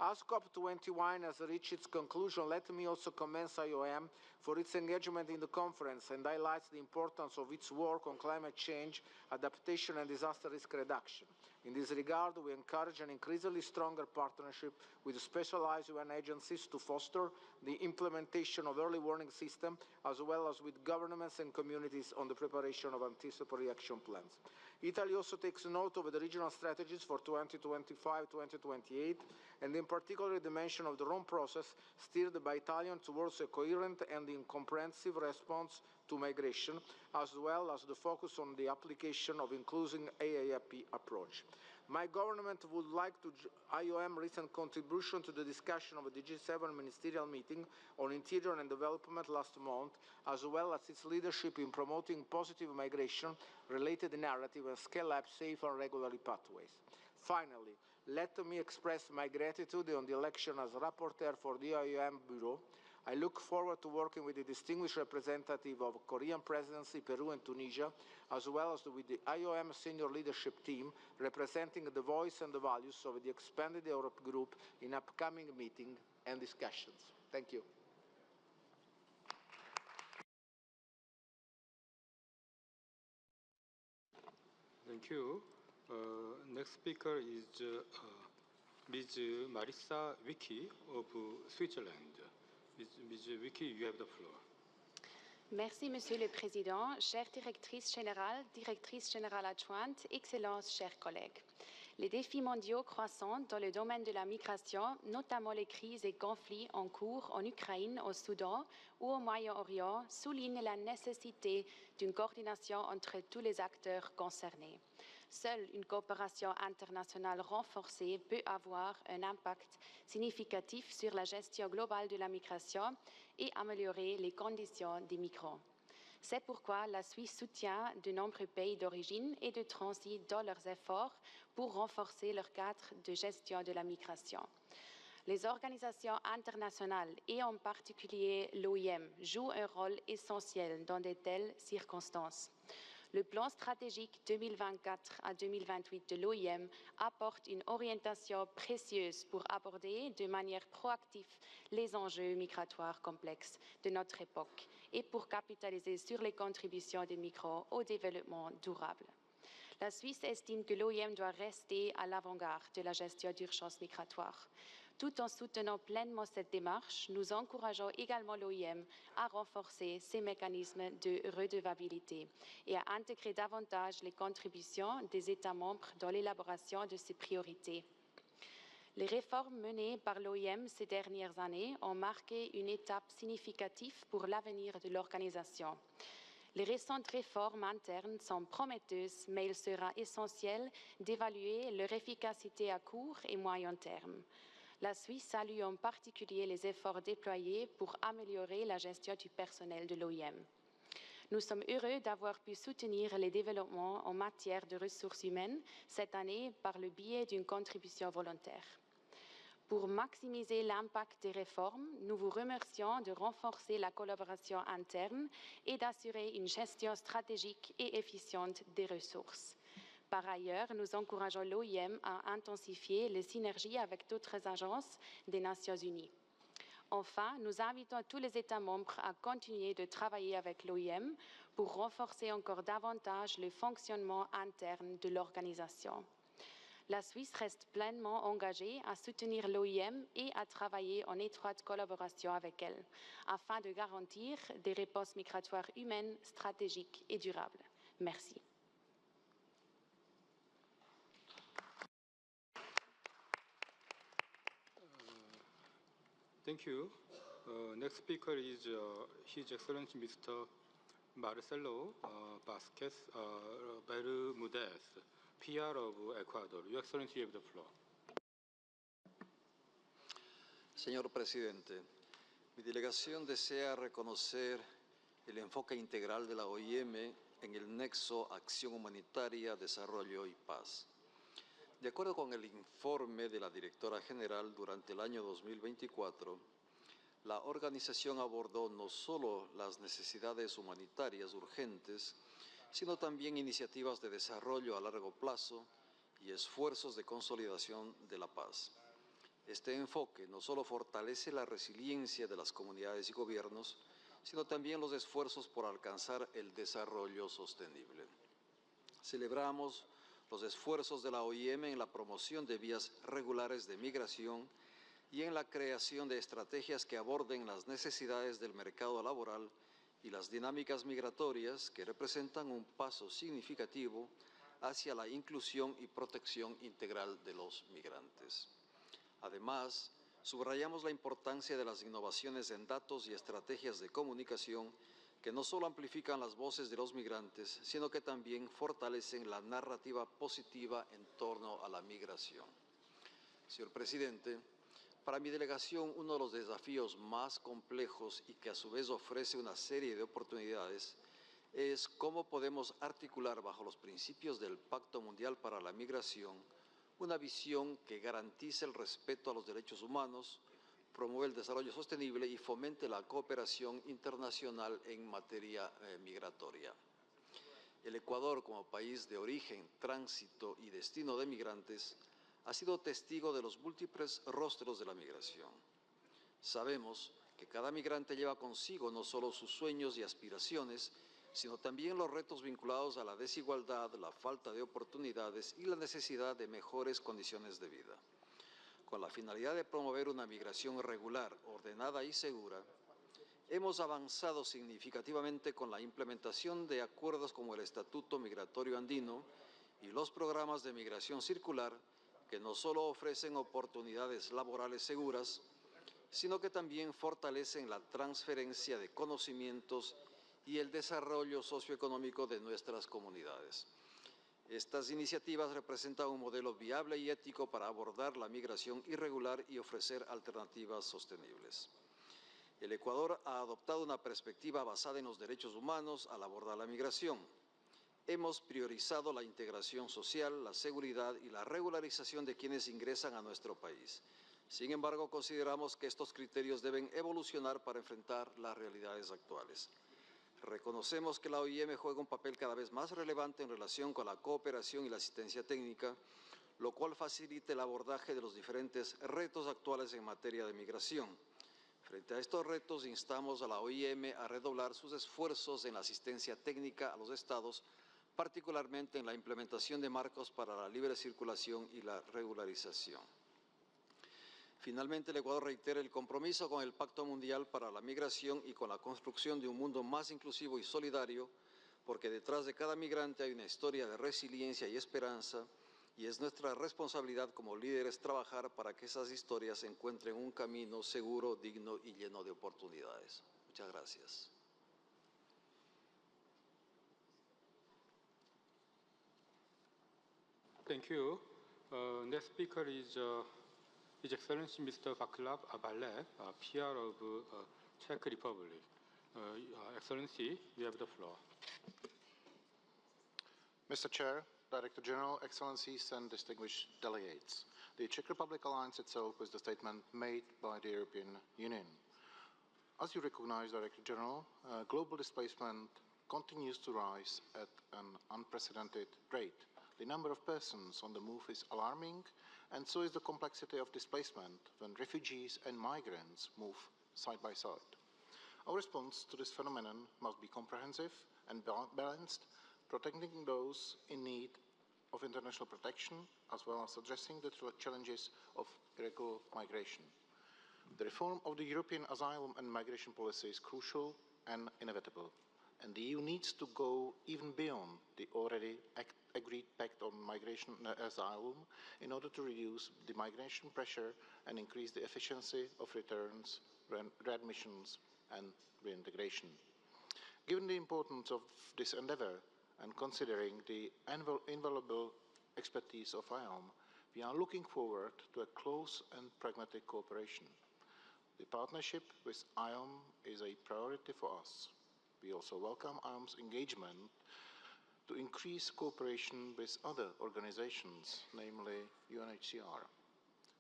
As COP21 has reached its conclusion, let me also commend IOM for its engagement in the conference and highlights the importance of its work on climate change, adaptation, and disaster risk reduction. In this regard, we encourage an increasingly stronger partnership with specialized UN agencies to foster the implementation of early warning systems, as well as with governments and communities on the preparation of anticipatory action plans. Italy also takes note of the regional strategies for 2025-2028, and in particular the mention of the Rome process steered by Italians towards a coherent and comprehensive response to migration, as well as the focus on the application of inclusive AAP approach. My government would like to IOM recent contribution to the discussion of the G7 ministerial meeting on interior and development last month, as well as its leadership in promoting positive migration-related narrative and scale up safe and regular pathways. Finally, let me express my gratitude on the election as rapporteur for the IOM Bureau. I look forward to working with the distinguished representative of Korean presidency, Peru and Tunisia, as well as with the IOM senior leadership team representing the voice and the values of the expanded Europe group in upcoming meetings and discussions. Thank you. Thank you. Next speaker is Ms. Marissa Wicki of Switzerland. Ms. Wicki, you have the floor. Merci, Monsieur le Président, chère directrice générale adjointe, Excellences, chers collègues. Les défis mondiaux croissants dans le domaine de la migration, notamment les crises et conflits en cours en Ukraine, au Soudan ou au Moyen-Orient, soulignent la nécessité d'une coordination entre tous les acteurs concernés. Seule une coopération internationale renforcée peut avoir un impact significatif sur la gestion globale de la migration et améliorer les conditions des migrants. C'est pourquoi la Suisse soutient de nombreux pays d'origine et de transit dans leurs efforts pour renforcer leur cadre de gestion de la migration. Les organisations internationales et en particulier l'OIM jouent un rôle essentiel dans de telles circonstances. Le plan stratégique 2024 à 2028 de l'OIM apporte une orientation précieuse pour aborder de manière proactive les enjeux migratoires complexes de notre époque et pour capitaliser sur les contributions des migrants au développement durable. La Suisse estime que l'OIM doit rester à l'avant-garde de la gestion d'urgence migratoire. Tout en soutenant pleinement cette démarche, nous encourageons également l'OIM à renforcer ses mécanismes de redevabilité et à intégrer davantage les contributions des États membres dans l'élaboration de ses priorités. Les réformes menées par l'OIM ces dernières années ont marqué une étape significative pour l'avenir de l'organisation. Les récentes réformes internes sont prometteuses, mais il sera essentiel d'évaluer leur efficacité à court et moyen terme. La Suisse salue en particulier les efforts déployés pour améliorer la gestion du personnel de l'OIM. Nous sommes heureux d'avoir pu soutenir les développements en matière de ressources humaines cette année par le biais d'une contribution volontaire. Pour maximiser l'impact des réformes, nous vous remercions de renforcer la collaboration interne et d'assurer une gestion stratégique et efficiente des ressources. Par ailleurs, nous encourageons l'OIM à intensifier les synergies avec d'autres agences des Nations Unies. Enfin, nous invitons tous les États membres à continuer de travailler avec l'OIM pour renforcer encore davantage le fonctionnement interne de l'organisation. La Suisse reste pleinement engagée à soutenir l'OIM et à travailler en étroite collaboration avec elle, afin de garantir des réponses migratoires humaines, stratégiques et durables. Merci. Thank you. Next speaker is His Excellency Mr. Marcelo Vasquez Bermudez, PR of Ecuador. Your Excellency, you have the floor. Señor presidente, mi delegación desea reconocer el enfoque integral de la OIM en el nexo Acción Humanitaria, Desarrollo y Paz. De acuerdo con el informe de la Directora General, durante el año 2024, la organización abordó no solo las necesidades humanitarias urgentes, sino también iniciativas de desarrollo a largo plazo y esfuerzos de consolidación de la paz. Este enfoque no solo fortalece la resiliencia de las comunidades y gobiernos, sino también los esfuerzos por alcanzar el desarrollo sostenible. Celebramos los esfuerzos de la OIM en la promoción de vías regulares de migración y en la creación de estrategias que aborden las necesidades del mercado laboral y las dinámicas migratorias que representan un paso significativo hacia la inclusión y protección integral de los migrantes. Además, subrayamos la importancia de las innovaciones en datos y estrategias de comunicación que no solo amplifican las voces de los migrantes, sino que también fortalecen la narrativa positiva en torno a la migración. Señor presidente, para mi delegación, uno de los desafíos más complejos y que a su vez ofrece una serie de oportunidades es cómo podemos articular bajo los principios del Pacto Mundial para la Migración una visión que garantice el respeto a los derechos humanos, promueve el desarrollo sostenible y fomente la cooperación internacional en materia migratoria. El Ecuador, como país de origen, tránsito y destino de migrantes, ha sido testigo de los múltiples rostros de la migración. Sabemos que cada migrante lleva consigo no solo sus sueños y aspiraciones, sino también los retos vinculados a la desigualdad, la falta de oportunidades y la necesidad de mejores condiciones de vida. Con la finalidad de promover una migración regular, ordenada y segura, hemos avanzado significativamente con la implementación de acuerdos como el Estatuto Migratorio Andino y los programas de migración circular, que no solo ofrecen oportunidades laborales seguras, sino que también fortalecen la transferencia de conocimientos y el desarrollo socioeconómico de nuestras comunidades. Estas iniciativas representan un modelo viable y ético para abordar la migración irregular y ofrecer alternativas sostenibles. El Ecuador ha adoptado una perspectiva basada en los derechos humanos al abordar la migración. Hemos priorizado la integración social, la seguridad y la regularización de quienes ingresan a nuestro país. Sin embargo, consideramos que estos criterios deben evolucionar para enfrentar las realidades actuales. Reconocemos que la OIM juega un papel cada vez más relevante en relación con la cooperación y la asistencia técnica, lo cual facilita el abordaje de los diferentes retos actuales en materia de migración. Frente a estos retos, instamos a la OIM a redoblar sus esfuerzos en la asistencia técnica a los Estados, particularmente en la implementación de marcos para la libre circulación y la regularización. Finalmente, el Ecuador reitera el compromiso con el Pacto Mundial para la Migración y con la construcción de un mundo más inclusivo y solidario, porque detrás de cada migrante hay una historia de resiliencia y esperanza, y es nuestra responsabilidad como líderes trabajar para que esas historias encuentren un camino seguro, digno y lleno de oportunidades. Muchas gracias. Thank you. Next speaker is His Excellency Mr. Václav Havel, PR of Czech Republic. Excellency, you have the floor. Mr. Chair, Director General, Excellencies and distinguished delegates, the Czech Republic aligns itself with the statement made by the European Union. As you recognize, Director General, global displacement continues to rise at an unprecedented rate, The number of persons on the move is alarming, and so is the complexity of displacement when refugees and migrants move side by side. Our response to this phenomenon must be comprehensive and balanced, protecting those in need of international protection, as well as addressing the challenges of irregular migration. The reform of the European asylum and migration policy is crucial and inevitable, and the EU needs to go even beyond the already agreed pact on migration and asylum in order to reduce the migration pressure and increase the efficiency of returns, readmissions, and reintegration. Given the importance of this endeavour and considering the invaluable expertise of IOM, we are looking forward to a close and pragmatic cooperation. The partnership with IOM is a priority for us. We also welcome IOM's engagement to increase cooperation with other organizations, namely UNHCR.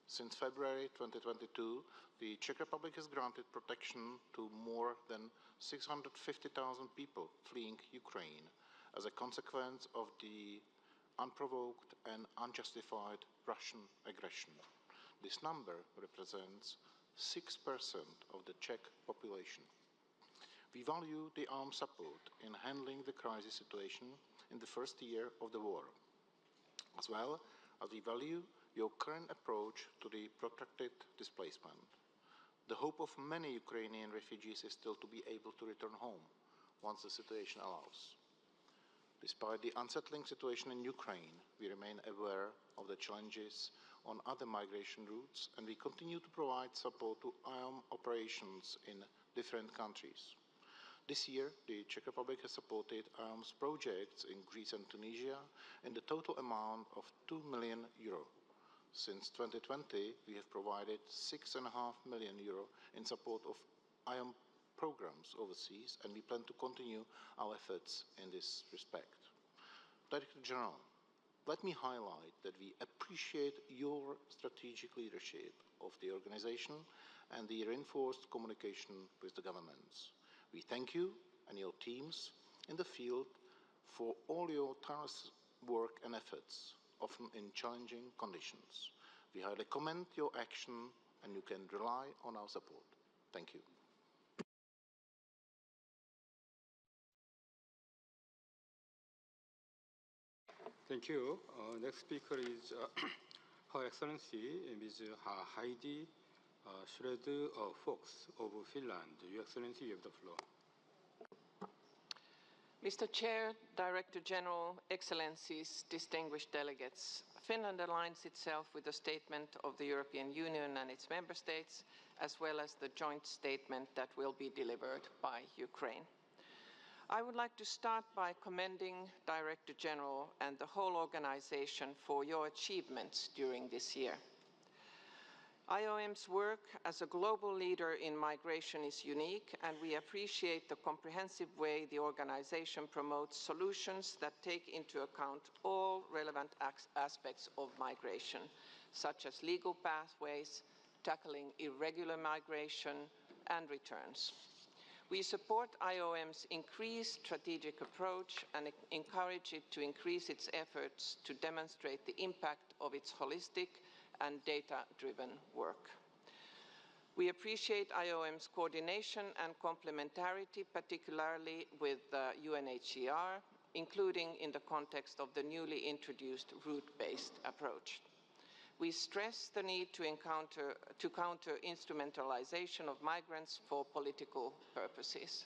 Since February 2022, the Czech Republic has granted protection to more than 650,000 people fleeing Ukraine as a consequence of the unprovoked and unjustified Russian aggression. This number represents 6% of the Czech population. We value the armed support in handling the crisis situation in the first year of the war, as well as we value your current approach to the protracted displacement. The hope of many Ukrainian refugees is still to be able to return home once the situation allows. Despite the unsettling situation in Ukraine, we remain aware of the challenges on other migration routes, and we continue to provide support to IOM operations in different countries. This year, the Czech Republic has supported IOM's projects in Greece and Tunisia in the total amount of €2 million. Since 2020, we have provided €6.5 million in support of IOM programs overseas, and we plan to continue our efforts in this respect. Director General, let me highlight that we appreciate your strategic leadership of the organization and the reinforced communication with the governments. We thank you and your teams in the field for all your tireless work and efforts, often in challenging conditions. We highly commend your action, and you can rely on our support. Thank you. Thank you. Next speaker is Her Excellency Ms. Heidi Schroeder-Fox of Finland. Your Excellency, you have the floor. Mr. Chair, Director General, Excellencies, distinguished delegates, Finland aligns itself with the statement of the European Union and its member states, as well as the joint statement that will be delivered by Ukraine. I would like to start by commending Director General and the whole organization for your achievements during this year. IOM's work as a global leader in migration is unique, and we appreciate the comprehensive way the organization promotes solutions that take into account all relevant aspects of migration, such as legal pathways, tackling irregular migration, and returns. We support IOM's increased strategic approach and encourage it to increase its efforts to demonstrate the impact of its holistic and data-driven work. We appreciate IOM's coordination and complementarity, particularly with UNHCR, including in the context of the newly introduced route-based approach. We stress the need to counter instrumentalization of migrants for political purposes.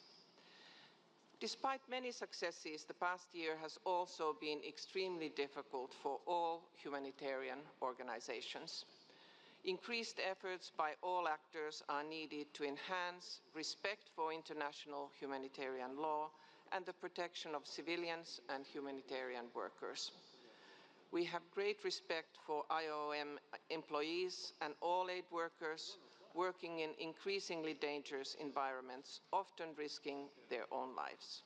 Despite many successes, the past year has also been extremely difficult for all humanitarian organizations. Increased efforts by all actors are needed to enhance respect for international humanitarian law and the protection of civilians and humanitarian workers. We have great respect for IOM employees and all aid workers working in increasingly dangerous environments, often risking their own lives.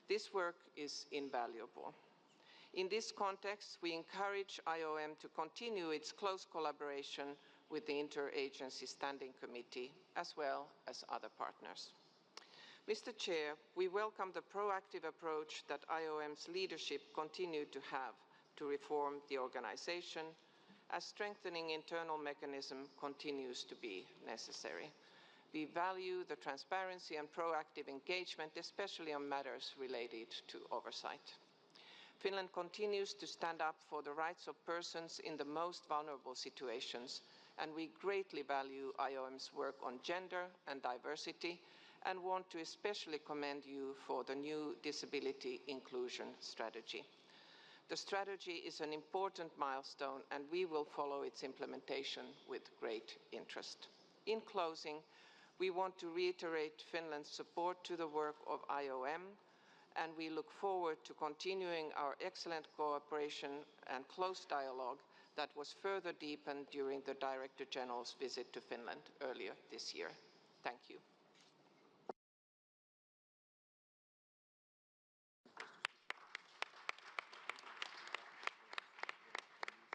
This work is invaluable. In this context, we encourage IOM to continue its close collaboration with the Interagency Standing Committee, as well as other partners. Mr. Chair, we welcome the proactive approach that IOM's leadership continued to have, to reform the organization, as strengthening internal mechanism continues to be necessary. We value the transparency and proactive engagement, especially on matters related to oversight. Finland continues to stand up for the rights of persons in the most vulnerable situations, and we greatly value IOM's work on gender and diversity, and want to especially commend you for the new disability inclusion strategy. The strategy is an important milestone, and we will follow its implementation with great interest. In closing, we want to reiterate Finland's support to the work of IOM, and we look forward to continuing our excellent cooperation and close dialogue that was further deepened during the Director General's visit to Finland earlier this year. Thank you.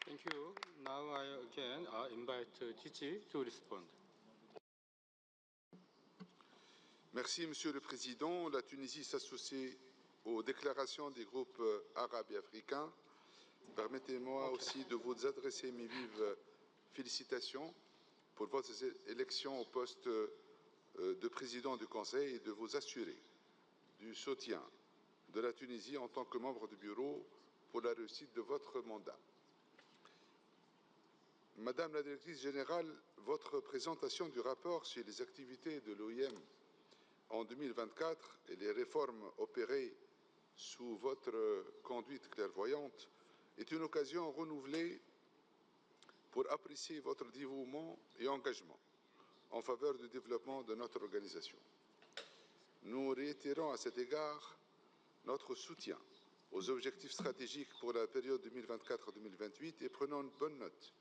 Thank you. Now I again invite Gigi to respond. Merci, Monsieur le Président. La Tunisie s'associe aux déclarations des groupes arabes et africains. Permettez-moi aussi de vous adresser mes vives félicitations pour votre élection au poste de président du Conseil et de vous assurer du soutien de la Tunisie en tant que membre du bureau pour la réussite de votre mandat. Madame la Directrice Générale, votre présentation du rapport sur les activités de l'OIM en 2024 et les réformes opérées sous votre conduite clairvoyante est une occasion renouvelée pour apprécier votre dévouement et engagement en faveur du développement de notre organisation. Nous réitérons à cet égard notre soutien aux objectifs stratégiques pour la période 2024-2028 et prenons une bonne note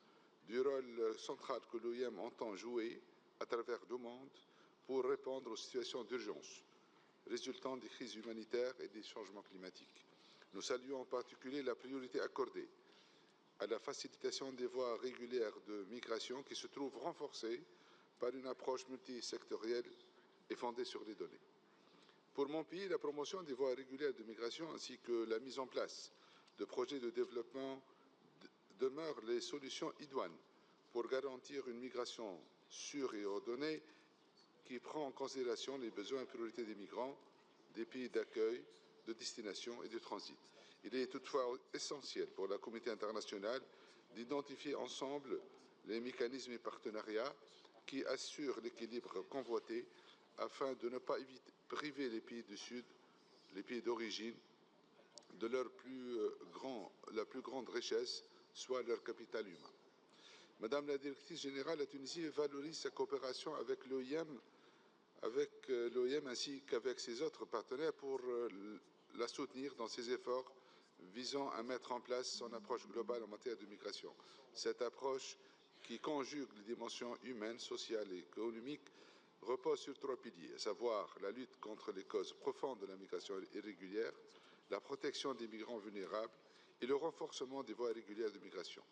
du rôle central que l'OIM entend jouer à travers le monde pour répondre aux situations d'urgence résultant des crises humanitaires et des changements climatiques. Nous saluons en particulier la priorité accordée à la facilitation des voies régulières de migration qui se trouve renforcée par une approche multisectorielle et fondée sur les données. Pour mon pays, la promotion des voies régulières de migration ainsi que la mise en place de projets de développement demeurent les solutions idoines pour garantir une migration sûre et ordonnée qui prend en considération les besoins et priorités des migrants, des pays d'accueil, de destination et de transit. Il est toutefois essentiel pour la communauté internationale d'identifier ensemble les mécanismes et partenariats qui assurent l'équilibre convoité afin de ne pas priver les pays du Sud, les pays d'origine, de leur la plus grande richesse, soit leur capital humain. Madame la Directrice Générale, la Tunisie valorise sa coopération avec l'OIM ainsi qu'avec ses autres partenaires pour la soutenir dans ses efforts visant à mettre en place son approche globale en matière de migration. Cette approche qui conjugue les dimensions humaines, sociales et économiques repose sur 3 piliers, à savoir la lutte contre les causes profondes de la migration irrégulière, la protection des migrants vulnérables et le renforcement des voies régulières de migration.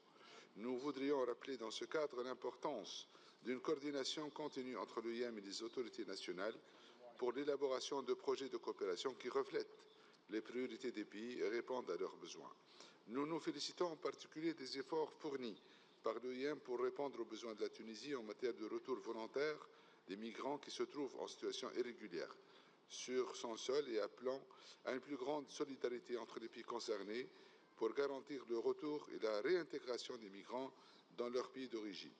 Nous voudrions rappeler dans ce cadre l'importance d'une coordination continue entre l'OIM et les autorités nationales pour l'élaboration de projets de coopération qui reflètent les priorités des pays et répondent à leurs besoins. Nous nous félicitons en particulier des efforts fournis par l'OIM pour répondre aux besoins de la Tunisie en matière de retour volontaire des migrants qui se trouvent en situation irrégulière sur son sol et appelant à une plus grande solidarité entre les pays concernés pour garantir le retour et la réintégration des migrants dans leur pays d'origine.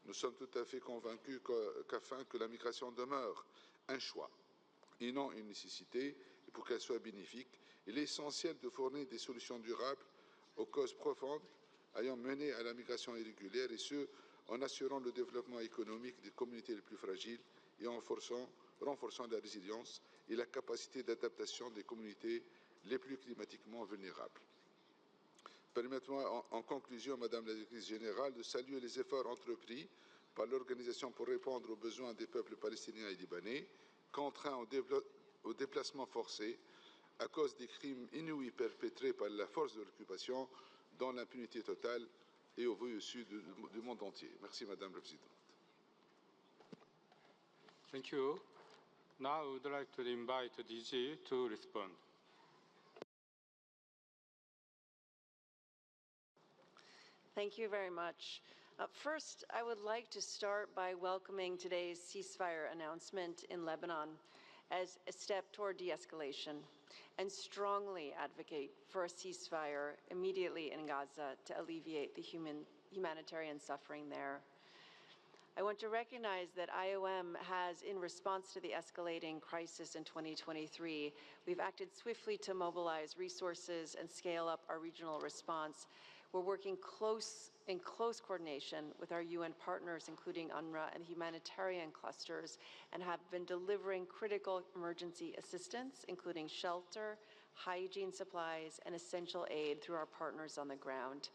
Nous sommes tout à fait convaincus qu'afin que la migration demeure un choix et non une nécessité, et pour qu'elle soit bénéfique, il est essentiel de fournir des solutions durables aux causes profondes ayant mené à la migration irrégulière, et ce, en assurant le développement économique des communautés les plus fragiles et en renforçant la résilience et la capacité d'adaptation des communautés les plus climatiquement vulnérables. Permettez-moi en conclusion, Madame la Directrice Générale, de saluer les efforts entrepris par l'Organisation pour répondre aux besoins des peuples palestiniens et libanais, contraints au déplacement forcé à cause des crimes inouïs perpétrés par la force de l'occupation dans l'impunité totale et au vu au sud du monde entier. Merci, Madame la Présidente. Thank you. Now I would like to invite DG to respond. Thank you very much. First, I would like to start by welcoming today's ceasefire announcement in Lebanon as a step toward de-escalation and strongly advocate for a ceasefire immediately in Gaza to alleviate the humanitarian suffering there. I want to recognize that IOM has, in response to the escalating crisis in 2023, we've acted swiftly to mobilize resources and scale up our regional response. We're working in close coordination with our UN partners, including UNRWA and humanitarian clusters, and have been delivering critical emergency assistance, including shelter, hygiene supplies, and essential aid through our partners on the ground.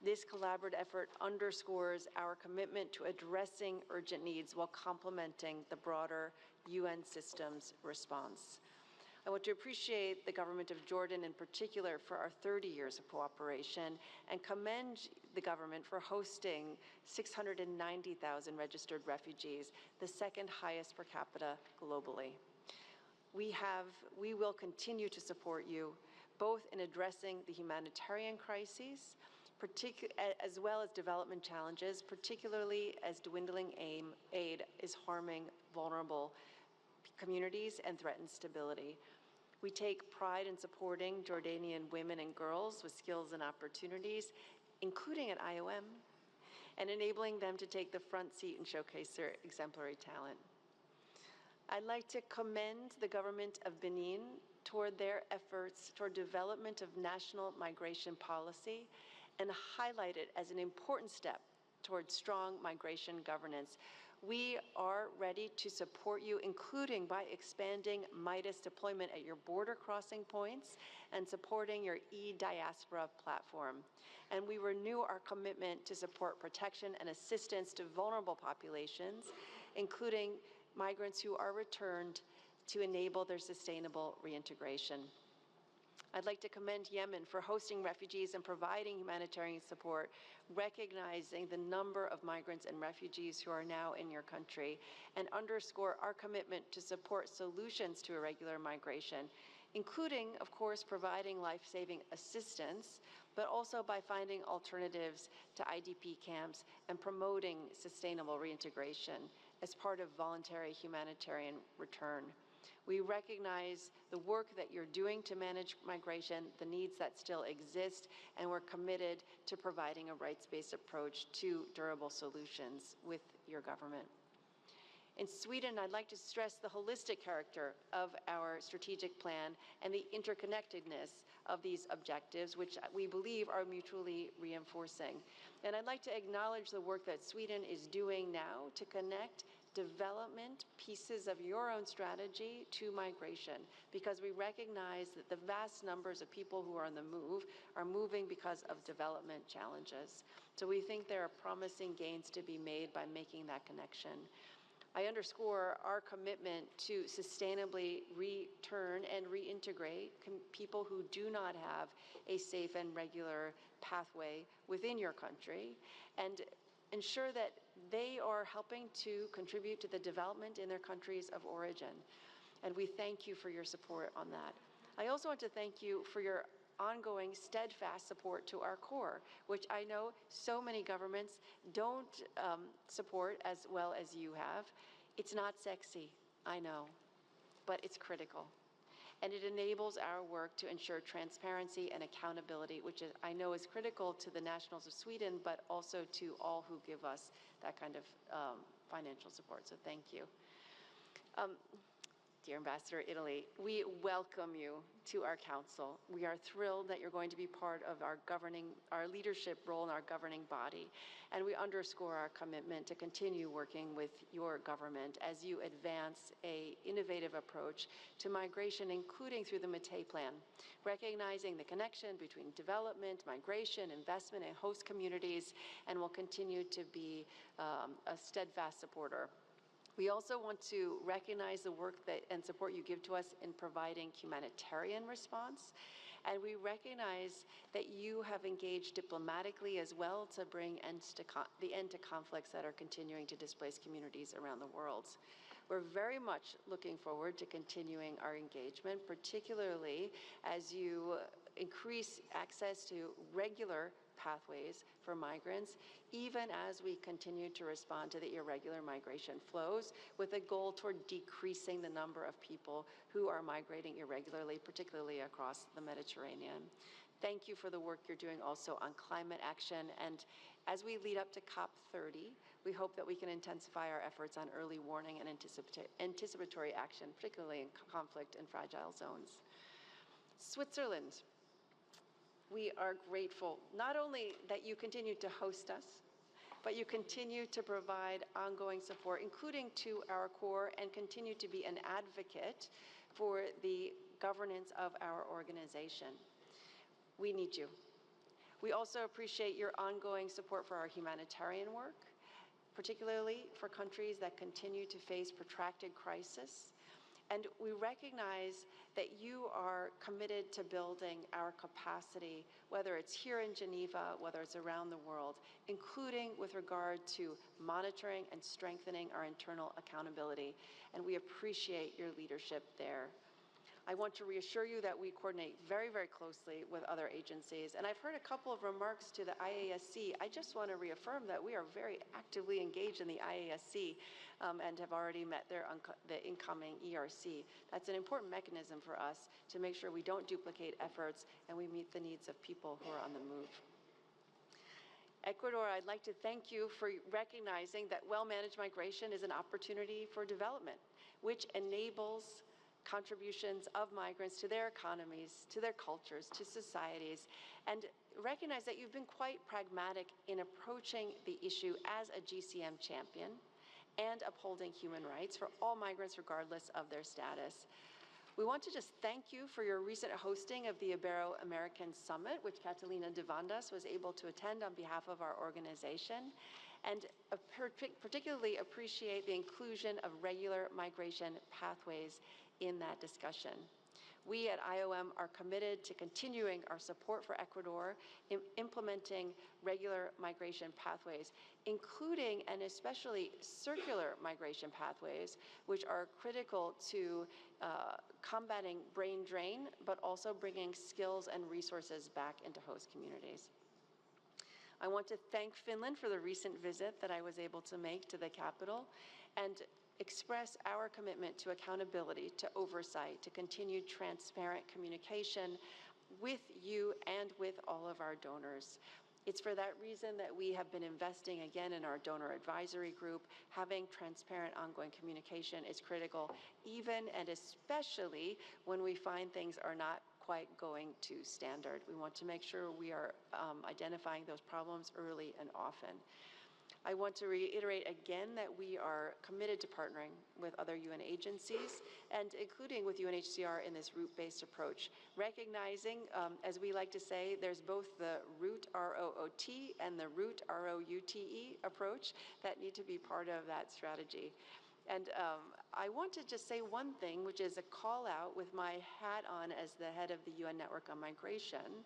This collaborative effort underscores our commitment to addressing urgent needs while complementing the broader UN system's response. I want to appreciate the government of Jordan in particular for our 30 years of cooperation and commend the government for hosting 690,000 registered refugees, the second highest per capita globally. We will continue to support you both in addressing the humanitarian crises, as well as development challenges, particularly as dwindling aid is harming vulnerable communities and threatens stability. We take pride in supporting Jordanian women and girls with skills and opportunities, including at IOM, and enabling them to take the front seat and showcase their exemplary talent. I'd like to commend the government of Benin toward their efforts toward development of national migration policy and highlight it as an important step toward strong migration governance. We are ready to support you, including by expanding MIDAS deployment at your border crossing points and supporting your e-diaspora platform. And we renew our commitment to support protection and assistance to vulnerable populations, including migrants who are returned, to enable their sustainable reintegration. I'd like to commend Yemen for hosting refugees and providing humanitarian support, recognizing the number of migrants and refugees who are now in your country, and underscore our commitment to support solutions to irregular migration, including, of course, providing life-saving assistance, but also by finding alternatives to IDP camps and promoting sustainable reintegration as part of voluntary humanitarian return. We recognize the work that you're doing to manage migration, the needs that still exist, and we're committed to providing a rights-based approach to durable solutions with your government. In Sweden, I'd like to stress the holistic character of our strategic plan and the interconnectedness of these objectives, which we believe are mutually reinforcing. And I'd like to acknowledge the work that Sweden is doing now to connect development pieces of your own strategy to migration, because we recognize that the vast numbers of people who are on the move are moving because of development challenges. So we think there are promising gains to be made by making that connection. I underscore our commitment to sustainably return and reintegrate people who do not have a safe and regular pathway within your country, and ensure that they are helping to contribute to the development in their countries of origin. And we thank you for your support on that. I also want to thank you for your ongoing steadfast support to our core, which I know so many governments don't support as well as you have. It's not sexy, I know, but it's critical. And it enables our work to ensure transparency and accountability, which I know is critical to the nationals of Sweden, but also to all who give us that kind of financial support. So thank you. Dear Ambassador Italy, we welcome you to our council. We are thrilled that you're going to be part of our leadership role in our governing body. And we underscore our commitment to continue working with your government as you advance an innovative approach to migration, including through the Matei Plan, recognizing the connection between development, migration, investment, and host communities, and will continue to be a steadfast supporter. We also want to recognize the work and support you give to us in providing humanitarian response. And we recognize that you have engaged diplomatically as well to bring the end to conflicts that are continuing to displace communities around the world. We're very much looking forward to continuing our engagement, particularly as you increase access to regular pathways for migrants, even as we continue to respond to the irregular migration flows with a goal toward decreasing the number of people who are migrating irregularly, particularly across the Mediterranean. Thank you for the work you're doing also on climate action. And as we lead up to COP30, we hope that we can intensify our efforts on early warning and anticipatory action, particularly in conflict and fragile zones. Switzerland, we are grateful not only that you continue to host us, but you continue to provide ongoing support, including to our core, and continue to be an advocate for the governance of our organization. We need you. We also appreciate your ongoing support for our humanitarian work, particularly for countries that continue to face protracted crisis. And we recognize that you are committed to building our capacity, whether it's here in Geneva, whether it's around the world, including with regard to monitoring and strengthening our internal accountability. And we appreciate your leadership there. I want to reassure you that we coordinate very, very closely with other agencies. And I've heard a couple of remarks to the IASC. I just want to reaffirm that we are very actively engaged in the IASC and have already met the incoming ERC. That's an important mechanism for us to make sure we don't duplicate efforts and we meet the needs of people who are on the move. Ecuador, I'd like to thank you for recognizing that well-managed migration is an opportunity for development, which enables contributions of migrants to their economies, to their cultures, to societies, and recognize that you've been quite pragmatic in approaching the issue as a GCM champion and upholding human rights for all migrants regardless of their status. We want to just thank you for your recent hosting of the Ibero-American Summit, which Catalina de Vandas was able to attend on behalf of our organization, and particularly appreciate the inclusion of regular migration pathways in that discussion. We at IOM are committed to continuing our support for Ecuador in implementing regular migration pathways, including and especially circular migration pathways, which are critical to combating brain drain, but also bringing skills and resources back into host communities. I want to thank Finland for the recent visit that I was able to make to the capital and express our commitment to accountability, to oversight, to continued transparent communication with you and with all of our donors. It's for that reason that we have been investing again in our donor advisory group. Having transparent ongoing communication is critical, even and especially when we find things are not quite going to standard. We want to make sure we are identifying those problems early and often. I want to reiterate again that we are committed to partnering with other UN agencies and including with UNHCR in this route-based approach, recognizing, as we like to say, there's both the route R-O-O-T and the route R-O-U-T-E approach that need to be part of that strategy. And I want to just say one thing, which is a call out with my hat on as the head of the UN Network on Migration.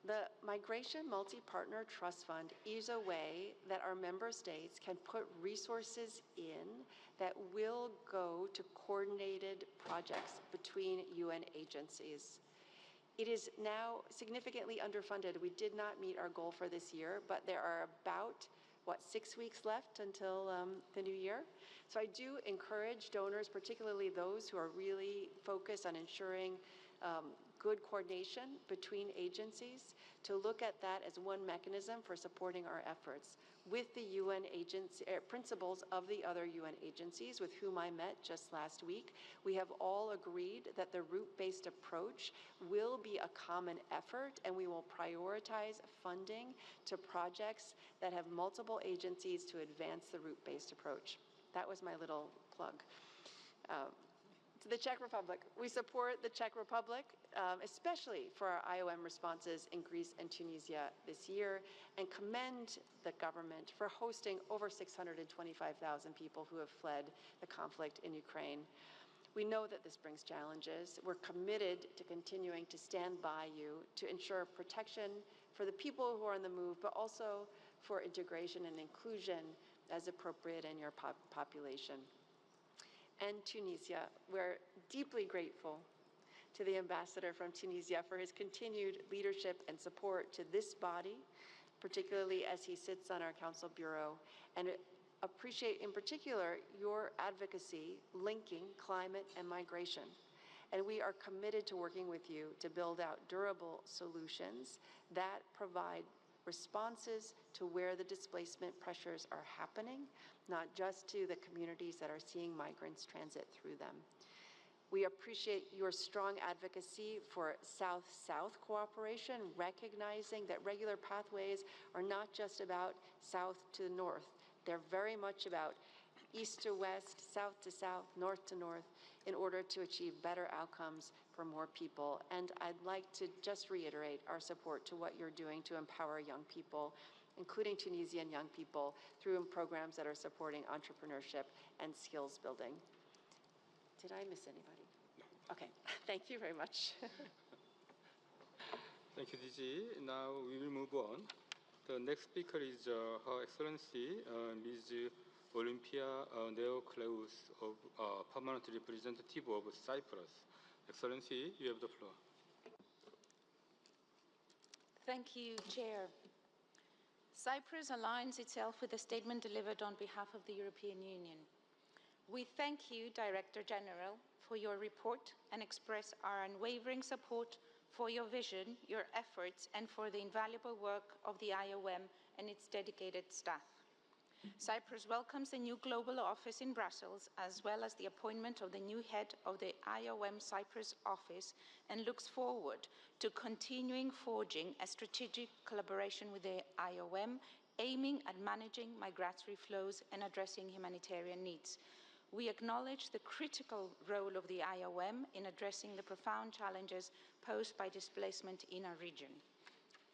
The Migration Multi-Partner Trust Fund is a way that our member states can put resources in that will go to coordinated projects between UN agencies. It is now significantly underfunded. We did not meet our goal for this year, but there are about 6 weeks left until the new year. So I do encourage donors, particularly those who are really focused on ensuring good coordination between agencies, to look at that as one mechanism for supporting our efforts with the UN agency, principals of the other UN agencies with whom I met just last week. We have all agreed that the route-based approach will be a common effort, and we will prioritize funding to projects that have multiple agencies to advance the route-based approach. That was my little plug. To the Czech Republic. We support the Czech Republic, especially for our IOM responses in Greece and Tunisia this year, and commend the government for hosting over 625,000 people who have fled the conflict in Ukraine. We know that this brings challenges. We're committed to continuing to stand by you to ensure protection for the people who are on the move, but also for integration and inclusion as appropriate in your population. And Tunisia, we're deeply grateful to the ambassador from Tunisia for his continued leadership and support to this body, particularly as he sits on our Council Bureau, and appreciate in particular your advocacy linking climate and migration. And we are committed to working with you to build out durable solutions that provide responses to where the displacement pressures are happening, not just to the communities that are seeing migrants transit through them. We appreciate your strong advocacy for South-South cooperation, recognizing that regular pathways are not just about south to north. They're very much about east to west, south to south, north to north, in order to achieve better outcomes for more people. And I'd like to just reiterate our support to what you're doing to empower young people, including Tunisian young people, through programs that are supporting entrepreneurship and skills building. Did I miss anybody? Okay, thank you very much. Thank you, DG. Now we will move on. The next speaker is Her Excellency Ms. Olympia Neocleous, Permanent Representative of Cyprus. Excellency, you have the floor. Thank you, Chair. Cyprus aligns itself with the statement delivered on behalf of the European Union. We thank you, Director General, for your report and express our unwavering support for your vision, your efforts, and for the invaluable work of the IOM and its dedicated staff. Cyprus welcomes the new global office in Brussels, as well as the appointment of the new head of the IOM Cyprus office, and looks forward to continuing forging a strategic collaboration with the IOM, aiming at managing migratory flows and addressing humanitarian needs. We acknowledge the critical role of the IOM in addressing the profound challenges posed by displacement in our region.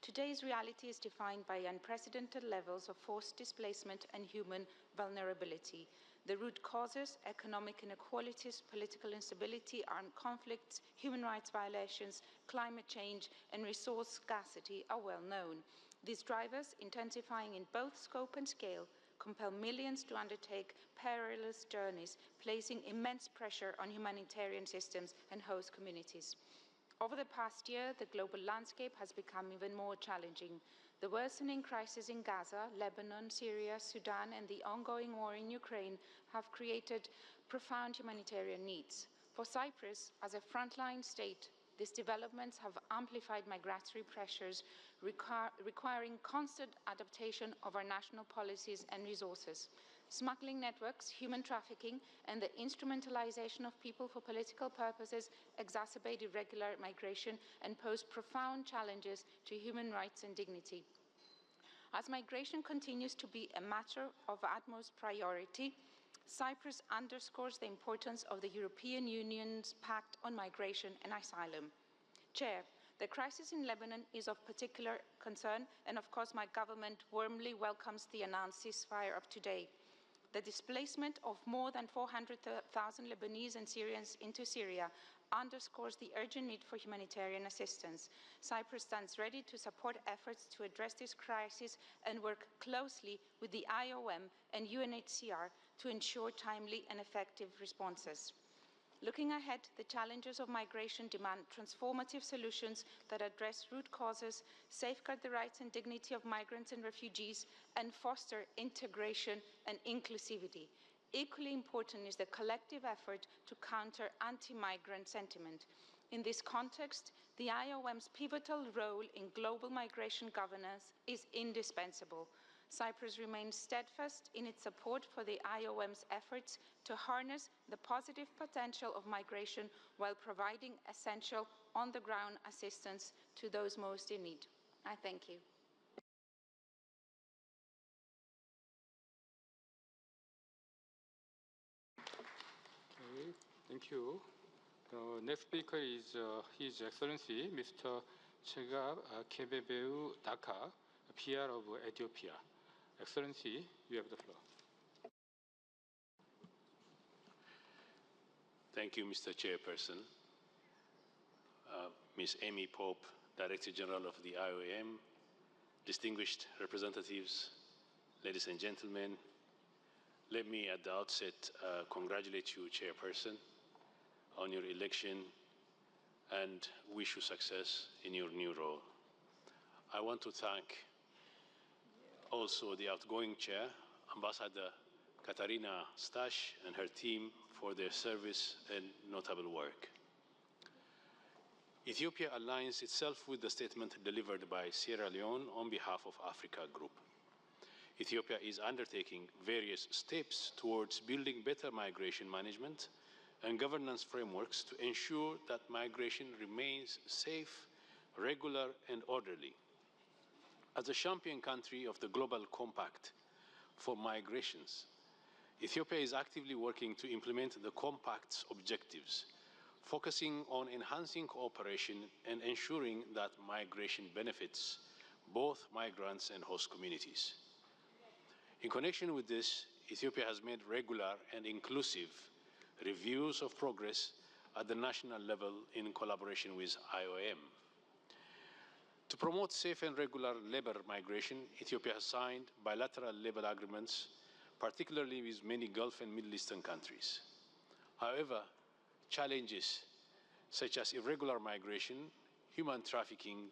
Today's reality is defined by unprecedented levels of forced displacement and human vulnerability. The root causes, economic inequalities, political instability, armed conflicts, human rights violations, climate change, and resource scarcity are well known. These drivers, intensifying in both scope and scale, compel millions to undertake perilous journeys, placing immense pressure on humanitarian systems and host communities. Over the past year, the global landscape has become even more challenging. The worsening crisis in Gaza, Lebanon, Syria, Sudan, and the ongoing war in Ukraine have created profound humanitarian needs. For Cyprus, as a frontline state, these developments have amplified migratory pressures, requiring constant adaptation of our national policies and resources. Smuggling networks, human trafficking, and the instrumentalization of people for political purposes exacerbate irregular migration and pose profound challenges to human rights and dignity. As migration continues to be a matter of utmost priority, Cyprus underscores the importance of the European Union's Pact on Migration and Asylum. Chair, the crisis in Lebanon is of particular concern, and of course my government warmly welcomes the announced ceasefire of today. The displacement of more than 400,000 Lebanese and Syrians into Syria underscores the urgent need for humanitarian assistance. Cyprus stands ready to support efforts to address this crisis and work closely with the IOM and UNHCR to ensure timely and effective responses. Looking ahead, the challenges of migration demand transformative solutions that address root causes, safeguard the rights and dignity of migrants and refugees, and foster integration and inclusivity. Equally important is the collective effort to counter anti-migrant sentiment. In this context, the IOM's pivotal role in global migration governance is indispensable. Cyprus remains steadfast in its support for the IOM's efforts to harness the positive potential of migration while providing essential on-the-ground assistance to those most in need. I thank you. Okay, thank you. The next speaker is His Excellency Mr. Chegab Kebebeu Daka, PR of Ethiopia. Excellency, you have the floor. Thank you, Mr. Chairperson. Ms. Amy Pope, Director General of the IOM, distinguished representatives, ladies and gentlemen, let me at the outset congratulate you, Chairperson, on your election and wish you success in your new role. I want to thank also the outgoing chair, Ambassador Katarina Stash, and her team for their service and notable work. Ethiopia aligns itself with the statement delivered by Sierra Leone on behalf of Africa Group. Ethiopia is undertaking various steps towards building better migration management and governance frameworks to ensure that migration remains safe, regular, and orderly. As a champion country of the Global Compact for Migrations, Ethiopia is actively working to implement the Compact's objectives, focusing on enhancing cooperation and ensuring that migration benefits both migrants and host communities. In connection with this, Ethiopia has made regular and inclusive reviews of progress at the national level in collaboration with IOM. To promote safe and regular labor migration, Ethiopia has signed bilateral labor agreements, particularly with many Gulf and Middle Eastern countries. However, challenges such as irregular migration, human trafficking,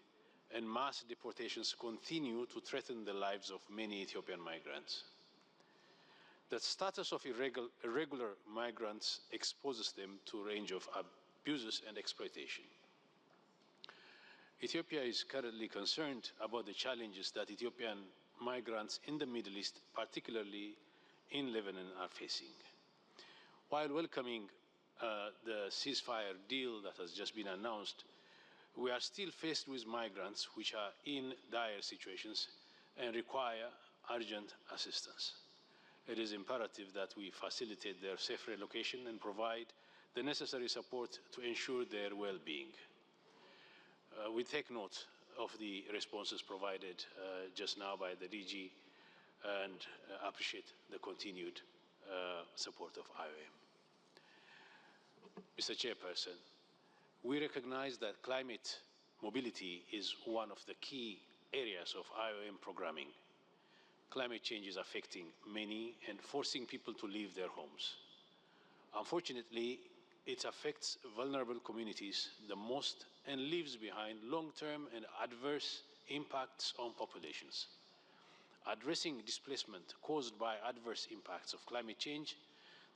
and mass deportations continue to threaten the lives of many Ethiopian migrants. The status of irregular migrants exposes them to a range of abuses and exploitation. Ethiopia is currently concerned about the challenges that Ethiopian migrants in the Middle East, particularly in Lebanon, are facing. While welcoming the ceasefire deal that has just been announced, we are still faced with migrants which are in dire situations and require urgent assistance. It is imperative that we facilitate their safe relocation and provide the necessary support to ensure their well-being. We take note of the responses provided just now by the DG and appreciate the continued support of IOM. Mr. Chairperson, we recognize that climate mobility is one of the key areas of IOM programming. Climate change is affecting many and forcing people to leave their homes. Unfortunately, it affects vulnerable communities the most and leaves behind long-term and adverse impacts on populations. Addressing displacement caused by adverse impacts of climate change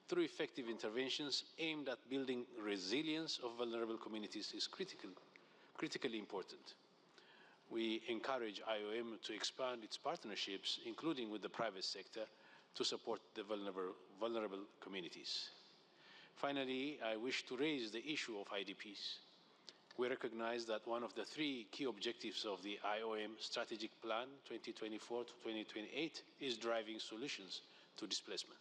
through effective interventions aimed at building resilience of vulnerable communities is critically important. We encourage IOM to expand its partnerships, including with the private sector, to support the vulnerable communities. Finally, I wish to raise the issue of IDPs. We recognize that one of the three key objectives of the IOM Strategic Plan 2024 to 2028 is driving solutions to displacement.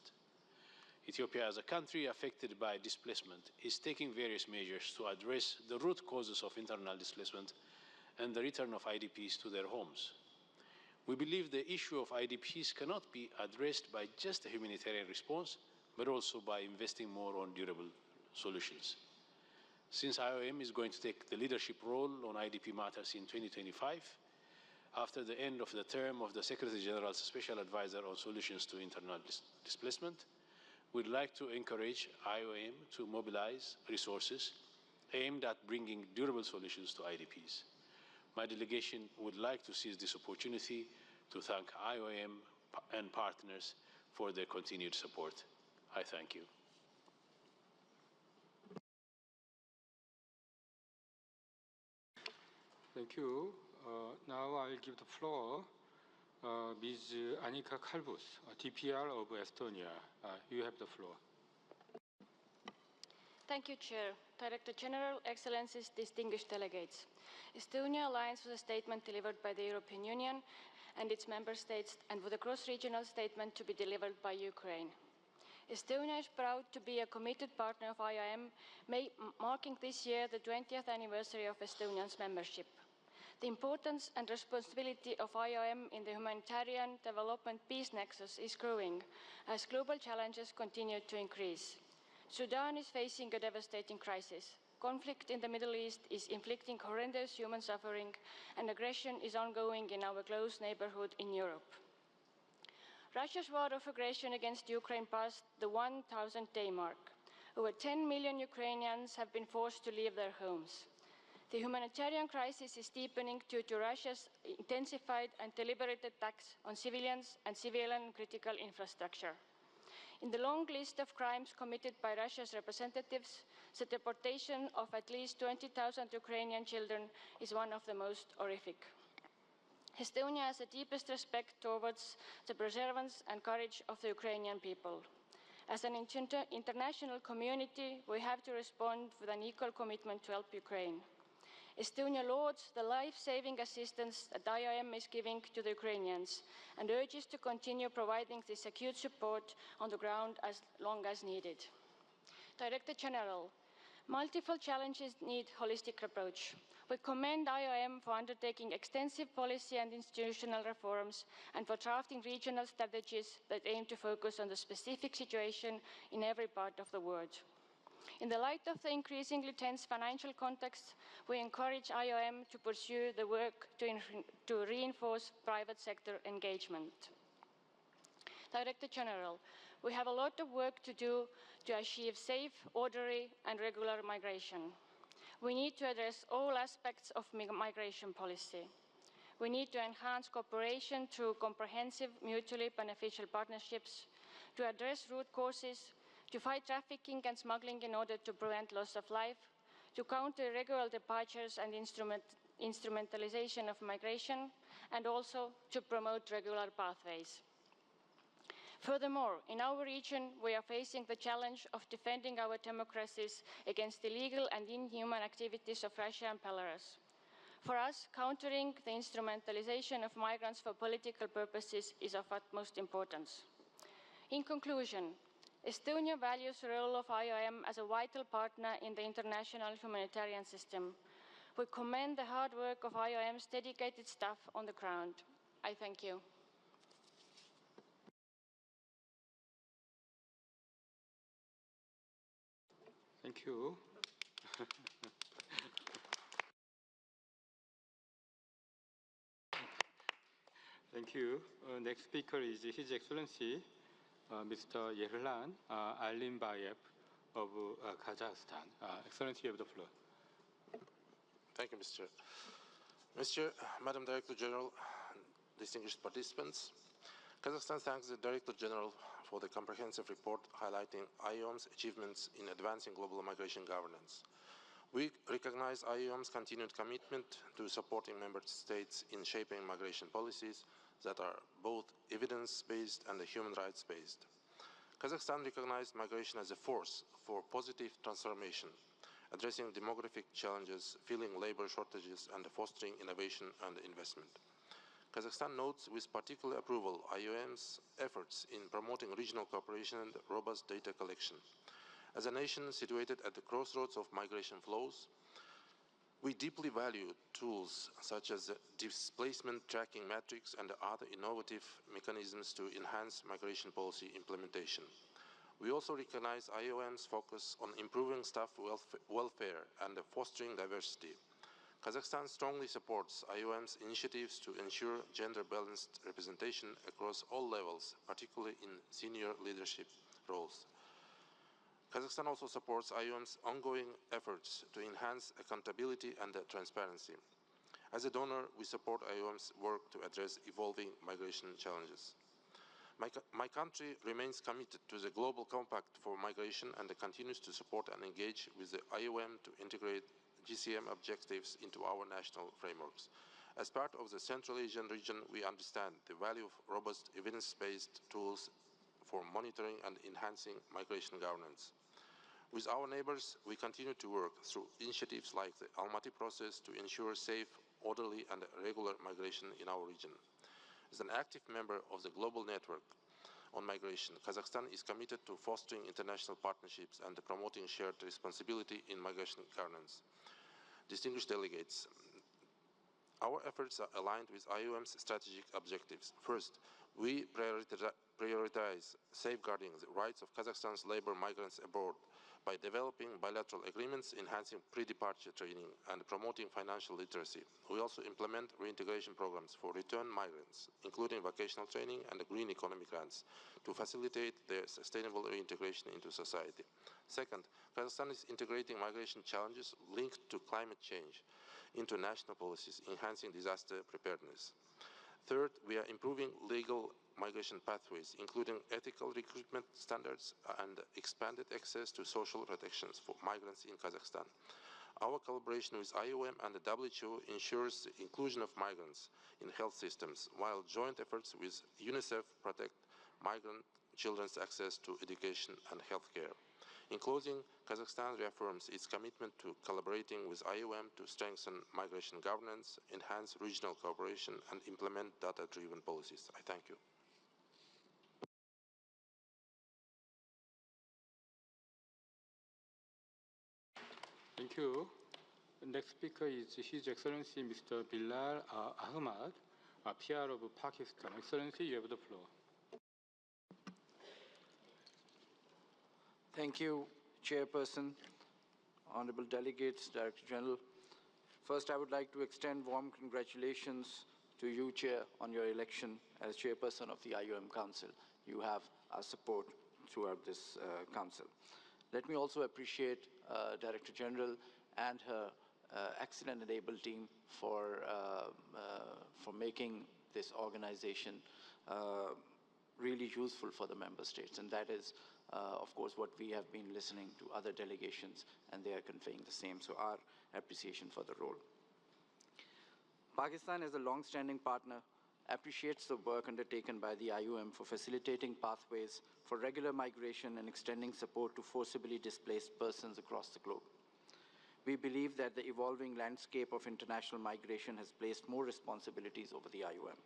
Ethiopia, as a country affected by displacement, is taking various measures to address the root causes of internal displacement and the return of IDPs to their homes. We believe the issue of IDPs cannot be addressed by just a humanitarian response, but also by investing more on durable solutions. Since IOM is going to take the leadership role on IDP matters in 2025, after the end of the term of the Secretary General's Special Advisor on Solutions to Internal Displacement, we'd like to encourage IOM to mobilize resources aimed at bringing durable solutions to IDPs. My delegation would like to seize this opportunity to thank IOM and partners for their continued support. I thank you. Thank you. Now I'll give the floor Ms. Annika Kalbus, DPR of Estonia. You have the floor. Thank you, Chair. Director General, Excellencies, distinguished delegates. Estonia aligns with a statement delivered by the European Union and its member states and with a cross-regional statement to be delivered by Ukraine. Estonia is proud to be a committed partner of IOM, marking this year the 20th anniversary of Estonia's membership. The importance and responsibility of IOM in the humanitarian development peace nexus is growing as global challenges continue to increase. Sudan is facing a devastating crisis. Conflict in the Middle East is inflicting horrendous human suffering, and aggression is ongoing in our close neighborhood in Europe. Russia's war of aggression against Ukraine passed the 1,000-day mark. Over 10 million Ukrainians have been forced to leave their homes. The humanitarian crisis is deepening due to Russia's intensified and deliberate attacks on civilians and civilian critical infrastructure. In the long list of crimes committed by Russia's representatives, the deportation of at least 20,000 Ukrainian children is one of the most horrific. Estonia has the deepest respect towards the perseverance and courage of the Ukrainian people. As an international community, we have to respond with an equal commitment to help Ukraine. Estonia lauds the life-saving assistance that IOM is giving to the Ukrainians and urges to continue providing this acute support on the ground as long as needed. Director General, multiple challenges need a holistic approach. We commend IOM for undertaking extensive policy and institutional reforms and for drafting regional strategies that aim to focus on the specific situation in every part of the world. In the light of the increasingly tense financial context, we encourage IOM to pursue the work to reinforce private sector engagement. Director General, we have a lot of work to do to achieve safe, orderly, and regular migration. We need to address all aspects of migration policy. We need to enhance cooperation through comprehensive, mutually beneficial partnerships, to address root causes, to fight trafficking and smuggling in order to prevent loss of life, to counter irregular departures and instrumentalization of migration, and also to promote regular pathways. Furthermore, in our region, we are facing the challenge of defending our democracies against illegal and inhuman activities of Russia and Belarus. For us, countering the instrumentalization of migrants for political purposes is of utmost importance. In conclusion, Estonia values the role of IOM as a vital partner in the international humanitarian system. We commend the hard work of IOM's dedicated staff on the ground. I thank you. Thank you. Thank you. Next speaker is His Excellency Mr. Yerlan Alimbayev of Kazakhstan. Excellency, you have the floor. Thank you, Mr. Madam Director General, distinguished participants. Kazakhstan thanks the Director General for the comprehensive report highlighting IOM's achievements in advancing global migration governance. We recognize IOM's continued commitment to supporting member states in shaping migration policies that are both evidence-based and human rights-based. Kazakhstan recognized migration as a force for positive transformation, addressing demographic challenges, filling labor shortages, and fostering innovation and investment. Kazakhstan notes with particular approval IOM's efforts in promoting regional cooperation and robust data collection. As a nation situated at the crossroads of migration flows, we deeply value tools such as displacement tracking metrics and other innovative mechanisms to enhance migration policy implementation. We also recognize IOM's focus on improving staff welfare and fostering diversity. Kazakhstan strongly supports IOM's initiatives to ensure gender-balanced representation across all levels, particularly in senior leadership roles. Kazakhstan also supports IOM's ongoing efforts to enhance accountability and transparency. As a donor, we support IOM's work to address evolving migration challenges. My country remains committed to the Global Compact for Migration and continues to support and engage with the IOM to integrate GCM objectives into our national frameworks. As part of the Central Asian region, we understand the value of robust evidence-based tools for monitoring and enhancing migration governance. With our neighbors, we continue to work through initiatives like the Almaty process to ensure safe, orderly, and regular migration in our region. As an active member of the global network on migration, Kazakhstan is committed to fostering international partnerships and promoting shared responsibility in migration governance. Distinguished delegates, our efforts are aligned with IOM's strategic objectives. First, we prioritize safeguarding the rights of Kazakhstan's labor migrants abroad by developing bilateral agreements, enhancing pre-departure training, and promoting financial literacy. We also implement reintegration programs for return migrants, including vocational training and green economy grants, to facilitate their sustainable reintegration into society. Second, Kazakhstan is integrating migration challenges linked to climate change into national policies, enhancing disaster preparedness. Third, we are improving legal migration pathways, including ethical recruitment standards and expanded access to social protections for migrants in Kazakhstan. Our collaboration with IOM and the WHO ensures the inclusion of migrants in health systems, while joint efforts with UNICEF protect migrant children's access to education and healthcare. In closing, Kazakhstan reaffirms its commitment to collaborating with IOM to strengthen migration governance, enhance regional cooperation, and implement data-driven policies. I thank you. Thank you. The next speaker is His Excellency Mr. Bilal Ahmad, PR of Pakistan. Excellency, you have the floor. Thank you, Chairperson, Honorable Delegates, Director General. First, I would like to extend warm congratulations to you, Chair, on your election as Chairperson of the IOM Council. You have our support throughout this Council. Let me also appreciate Director General and her excellent and able team for making this organization really useful for the member states. And that is, of course, what we have been listening to other delegations, and they are conveying the same. So our appreciation for the role. Pakistan, as a long-standing partner, appreciates the work undertaken by the IOM for facilitating pathways for regular migration and extending support to forcibly displaced persons across the globe. We believe that the evolving landscape of international migration has placed more responsibilities over the IOM.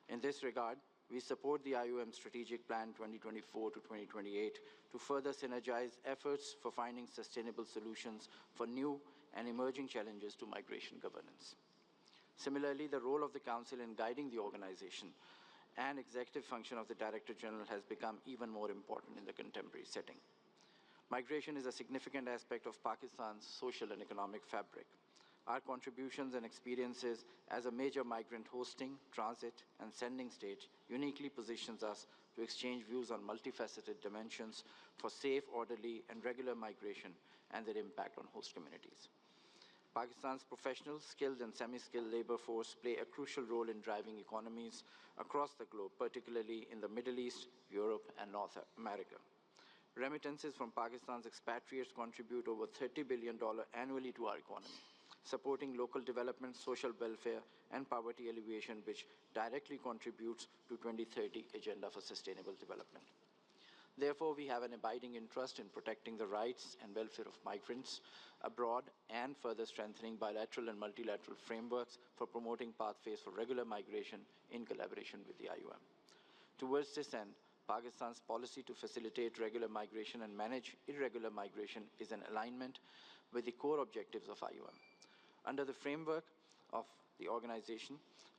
In this regard, we support the IOM Strategic Plan 2024 to 2028 to further synergize efforts for finding sustainable solutions for new and emerging challenges to migration governance. Similarly, the role of the Council in guiding the organization and executive function of the Director General has become even more important in the contemporary setting. Migration is a significant aspect of Pakistan's social and economic fabric. Our contributions and experiences as a major migrant hosting, transit, and sending state uniquely positions us to exchange views on multifaceted dimensions for safe, orderly, and regular migration and their impact on host communities. Pakistan's professional, skilled, and semi-skilled labor force play a crucial role in driving economies across the globe, particularly in the Middle East, Europe, and North America. Remittances from Pakistan's expatriates contribute over $30 billion annually to our economy, supporting local development, social welfare, and poverty alleviation, which directly contributes to 2030 Agenda for Sustainable Development. Therefore, we have an abiding interest in protecting the rights and welfare of migrants abroad and further strengthening bilateral and multilateral frameworks for promoting pathways for regular migration in collaboration with the IOM. Towards this end, Pakistan's policy to facilitate regular migration and manage irregular migration is in alignment with the core objectives of IOM. Under the framework of the organization,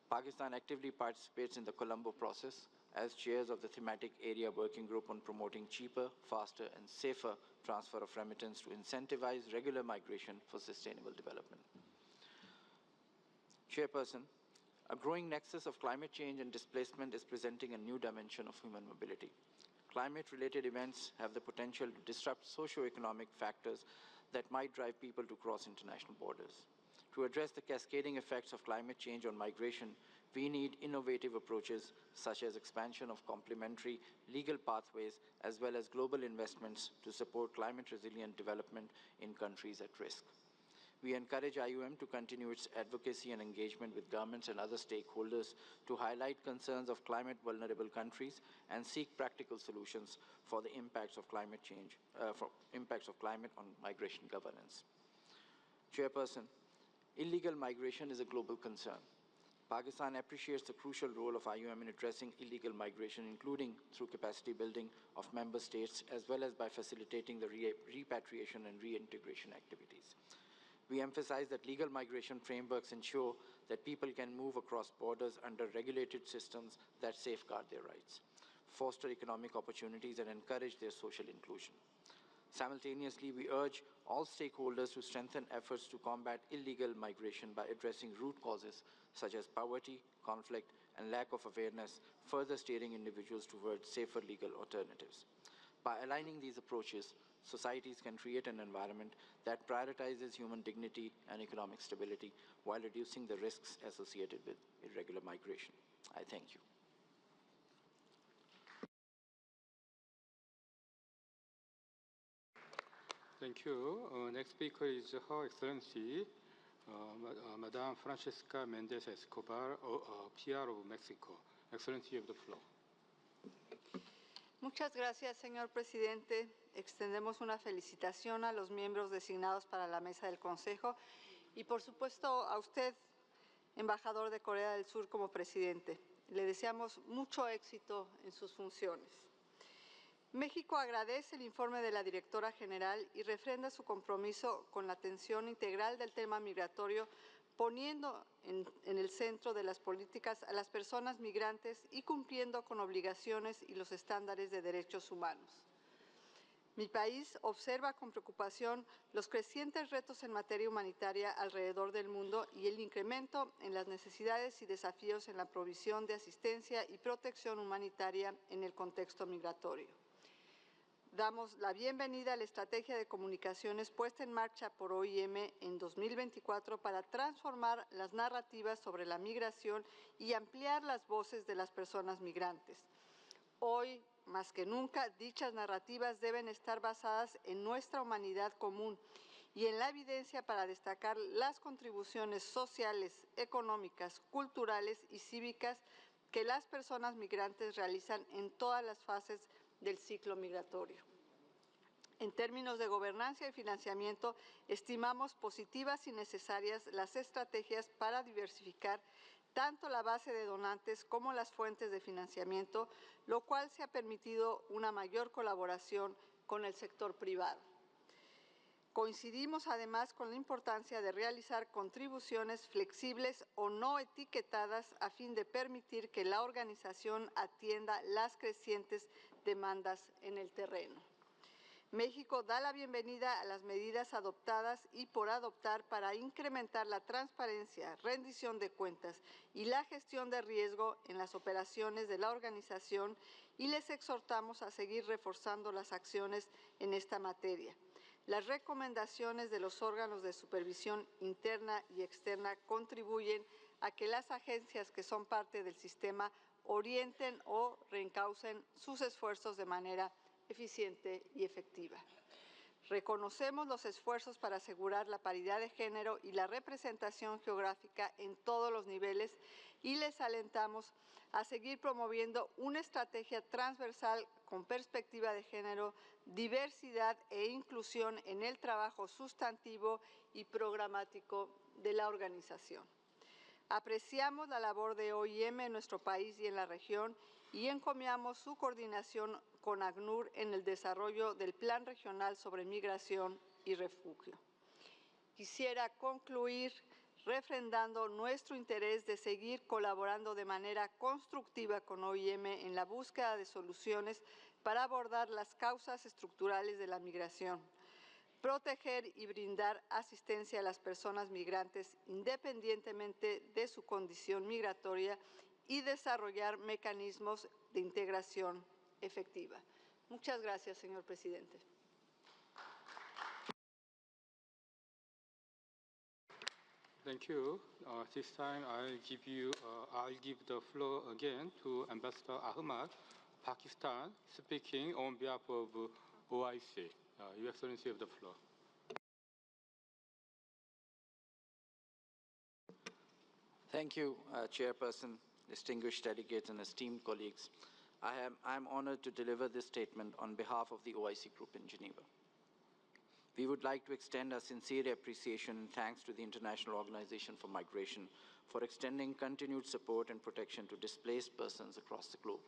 Pakistan actively participates in the Colombo process as chairs of the Thematic Area Working Group on promoting cheaper, faster, and safer transfer of remittance to incentivize regular migration for sustainable development. Chairperson, a growing nexus of climate change and displacement is presenting a new dimension of human mobility. Climate-related events have the potential to disrupt socio-economic factors that might drive people to cross international borders. To address the cascading effects of climate change on migration, we need innovative approaches such as expansion of complementary legal pathways as well as global investments to support climate-resilient development in countries at risk. We encourage IOM to continue its advocacy and engagement with governments and other stakeholders to highlight concerns of climate-vulnerable countries and seek practical solutions for the impacts of climate change, on migration governance. Chairperson, illegal migration is a global concern. Pakistan appreciates the crucial role of IOM in addressing illegal migration, including through capacity building of member states, as well as by facilitating the repatriation and reintegration activities. We emphasize that legal migration frameworks ensure that people can move across borders under regulated systems that safeguard their rights, foster economic opportunities, and encourage their social inclusion. Simultaneously, we urge all stakeholders to strengthen efforts to combat illegal migration by addressing root causes such as poverty, conflict, and lack of awareness, further steering individuals towards safer legal alternatives. By aligning these approaches, societies can create an environment that prioritizes human dignity and economic stability while reducing the risks associated with irregular migration. I thank you. Thank you. Next speaker is Her Excellency, Madame Francesca Mendez Escobar, PR of Mexico. Excellency, you have the floor. Muchas gracias, señor presidente. Extendemos una felicitación a los miembros designados para la mesa del Consejo y, por supuesto, a usted, embajador de Corea del Sur, como presidente. Le deseamos mucho éxito en sus funciones. México agradece el informe de la directora general y refrenda su compromiso con la atención integral del tema migratorio, poniendo en el centro de las políticas a las personas migrantes y cumpliendo con obligaciones y los estándares de derechos humanos. Mi país observa con preocupación los crecientes retos en materia humanitaria alrededor del mundo y el incremento en las necesidades y desafíos en la provisión de asistencia y protección humanitaria en el contexto migratorio. Damos la bienvenida a la estrategia de comunicaciones puesta en marcha por OIM en 2024 para transformar las narrativas sobre la migración y ampliar las voces de las personas migrantes. Hoy, más que nunca, dichas narrativas deben estar basadas en nuestra humanidad común y en la evidencia para destacar las contribuciones sociales, económicas, culturales y cívicas que las personas migrantes realizan en todas las fases del ciclo migratorio. En términos de gobernanza y financiamiento, estimamos positivas y necesarias las estrategias para diversificar tanto la base de donantes como las fuentes de financiamiento, lo cual se ha permitido una mayor colaboración con el sector privado. Coincidimos además con la importancia de realizar contribuciones flexibles o no etiquetadas a fin de permitir que la organización atienda las crecientes demandas en el terreno. México da la bienvenida a las medidas adoptadas y por adoptar para incrementar la transparencia, rendición de cuentas y la gestión de riesgo en las operaciones de la organización y les exhortamos a seguir reforzando las acciones en esta materia. Las recomendaciones de los órganos de supervisión interna y externa contribuyen a que las agencias que son parte del sistema orienten o reencaucen sus esfuerzos de manera eficiente y efectiva. Reconocemos los esfuerzos para asegurar la paridad de género y la representación geográfica en todos los niveles y les alentamos a seguir promoviendo una estrategia transversal con perspectiva de género, diversidad e inclusión en el trabajo sustantivo y programático de la organización. Apreciamos la labor de OIM en nuestro país y en la región y encomiamos su coordinación con ACNUR en el desarrollo del Plan Regional sobre Migración y Refugio. Quisiera concluir refrendando nuestro interés de seguir colaborando de manera constructiva con OIM en la búsqueda de soluciones para abordar las causas estructurales de la migración, proteger y brindar asistencia a las personas migrantes independientemente de su condición migratoria y desarrollar mecanismos de integración efectiva. Muchas gracias, señor presidente. Thank you. This time I'll give the floor again to Ambassador Ahmad, Pakistan, speaking on behalf of OIC. Your Excellency, have the floor. Thank you, Chairperson, distinguished delegates, and esteemed colleagues. I am honored to deliver this statement on behalf of the OIC Group in Geneva. We would like to extend our sincere appreciation and thanks to the International Organization for Migration for extending continued support and protection to displaced persons across the globe.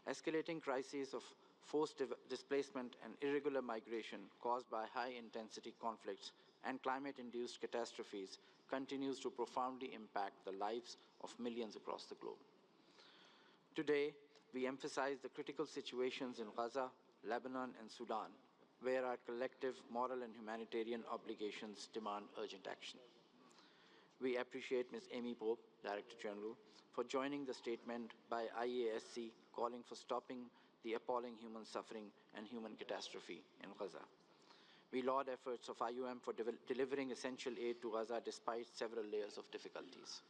Escalating crises of forced displacement and irregular migration caused by high-intensity conflicts and climate-induced catastrophes continues to profoundly impact the lives of millions across the globe. Today, we emphasize the critical situations in Gaza, Lebanon, and Sudan, where our collective moral and humanitarian obligations demand urgent action. We appreciate Ms. Amy Pope, Director General, for joining the statement by IASC calling for stopping the appalling human suffering and human catastrophe in Gaza. We laud efforts of IOM for delivering essential aid to Gaza despite several layers of difficulties.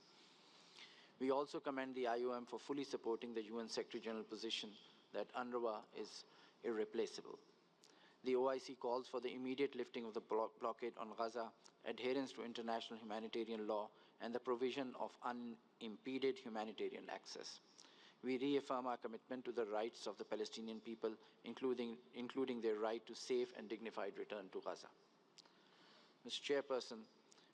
We also commend the IOM for fully supporting the UN Secretary General position that UNRWA is irreplaceable. The OIC calls for the immediate lifting of the blockade on Gaza, adherence to international humanitarian law, and the provision of unimpeded humanitarian access. We reaffirm our commitment to the rights of the Palestinian people, including their right to safe and dignified return to Gaza. Mr. Chairperson,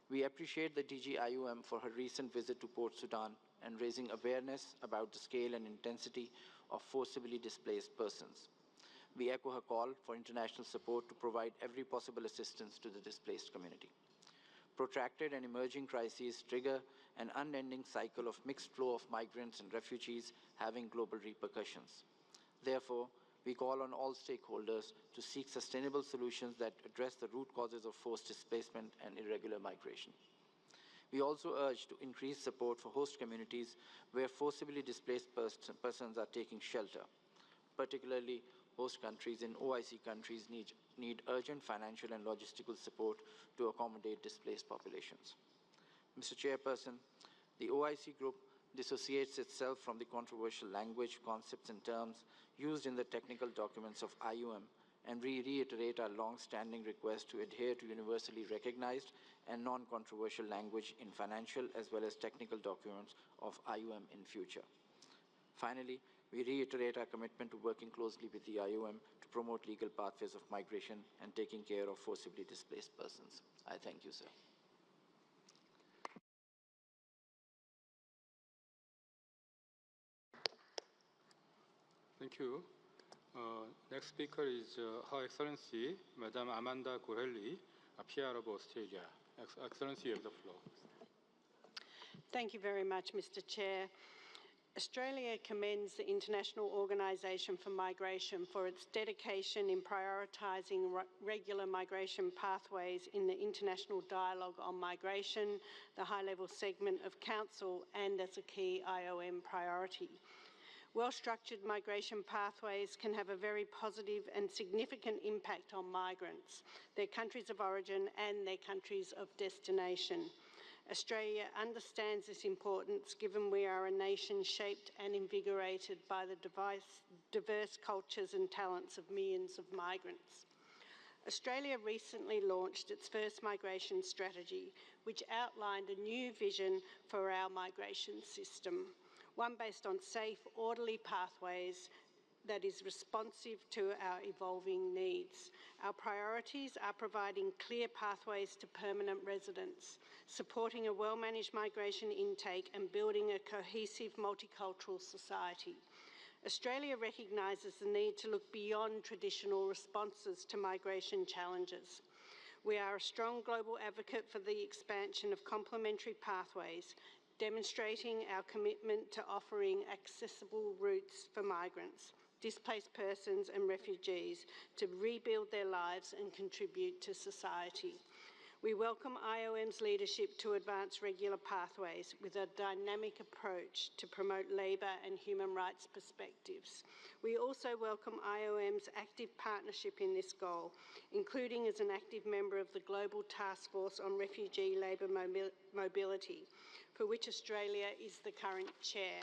we appreciate the DG IOM for her recent visit to Port Sudan and raising awareness about the scale and intensity of forcibly displaced persons. We echo her call for international support to provide every possible assistance to the displaced community. Protracted and emerging crises trigger an unending cycle of mixed flow of migrants and refugees having global repercussions. Therefore, we call on all stakeholders to seek sustainable solutions that address the root causes of forced displacement and irregular migration. We also urge to increase support for host communities where forcibly displaced persons are taking shelter. Particularly, host countries in OIC countries need urgent financial and logistical support to accommodate displaced populations. Mr. Chairperson, the OIC group dissociates itself from the controversial language, concepts, and terms used in the technical documents of IOM, and we reiterate our long-standing request to adhere to universally recognized and non-controversial language in financial as well as technical documents of IOM in future. Finally, we reiterate our commitment to working closely with the IOM to promote legal pathways of migration and taking care of forcibly displaced persons. I thank you, sir. Thank you. Next speaker is Her Excellency, Madame Amanda Gorelli, PR of Australia. Excellency, you have the floor. Thank you very much, Mr. Chair. Australia commends the International Organisation for Migration for its dedication in prioritising regular migration pathways in the international dialogue on migration, the high-level segment of Council, and as a key IOM priority. Well-structured migration pathways can have a very positive and significant impact on migrants, their countries of origin and their countries of destination. Australia understands this importance given we are a nation shaped and invigorated by the diverse cultures and talents of millions of migrants. Australia recently launched its first migration strategy, which outlined a new vision for our migration system, one based on safe, orderly pathways that is responsive to our evolving needs. Our priorities are providing clear pathways to permanent residence, supporting a well-managed migration intake and building a cohesive multicultural society. Australia recognises the need to look beyond traditional responses to migration challenges. We are a strong global advocate for the expansion of complementary pathways, demonstrating our commitment to offering accessible routes for migrants, displaced persons and refugees to rebuild their lives and contribute to society. We welcome IOM's leadership to advance regular pathways with a dynamic approach to promote labour and human rights perspectives. We also welcome IOM's active partnership in this goal, including as an active member of the Global Task Force on Refugee Labour Mobility, for which Australia is the current chair.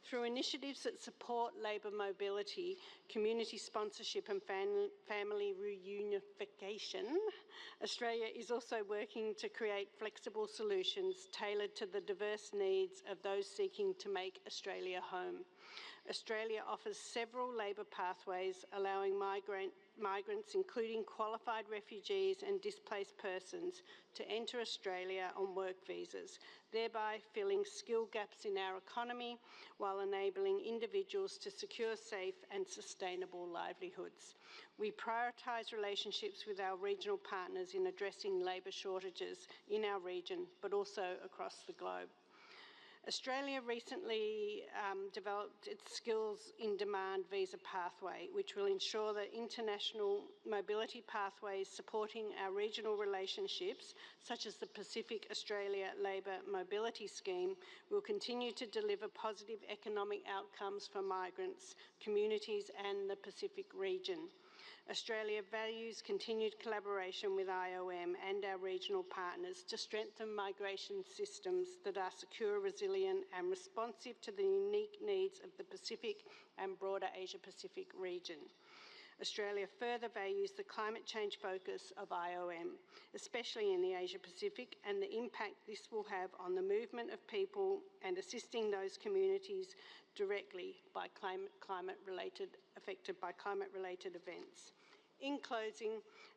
Through initiatives that support labour mobility, community sponsorship and family reunification, Australia is also working to create flexible solutions tailored to the diverse needs of those seeking to make Australia home. Australia offers several labour pathways allowing migrants, including qualified refugees and displaced persons, to enter Australia on work visas, thereby filling skill gaps in our economy while enabling individuals to secure safe and sustainable livelihoods. We prioritise relationships with our regional partners in addressing labour shortages in our region, but also across the globe. Australia recently developed its Skills in Demand visa pathway, which will ensure that international mobility pathways supporting our regional relationships, such as the Pacific Australia Labour Mobility Scheme, will continue to deliver positive economic outcomes for migrants, communities and the Pacific region. Australia values continued collaboration with IOM and our regional partners to strengthen migration systems that are secure, resilient and responsive to the unique needs of the Pacific and broader Asia-Pacific region. Australia further values the climate change focus of IOM, especially in the Asia-Pacific, and the impact this will have on the movement of people and assisting those communities directly by affected by climate-related events. In closing,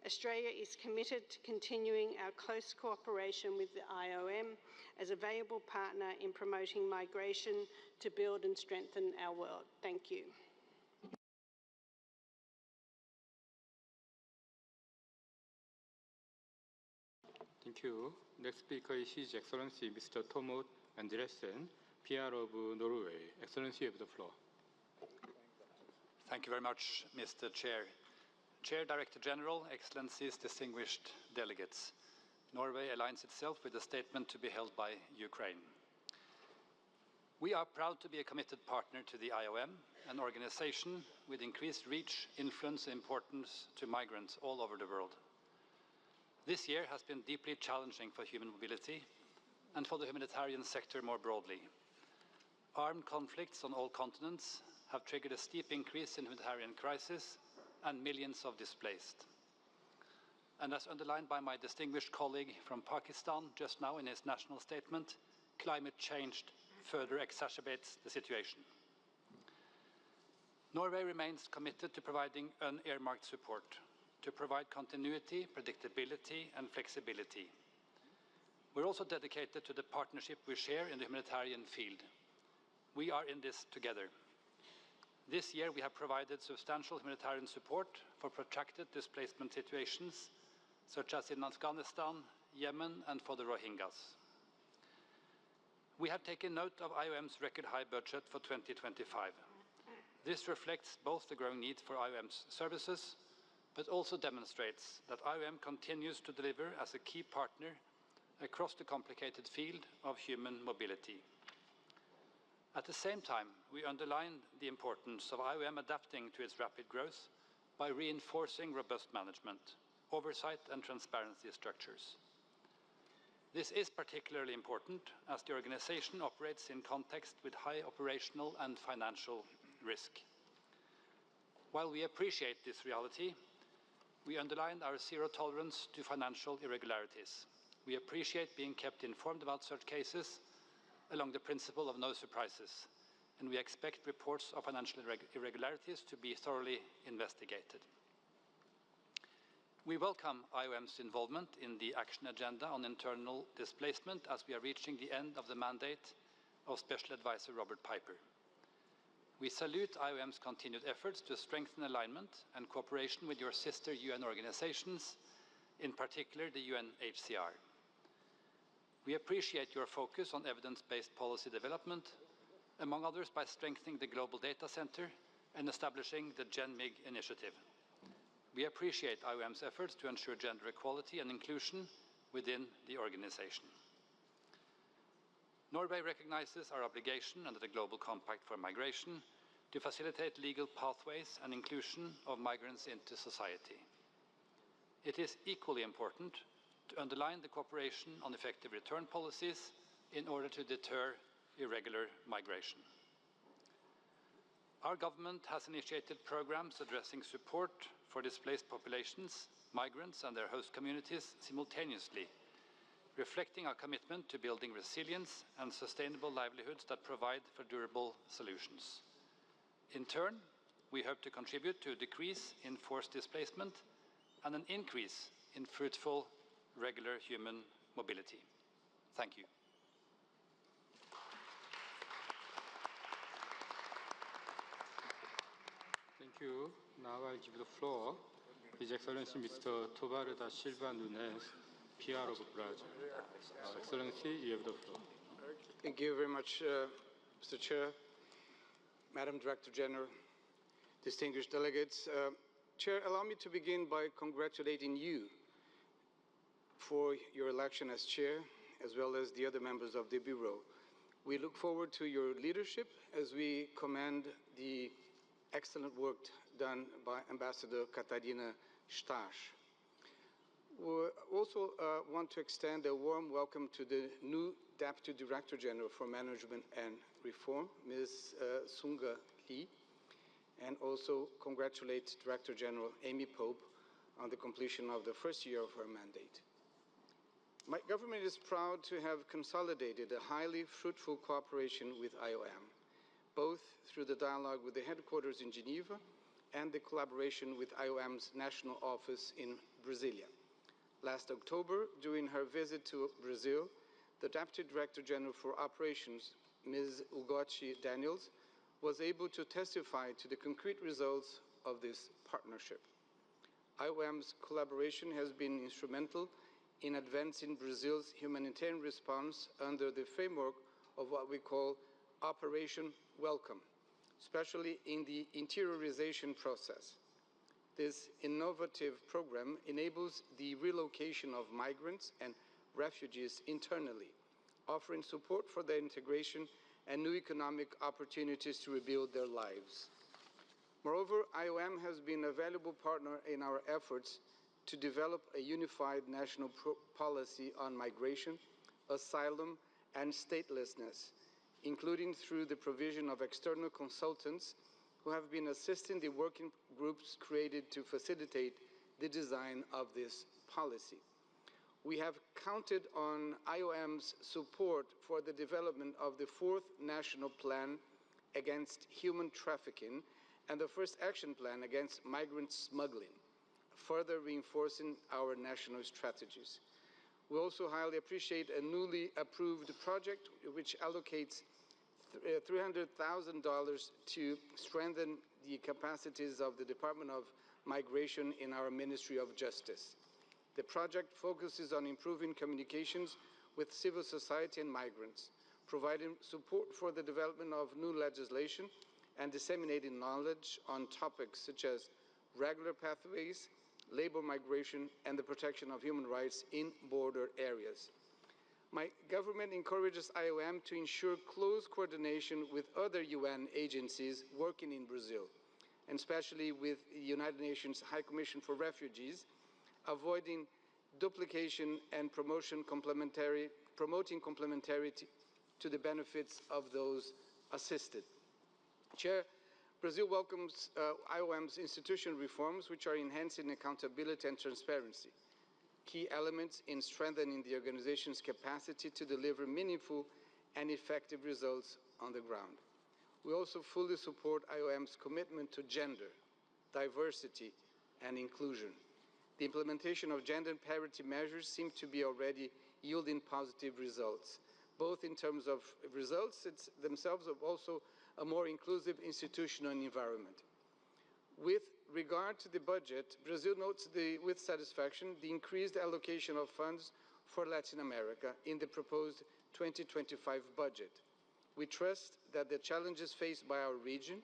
Australia is committed to continuing our close cooperation with the IOM as a valuable partner in promoting migration to build and strengthen our world. Thank you. Thank you. Next speaker is His Excellency Mr. Tormod Andresen, PR of Norway. Excellency, you have the floor. Thank you very much, Mr. Chair. Chair, Director General, Excellencies, distinguished delegates. Norway aligns itself with the statement to be held by Ukraine. We are proud to be a committed partner to the IOM, an organization with increased reach, influence and importance to migrants all over the world. This year has been deeply challenging for human mobility and for the humanitarian sector more broadly. Armed conflicts on all continents have triggered a steep increase in humanitarian crisis and millions of displaced. And as underlined by my distinguished colleague from Pakistan just now in his national statement, climate change further exacerbates the situation. Norway remains committed to providing unearmarked support, to provide continuity, predictability and flexibility. We're also dedicated to the partnership we share in the humanitarian field. We are in this together. This year we have provided substantial humanitarian support for protracted displacement situations, such as in Afghanistan, Yemen and for the Rohingyas. We have taken note of IOM's record high budget for 2025. This reflects both the growing need for IOM's services, but also demonstrates that IOM continues to deliver as a key partner across the complicated field of human mobility. At the same time, we underline the importance of IOM adapting to its rapid growth by reinforcing robust management, oversight and transparency structures. This is particularly important as the organization operates in context with high operational and financial risk. While we appreciate this reality, we underline our zero tolerance to financial irregularities. We appreciate being kept informed about such cases along the principle of no surprises, and we expect reports of financial irregularities to be thoroughly investigated. We welcome IOM's involvement in the action agenda on internal displacement as we are reaching the end of the mandate of Special Advisor Robert Piper. We salute IOM's continued efforts to strengthen alignment and cooperation with your sister UN organizations, in particular the UNHCR. We appreciate your focus on evidence-based policy development, among others by strengthening the Global Data Center and establishing the GenMig initiative. We appreciate IOM's efforts to ensure gender equality and inclusion within the organization. Norway recognizes our obligation under the Global Compact for Migration to facilitate legal pathways and inclusion of migrants into society. It is equally important to underline the cooperation on effective return policies in order to deter irregular migration. Our government has initiated programs addressing support for displaced populations, migrants and their host communities simultaneously, reflecting our commitment to building resilience and sustainable livelihoods that provide for durable solutions. In turn, we hope to contribute to a decrease in forced displacement and an increase in fruitful, regular human mobility. Thank you. Thank you. Now I give the floor to His Excellency Mr. Tovar da Silva Nunes, PR of Brazil. Excellency, you have the floor. Thank you very much, Mr. Chair, Madam Director General, distinguished delegates. Chair, allow me to begin by congratulating you for your election as chair, as well as the other members of the Bureau. We look forward to your leadership as we commend the excellent work done by Ambassador Katarina Stach. We also want to extend a warm welcome to the new Deputy Director General for Management and Reform, Ms. Sunga Lee, and also congratulate Director General Amy Pope on the completion of the first year of her mandate. My government is proud to have consolidated a highly fruitful cooperation with IOM, both through the dialogue with the headquarters in Geneva and the collaboration with IOM's national office in Brasilia. Last October, during her visit to Brazil, the Deputy Director General for Operations, Ms. Ugochi Daniels, was able to testify to the concrete results of this partnership. IOM's collaboration has been instrumental in advancing Brazil's humanitarian response under the framework of what we call Operation Welcome, especially in the interiorization process. This innovative program enables the relocation of migrants and refugees internally, offering support for their integration and new economic opportunities to rebuild their lives. Moreover, IOM has been a valuable partner in our efforts to develop a unified national policy on migration, asylum, and statelessness, including through the provision of external consultants who have been assisting the working groups created to facilitate the design of this policy. We have counted on IOM's support for the development of the 4th National Plan against Human Trafficking and the first Action Plan against migrant smuggling, further reinforcing our national strategies. We also highly appreciate a newly approved project which allocates $300,000 to strengthen the capacities of the Department of Migration in our Ministry of Justice. The project focuses on improving communications with civil society and migrants, providing support for the development of new legislation and disseminating knowledge on topics such as regular pathways, labor migration, and the protection of human rights in border areas. My government encourages IOM to ensure close coordination with other UN agencies working in Brazil, and especially with the United Nations High Commission for Refugees, avoiding duplication and promoting complementarity to the benefits of those assisted. Chair, Brazil welcomes IOM's institutional reforms, which are enhancing accountability and transparency, key elements in strengthening the organization's capacity to deliver meaningful and effective results on the ground. We also fully support IOM's commitment to gender, diversity, and inclusion. The implementation of gender parity measures seem to be already yielding positive results, both in terms of results themselves, but also a more inclusive institutional environment. With regard to the budget, Brazil notes with satisfaction the increased allocation of funds for Latin America in the proposed 2025 budget. We trust that the challenges faced by our region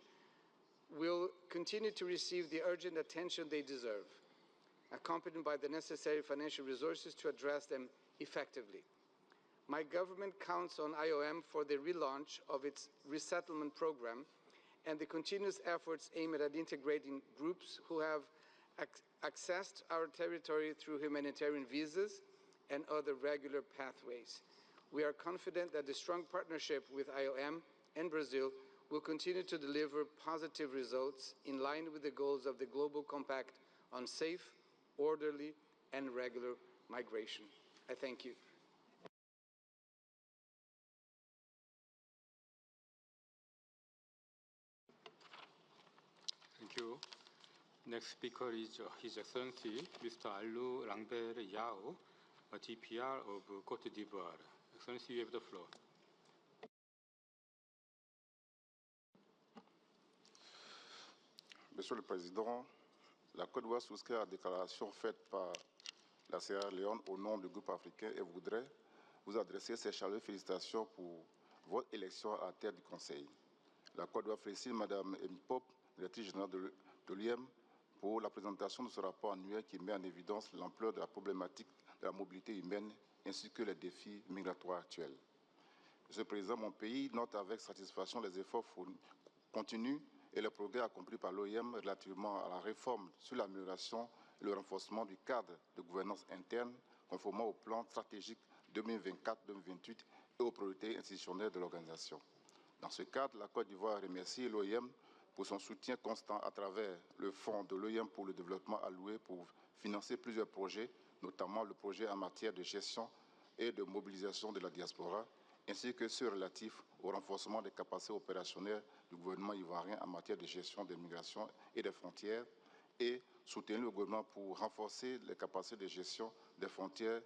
will continue to receive the urgent attention they deserve, accompanied by the necessary financial resources to address them effectively. My government counts on IOM for the relaunch of its resettlement program and the continuous efforts aimed at integrating groups who have accessed our territory through humanitarian visas and other regular pathways. We are confident that the strong partnership with IOM and Brazil will continue to deliver positive results in line with the goals of the Global Compact on safe, orderly, and regular migration. I thank you. Thank you. Next speaker is His Excellency Mr. Alou Lambert Yao, a DPR of Côte d'Ivoire. Excellency, you have the floor. Monsieur le Président, la Côte d'Ivoire souscrit à la déclaration faite par la Sierra Leone au nom du groupe africain et voudrait vous adresser ces chaleureuses félicitations pour votre élection à la tête du Conseil. La Côte d'Ivoire félicite Mme Amy Pop, directrice générale de l'OIM, pour la présentation de ce rapport annuel qui met en évidence l'ampleur de la problématique de la mobilité humaine ainsi que les défis migratoires actuels. Monsieur le Président, mon pays note avec satisfaction les efforts continus et les progrès accomplis par l'OIM relativement à la réforme sur l'amélioration et le renforcement du cadre de gouvernance interne conformément au plan stratégique 2024-2028 et aux priorités institutionnelles de l'organisation. Dans ce cadre, la Côte d'Ivoire remercie l'OIM pour son soutien constant à travers le fonds de l'OIM pour le développement alloué pour financer plusieurs projets, notamment le projet en matière de gestion et de mobilisation de la diaspora, ainsi que ceux relatifs au renforcement des capacités opérationnelles du gouvernement ivoirien en matière de gestion des migrations et des frontières, et soutenir le gouvernement pour renforcer les capacités de gestion des frontières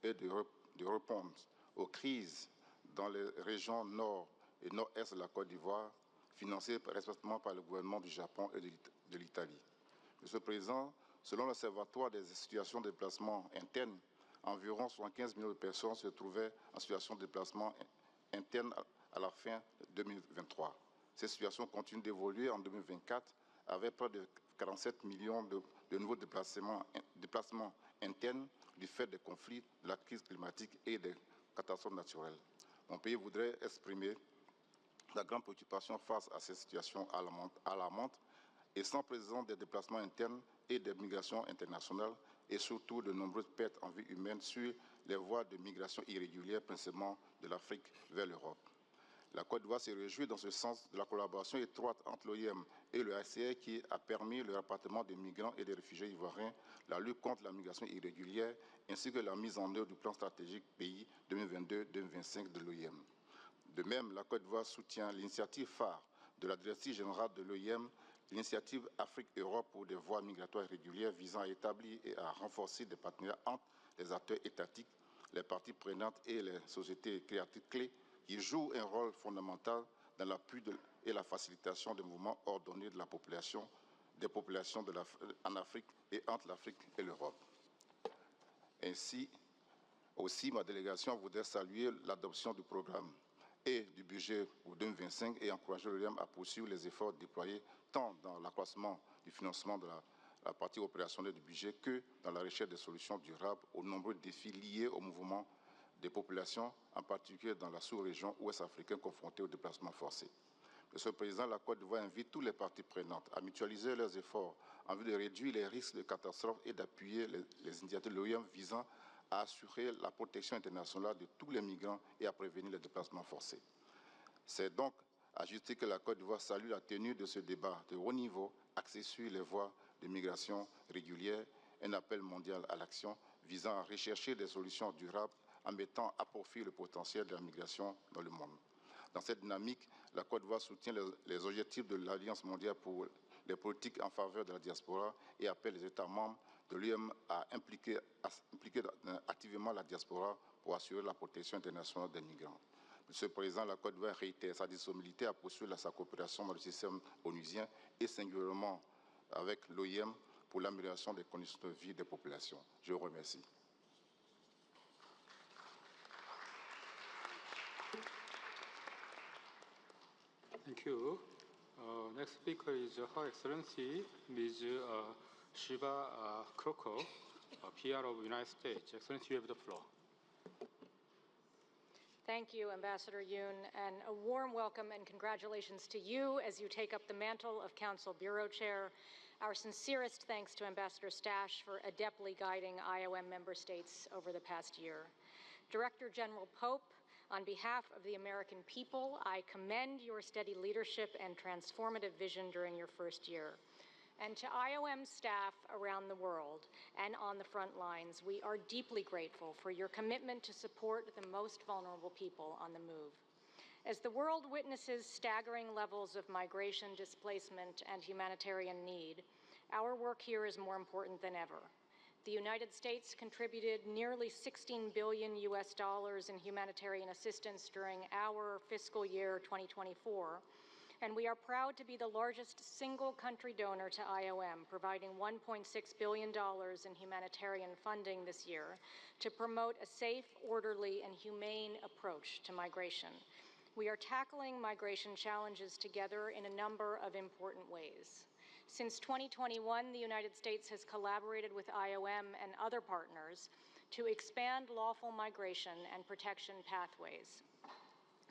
et de répondre aux crises dans les régions nord et nord-est de la Côte d'Ivoire, financées respectivement par le gouvernement du Japon et de l'Italie. Monsieur le Président, selon l'Observatoire des situations de déplacement interne, environ 75 millions de personnes se trouvaient en situation de déplacement interne à la fin de 2023. Cette situation continue d'évoluer en 2024 avec près de 47 millions de nouveaux déplacements internes du fait des conflits, de la crise climatique et des catastrophes naturelles. Mon pays voudrait exprimer la grande préoccupation face à cette situation alarmante et sans précédent des déplacements internes et des migrations internationales et surtout de nombreuses pertes en vie humaine sur les voies de migration irrégulières, principalement de l'Afrique vers l'Europe. La Côte d'Ivoire se réjouit dans ce sens de la collaboration étroite entre l'OIM et le HCR qui a permis le rapatriement des migrants et des réfugiés ivoiriens, la lutte contre la migration irrégulière ainsi que la mise en œuvre du plan stratégique pays 2022-2025 de l'OIM. De même, la Côte d'Ivoire soutient l'initiative phare de la Direction générale de l'OIM, l'initiative Afrique-Europe pour des voies migratoires régulières visant à établir et à renforcer des partenariats entre les acteurs étatiques, les parties prenantes et les sociétés créatives clés qui jouent un rôle fondamental dans l'appui et la facilitation des mouvements ordonnés de la population, des populations en Afrique et entre l'Afrique et l'Europe. Ainsi, aussi, ma délégation voudrait saluer l'adoption du programme et du budget pour 2025 et encourager l'OIM à poursuivre les efforts déployés tant dans l'accroissement du financement de la partie opérationnelle du budget que dans la recherche de solutions durables aux nombreux défis liés au mouvement des populations, en particulier dans la sous-région ouest-africaine confrontée aux déplacements forcés. Monsieur le Président, la Côte d'Ivoire invite toutes les parties prenantes à mutualiser leurs efforts en vue de réduire les risques de catastrophes et d'appuyer les initiatives de l'OIM visant à assurer la protection internationale de tous les migrants et à prévenir les déplacements forcés. C'est donc à justice que la Côte d'Ivoire salue la tenue de ce débat de haut niveau axé sur les voies de migration régulières, un appel mondial à l'action visant à rechercher des solutions durables en mettant à profit le potentiel de la migration dans le monde. Dans cette dynamique, la Côte d'Ivoire soutient les objectifs de l'Alliance mondiale pour les politiques en faveur de la diaspora et appelle les États membres de l'UM à impliquer activement la diaspora pour assurer la protection internationale des migrants. Monsieur le Président, la Côte d'Ivoire réitère sa disponibilité à poursuivre sa coopération dans le système onusien et singulièrement avec l'OIM pour l'amélioration des conditions de vie des populations. Je vous remercie. Thank you. Next speaker is Her Excellency Ms. Shiva Kroko, PR of the United States. Excellency, you have the floor. Thank you, Ambassador Yoon, and a warm welcome and congratulations to you as you take up the mantle of Council Bureau Chair. Our sincerest thanks to Ambassador Stash for adeptly guiding IOM member states over the past year. Director General Pope, on behalf of the American people, I commend your steady leadership and transformative vision during your first year. And to IOM staff around the world and on the front lines, we are deeply grateful for your commitment to support the most vulnerable people on the move. As the world witnesses staggering levels of migration, displacement, and humanitarian need, our work here is more important than ever. The United States contributed nearly $16 billion in humanitarian assistance during our fiscal year 2024, And we are proud to be the largest single-country donor to IOM, providing $1.6 billion in humanitarian funding this year to promote a safe, orderly, and humane approach to migration. We are tackling migration challenges together in a number of important ways. Since 2021, the United States has collaborated with IOM and other partners to expand lawful migration and protection pathways.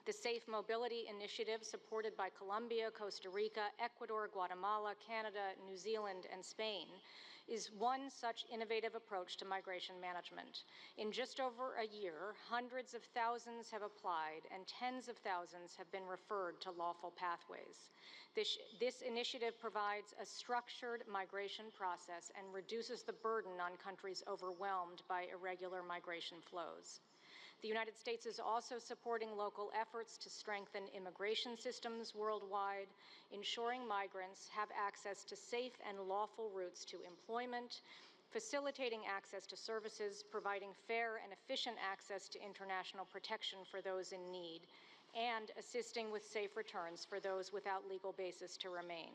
The Safe Mobility Initiative, supported by Colombia, Costa Rica, Ecuador, Guatemala, Canada, New Zealand, and Spain, is one such innovative approach to migration management. In just over a year, hundreds of thousands have applied and tens of thousands have been referred to lawful pathways. This initiative provides a structured migration process and reduces the burden on countries overwhelmed by irregular migration flows. The United States is also supporting local efforts to strengthen immigration systems worldwide, ensuring migrants have access to safe and lawful routes to employment, facilitating access to services, providing fair and efficient access to international protection for those in need, and assisting with safe returns for those without legal basis to remain.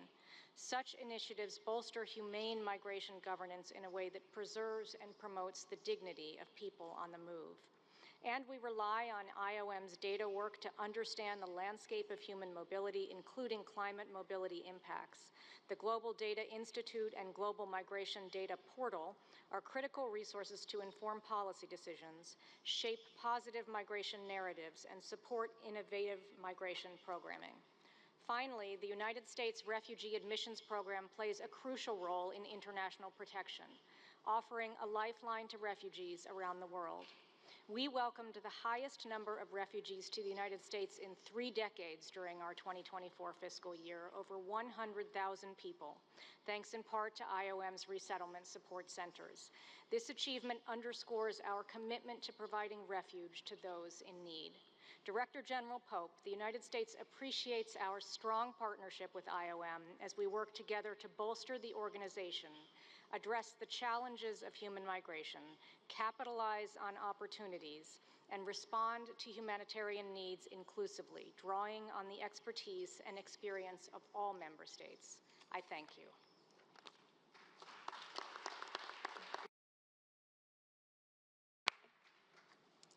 Such initiatives bolster humane migration governance in a way that preserves and promotes the dignity of people on the move. And we rely on IOM's data work to understand the landscape of human mobility, including climate mobility impacts. The Global Data Institute and Global Migration Data Portal are critical resources to inform policy decisions, shape positive migration narratives, and support innovative migration programming. Finally, the United States Refugee Admissions Program plays a crucial role in international protection, offering a lifeline to refugees around the world. We welcomed the highest number of refugees to the United States in 3 decades during our 2024 fiscal year, over 100,000 people, thanks in part to IOM's resettlement support centers. This achievement underscores our commitment to providing refuge to those in need. Director General Pope, the United States appreciates our strong partnership with IOM as we work together to bolster the organization, address the challenges of human migration, capitalize on opportunities, and respond to humanitarian needs inclusively, drawing on the expertise and experience of all member states. I thank you.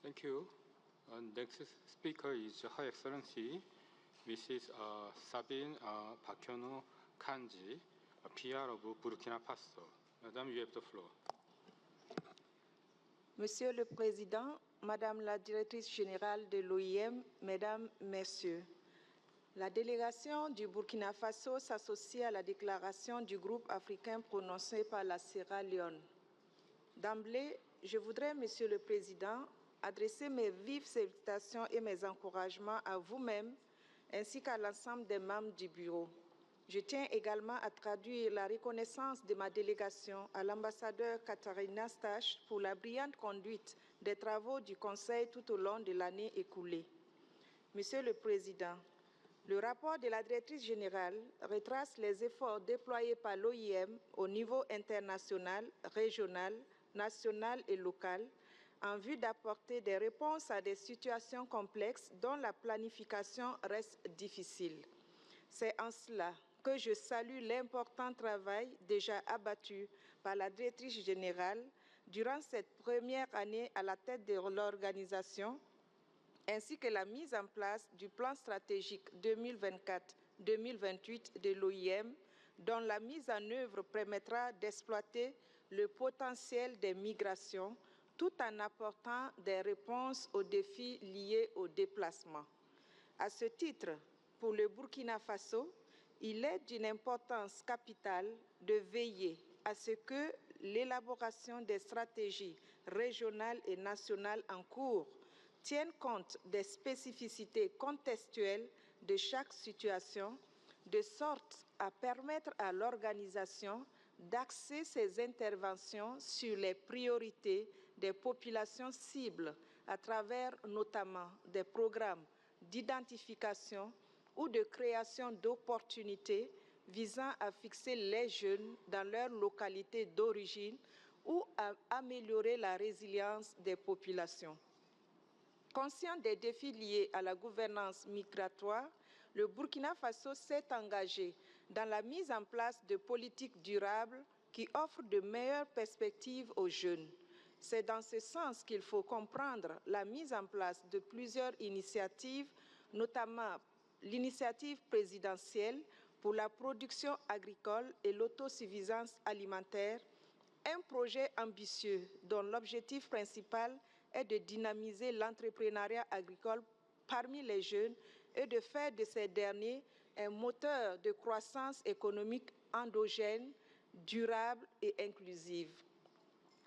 Thank you. Next speaker is Her Excellency Mrs. Sabine Bakyono Kanji, PR of Burkina Faso. Madame, you have the floor. Monsieur le Président, Madame la Directrice Générale de l'OIM, Mesdames, Messieurs, la délégation du Burkina Faso s'associe à la déclaration du groupe africain prononcée par la Sierra Leone. D'emblée, je voudrais, Monsieur le Président, adresser mes vives félicitations et mes encouragements à vous-même ainsi qu'à l'ensemble des membres du Bureau. Je tiens également à traduire la reconnaissance de ma délégation à l'ambassadeur Katharina Stache pour la brillante conduite des travaux du Conseil tout au long de l'année écoulée. Monsieur le Président, le rapport de la Directrice générale retrace les efforts déployés par l'OIM au niveau international, régional, national et local en vue d'apporter des réponses à des situations complexes dont la planification reste difficile. C'est en cela que je salue l'important travail déjà abattu par la Directrice générale durant cette première année à la tête de l'organisation, ainsi que la mise en place du plan stratégique 2024-2028 de l'OIM, dont la mise en œuvre permettra d'exploiter le potentiel des migrations tout en apportant des réponses aux défis liés au déplacement. À ce titre, pour le Burkina Faso, il est d'une importance capitale de veiller à ce que l'élaboration des stratégies régionales et nationales en cours tienne compte des spécificités contextuelles de chaque situation, de sorte à permettre à l'organisation d'axer ses interventions sur les priorités des populations cibles à travers notamment des programmes d'identification ou de création d'opportunités visant à fixer les jeunes dans leur localité d'origine ou à améliorer la résilience des populations. Conscient des défis liés à la gouvernance migratoire, le Burkina Faso s'est engagé dans la mise en place de politiques durables qui offrent de meilleures perspectives aux jeunes. C'est dans ce sens qu'il faut comprendre la mise en place de plusieurs initiatives, notamment l'initiative présidentielle pour la production agricole et l'autosuffisance alimentaire, un projet ambitieux dont l'objectif principal est de dynamiser l'entrepreneuriat agricole parmi les jeunes et de faire de ces derniers un moteur de croissance économique endogène, durable et inclusive.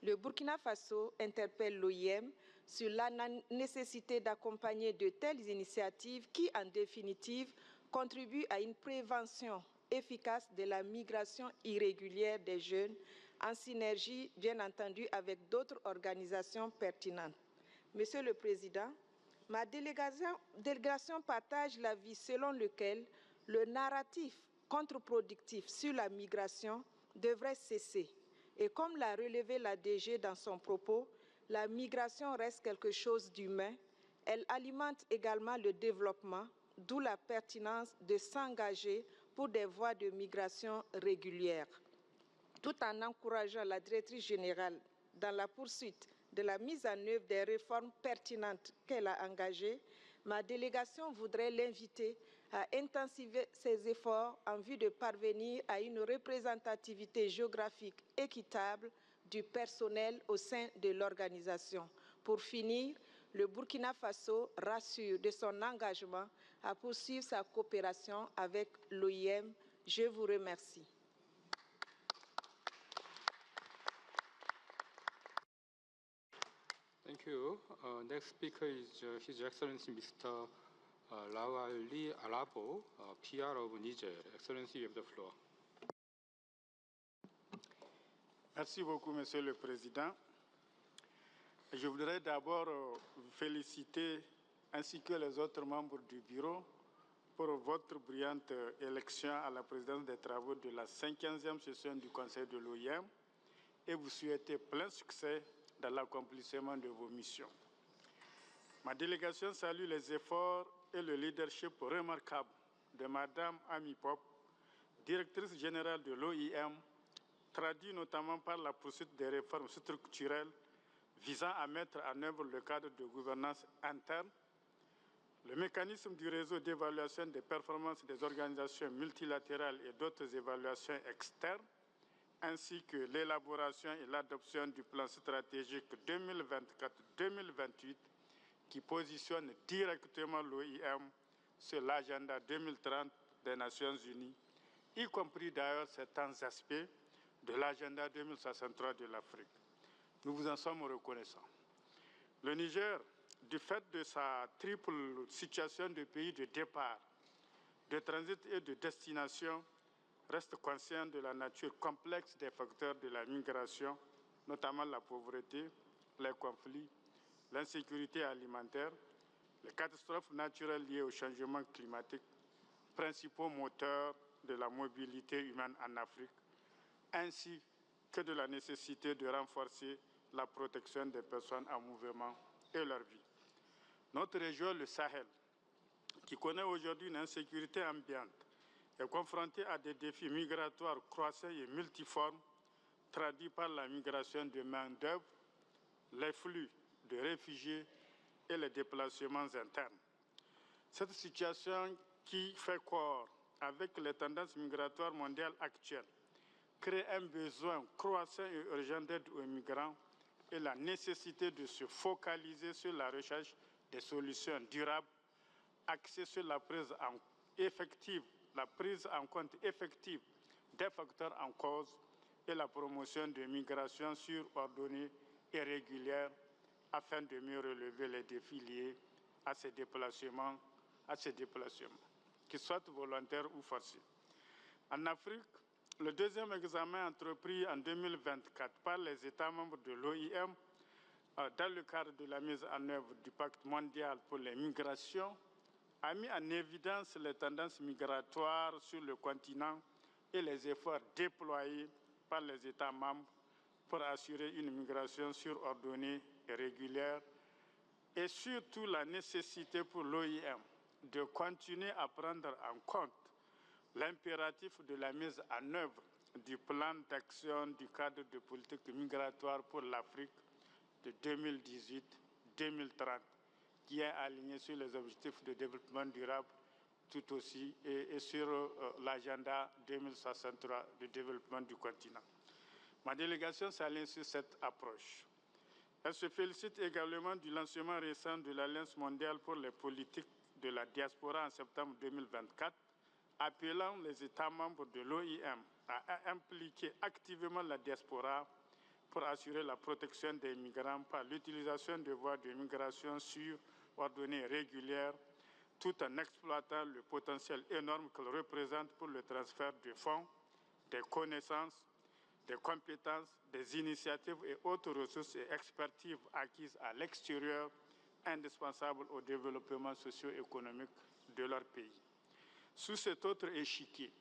Le Burkina Faso interpelle l'OIM sur la nécessité d'accompagner de telles initiatives qui, en définitive, contribuent à une prévention efficace de la migration irrégulière des jeunes, en synergie, bien entendu, avec d'autres organisations pertinentes. Monsieur le Président, ma délégation partage l'avis selon lequel le narratif contre-productif sur la migration devrait cesser. Et comme l'a relevé la DG dans son propos, la migration reste quelque chose d'humain. Elle alimente également le développement, d'où la pertinence de s'engager pour des voies de migration régulières. Tout en encourageant la directrice générale dans la poursuite de la mise en œuvre des réformes pertinentes qu'elle a engagées, ma délégation voudrait l'inviter à intensifier ses efforts en vue de parvenir à une représentativité géographique équitable du personnel au sein de l'organisation. Pour finir, le Burkina Faso rassure de son engagement à poursuivre sa coopération avec l'OIM. Je vous remercie. Thank you. Next speaker is His Excellency Mr. Lawali Alabo, PR of Niger. Excellency, you have the floor. Merci beaucoup, Monsieur le Président. Je voudrais d'abord vous féliciter, ainsi que les autres membres du Bureau, pour votre brillante élection à la présidence des travaux de la 50e session du Conseil de l'OIM et vous souhaiter plein succès dans l'accomplissement de vos missions. Ma délégation salue les efforts et le leadership remarquable de Mme Amy Pope, directrice générale de l'OIM, traduit notamment par la poursuite des réformes structurelles visant à mettre en œuvre le cadre de gouvernance interne, le mécanisme du réseau d'évaluation des performances des organisations multilatérales et d'autres évaluations externes, ainsi que l'élaboration et l'adoption du plan stratégique 2024-2028 qui positionne directement l'OIM sur l'agenda 2030 des Nations Unies, y compris d'ailleurs certains aspects de l'agenda 2063 de l'Afrique. Nous vous en sommes reconnaissants. Le Niger, du fait de sa triple situation de pays de départ, de transit et de destination, reste conscient de la nature complexe des facteurs de la migration, notamment la pauvreté, les conflits, l'insécurité alimentaire, les catastrophes naturelles liées au changement climatique, principaux moteurs de la mobilité humaine en Afrique, ainsi que de la nécessité de renforcer la protection des personnes en mouvement et leur vie. Notre région, le Sahel, qui connaît aujourd'hui une insécurité ambiante, est confrontée à des défis migratoires croissants et multiformes, traduits par la migration de main-d'œuvre, les flux de réfugiés et les déplacements internes. Cette situation qui fait corps avec les tendances migratoires mondiales actuelles crée un besoin croissant et urgent d'aide aux migrants et la nécessité de se focaliser sur la recherche des solutions durables axées sur la prise en compte effective des facteurs en cause et la promotion de migrations sûres, ordonnées et régulières afin de mieux relever les défis liés à ces déplacements, qu'ils soient volontaires ou forcés. En Afrique, le deuxième examen entrepris en 2024 par les États membres de l'OIM dans le cadre de la mise en œuvre du Pacte mondial pour les migrations a mis en évidence les tendances migratoires sur le continent et les efforts déployés par les États membres pour assurer une migration sûre, ordonnée et régulière, et surtout la nécessité pour l'OIM de continuer à prendre en compte l'impératif de la mise en œuvre du plan d'action du cadre de politique migratoire pour l'Afrique de 2018-2030, qui est aligné sur les objectifs de développement durable tout aussi et sur l'agenda 2063 de développement du continent. Ma délégation s'aligne sur cette approche. Elle se félicite également du lancement récent de l'Alliance mondiale pour les politiques de la diaspora en septembre 2024, appelant les États membres de l'OIM à impliquer activement la diaspora pour assurer la protection des migrants par l'utilisation de voies de migration sûres, ordonnées et régulières, tout en exploitant le potentiel énorme qu'elle représente pour le transfert de fonds, des connaissances, des compétences, des initiatives et autres ressources et expertises acquises à l'extérieur, indispensables au développement socio-économique de leur pays. Sous cet autre échiquier,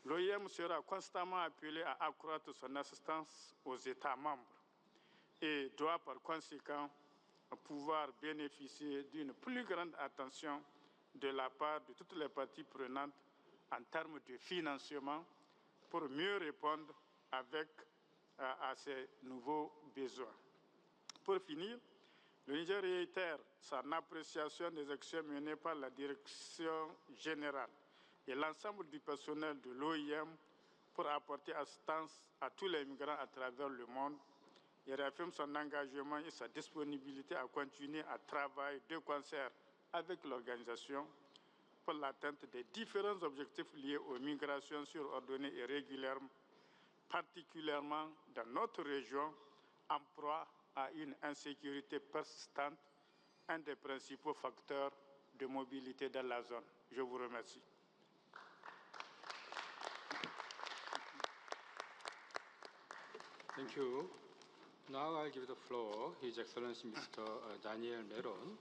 l'OIM sera constamment appelé à accroître son assistance aux États membres et doit par conséquent pouvoir bénéficier d'une plus grande attention de la part de toutes les parties prenantes en termes de financement pour mieux répondre à ces nouveaux besoins. Pour finir, le Niger réitère son appréciation des actions menées par la Direction générale et l'ensemble du personnel de l'OIM pour apporter assistance à tous les migrants à travers le monde et réaffirme son engagement et sa disponibilité à continuer à travailler de concert avec l'organisation pour l'atteinte des différents objectifs liés aux migrations ordonnées et régulières, particulièrement dans notre région, en proie à une insécurité persistante, un des principaux facteurs de mobilité dans la zone. Je vous remercie. Thank you. Now I'll give the floor His Excellency Mr. Daniel Meron,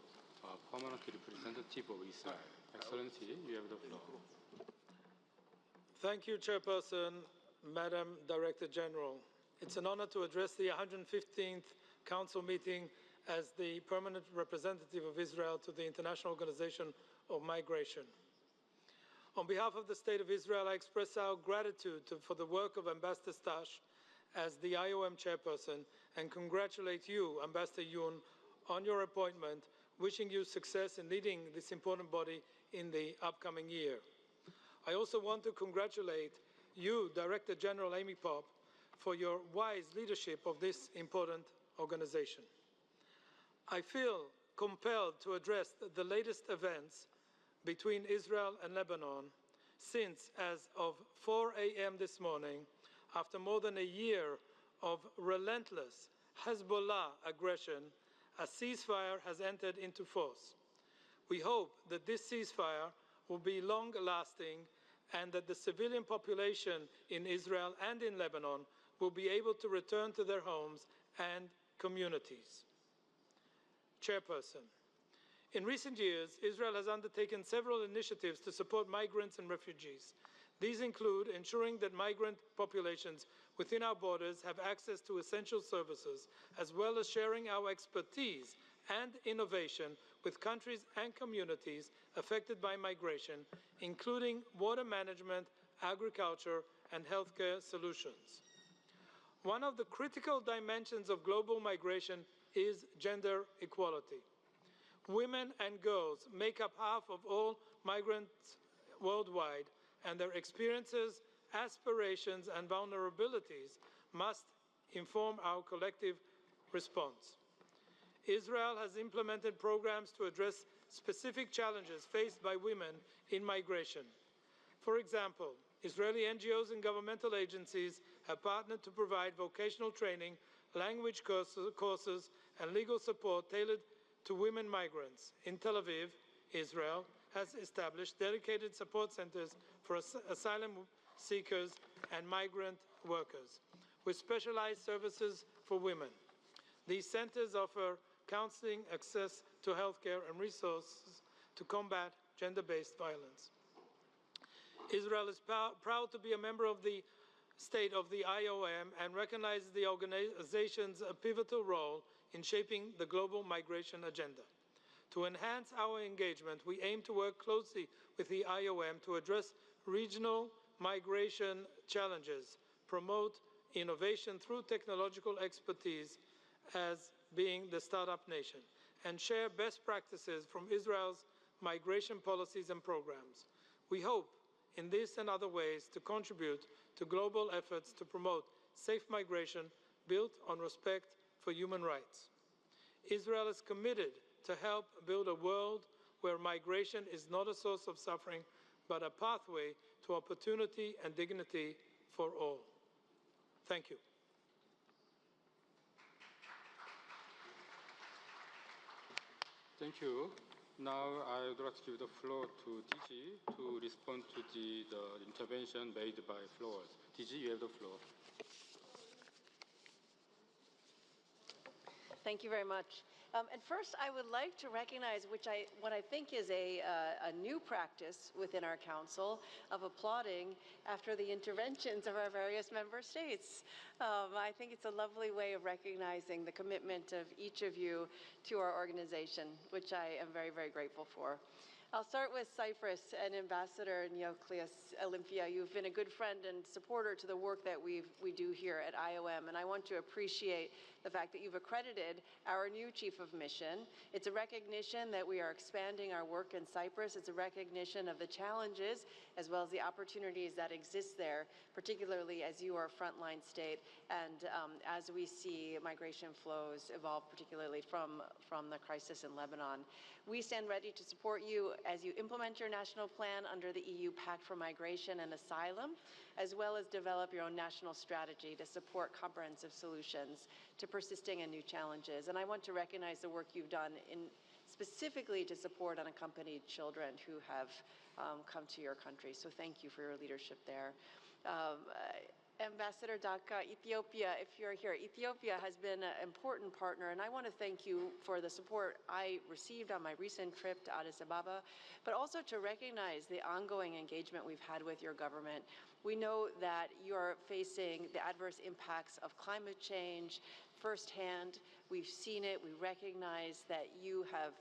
Permanent Representative of Israel. Excellency, you have the floor. Thank you, Chairperson, Madam Director General. It's an honor to address the 115th Council meeting as the permanent representative of Israel to the International Organization of Migration. On behalf of the State of Israel, I express our gratitude for the work of Ambassador Stash as the IOM chairperson and congratulate you, Ambassador Yoon, on your appointment, wishing you success in leading this important body in the upcoming year. I also want to congratulate you, Director General Amy Popp, for your wise leadership of this important organization. I feel compelled to address the latest events between Israel and Lebanon since, as of 4 a.m. this morning, after more than a year of relentless Hezbollah aggression, a ceasefire has entered into force. We hope that this ceasefire will be long-lasting and that the civilian population in Israel and in Lebanon will be able to return to their homes and communities. Chairperson, in recent years, Israel has undertaken several initiatives to support migrants and refugees. These include ensuring that migrant populations within our borders have access to essential services, as well as sharing our expertise and innovation with countries and communities affected by migration, including water management, agriculture, and healthcare solutions. One of the critical dimensions of global migration is gender equality. Women and girls make up half of all migrants worldwide, and their experiences, aspirations, and vulnerabilities must inform our collective response. Israel has implemented programs to address specific challenges faced by women in migration. For example, Israeli NGOs and governmental agencies have partnered to provide vocational training, language courses, and legal support tailored to women migrants. In Tel Aviv, Israel has established dedicated support centers for asylum seekers and migrant workers with specialized services for women. These centers offer counseling, access to healthcare, and resources to combat gender-based violence. Israel is proud to be a member of the state of the IOM and recognizes the organization's pivotal role in shaping the global migration agenda. To enhance our engagement, we aim to work closely with the IOM to address regional migration challenges, promote innovation through technological expertise as being the startup nation, and share best practices from Israel's migration policies and programs. We hope in this and other ways to contribute to global efforts to promote safe migration built on respect for human rights. Israel is committed to help build a world where migration is not a source of suffering, but a pathway to opportunity and dignity for all. Thank you. Thank you. Now I would like to give the floor to DG to respond to the intervention made by floors. DG, you have the floor. Thank you very much. And first, I would like to recognize what I think is a new practice within our council of applauding after the interventions of our various member states. I think it's a lovely way of recognizing the commitment of each of you to our organization, which I am very, very grateful for. I'll start with Cyprus and Ambassador Neocleous Olympia. You've been a good friend and supporter to the work that we do here at IOM, and I want to appreciate the fact that you've accredited our new Chief of Mission. It's a recognition that we are expanding our work in Cyprus. It's a recognition of the challenges as well as the opportunities that exist there, particularly as you are a frontline state and as we see migration flows evolve, particularly from the crisis in Lebanon. We stand ready to support you as you implement your national plan under the EU Pact for Migration and Asylum, as well as develop your own national strategy to support comprehensive solutions to persisting and new challenges. And I want to recognize the work you've done specifically to support unaccompanied children who have come to your country. So thank you for your leadership there. Ambassador Daka, Ethiopia, if you're here, Ethiopia has been an important partner, and I want to thank you for the support I received on my recent trip to Addis Ababa, but also to recognize the ongoing engagement we've had with your government. We know that you're facing the adverse impacts of climate change firsthand. We've seen it. We recognize that you have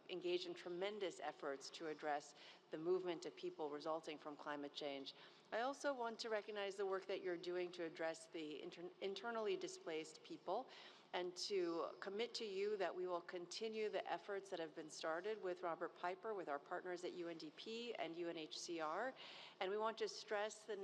engaged in tremendous efforts to address the movement of people resulting from climate change. I also want to recognize the work that you're doing to address the internally displaced people and to commit to you that we will continue the efforts that have been started with Robert Piper, with our partners at UNDP and UNHCR. And we want to stress the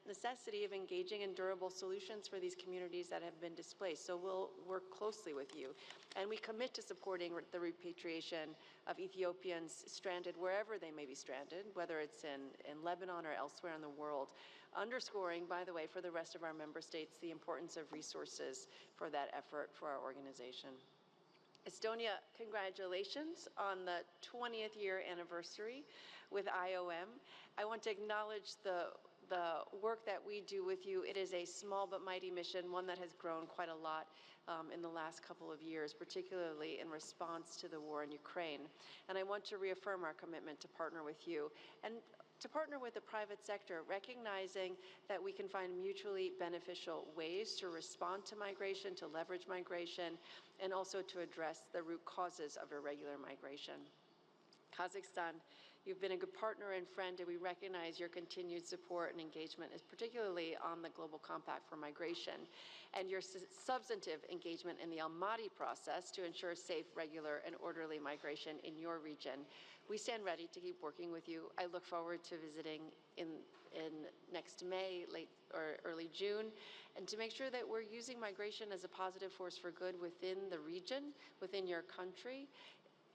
necessity of engaging in durable solutions for these communities that have been displaced. So we'll work closely with you. And we commit to supporting the repatriation of Ethiopians stranded wherever they may be stranded, whether it's in Lebanon or elsewhere in the world, underscoring, by the way, for the rest of our member states, the importance of resources for that effort for our organization. Estonia, congratulations on the 20th year anniversary with IOM. I want to acknowledge the work that we do with you. It is a small but mighty mission, one that has grown quite a lot in the last couple of years, particularly in response to the war in Ukraine. And I want to reaffirm our commitment to partner with you and to partner with the private sector, recognizing that we can find mutually beneficial ways to respond to migration, to leverage migration, and also to address the root causes of irregular migration. Kazakhstan, you've been a good partner and friend, and we recognize your continued support and engagement, particularly on the Global Compact for Migration, and your substantive engagement in the Almaty process to ensure safe, regular, and orderly migration in your region. We stand ready to keep working with you. I look forward to visiting in next May, late or early June, and to make sure that we're using migration as a positive force for good within the region, within your country,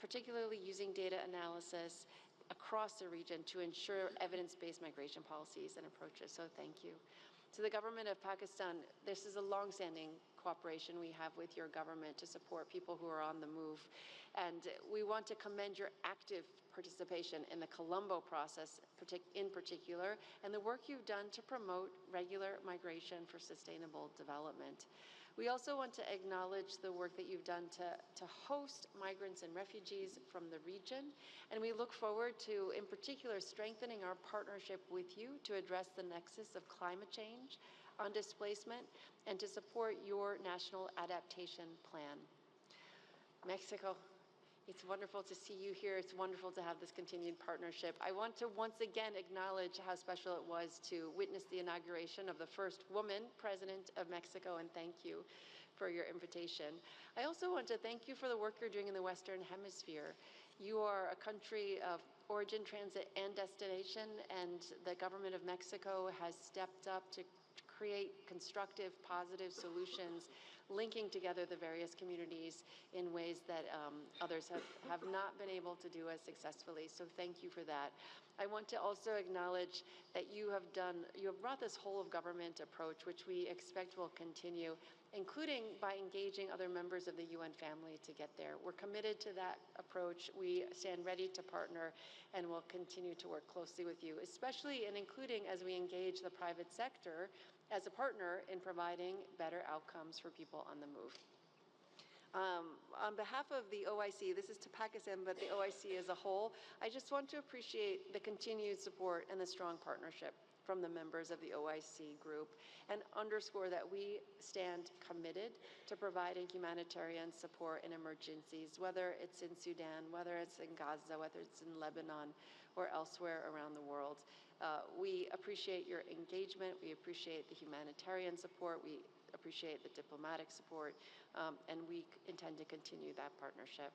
particularly using data analysis across the region to ensure evidence-based migration policies and approaches. So thank you. To the government of Pakistan, this is a long-standing cooperation we have with your government to support people who are on the move. And we want to commend your active participation in the Colombo process in particular, and the work you've done to promote regular migration for sustainable development. We also want to acknowledge the work that you've done to host migrants and refugees from the region, and we look forward to, in particular, strengthening our partnership with you to address the nexus of climate change on displacement and to support your national adaptation plan. Mexico, It's wonderful to see you here. It's wonderful to have this continued partnership. I want to once again acknowledge how special it was to witness the inauguration of the first woman president of Mexico, and thank you for your invitation. I also want to thank you for the work you're doing in the Western Hemisphere. You are a country of origin, transit, and destination, and the government of Mexico has stepped up to create constructive, positive solutions, linking together the various communities in ways that others have not been able to do as successfully. So thank you for that. I want to also acknowledge that you have brought this whole of government approach, which we expect will continue, including by engaging other members of the UN family to get there. We're committed to that approach. We stand ready to partner and will continue to work closely with you, especially and including as we engage the private sector as a partner in providing better outcomes for people on the move. On behalf of the OIC, this is to Pakistan, but the OIC as a whole, I just want to appreciate the continued support and the strong partnership from the members of the OIC group and underscore that we stand committed to providing humanitarian support in emergencies, whether it's in Sudan, whether it's in Gaza, whether it's in Lebanon or elsewhere around the world. We appreciate your engagement, we appreciate the humanitarian support, we appreciate the diplomatic support, and we intend to continue that partnership.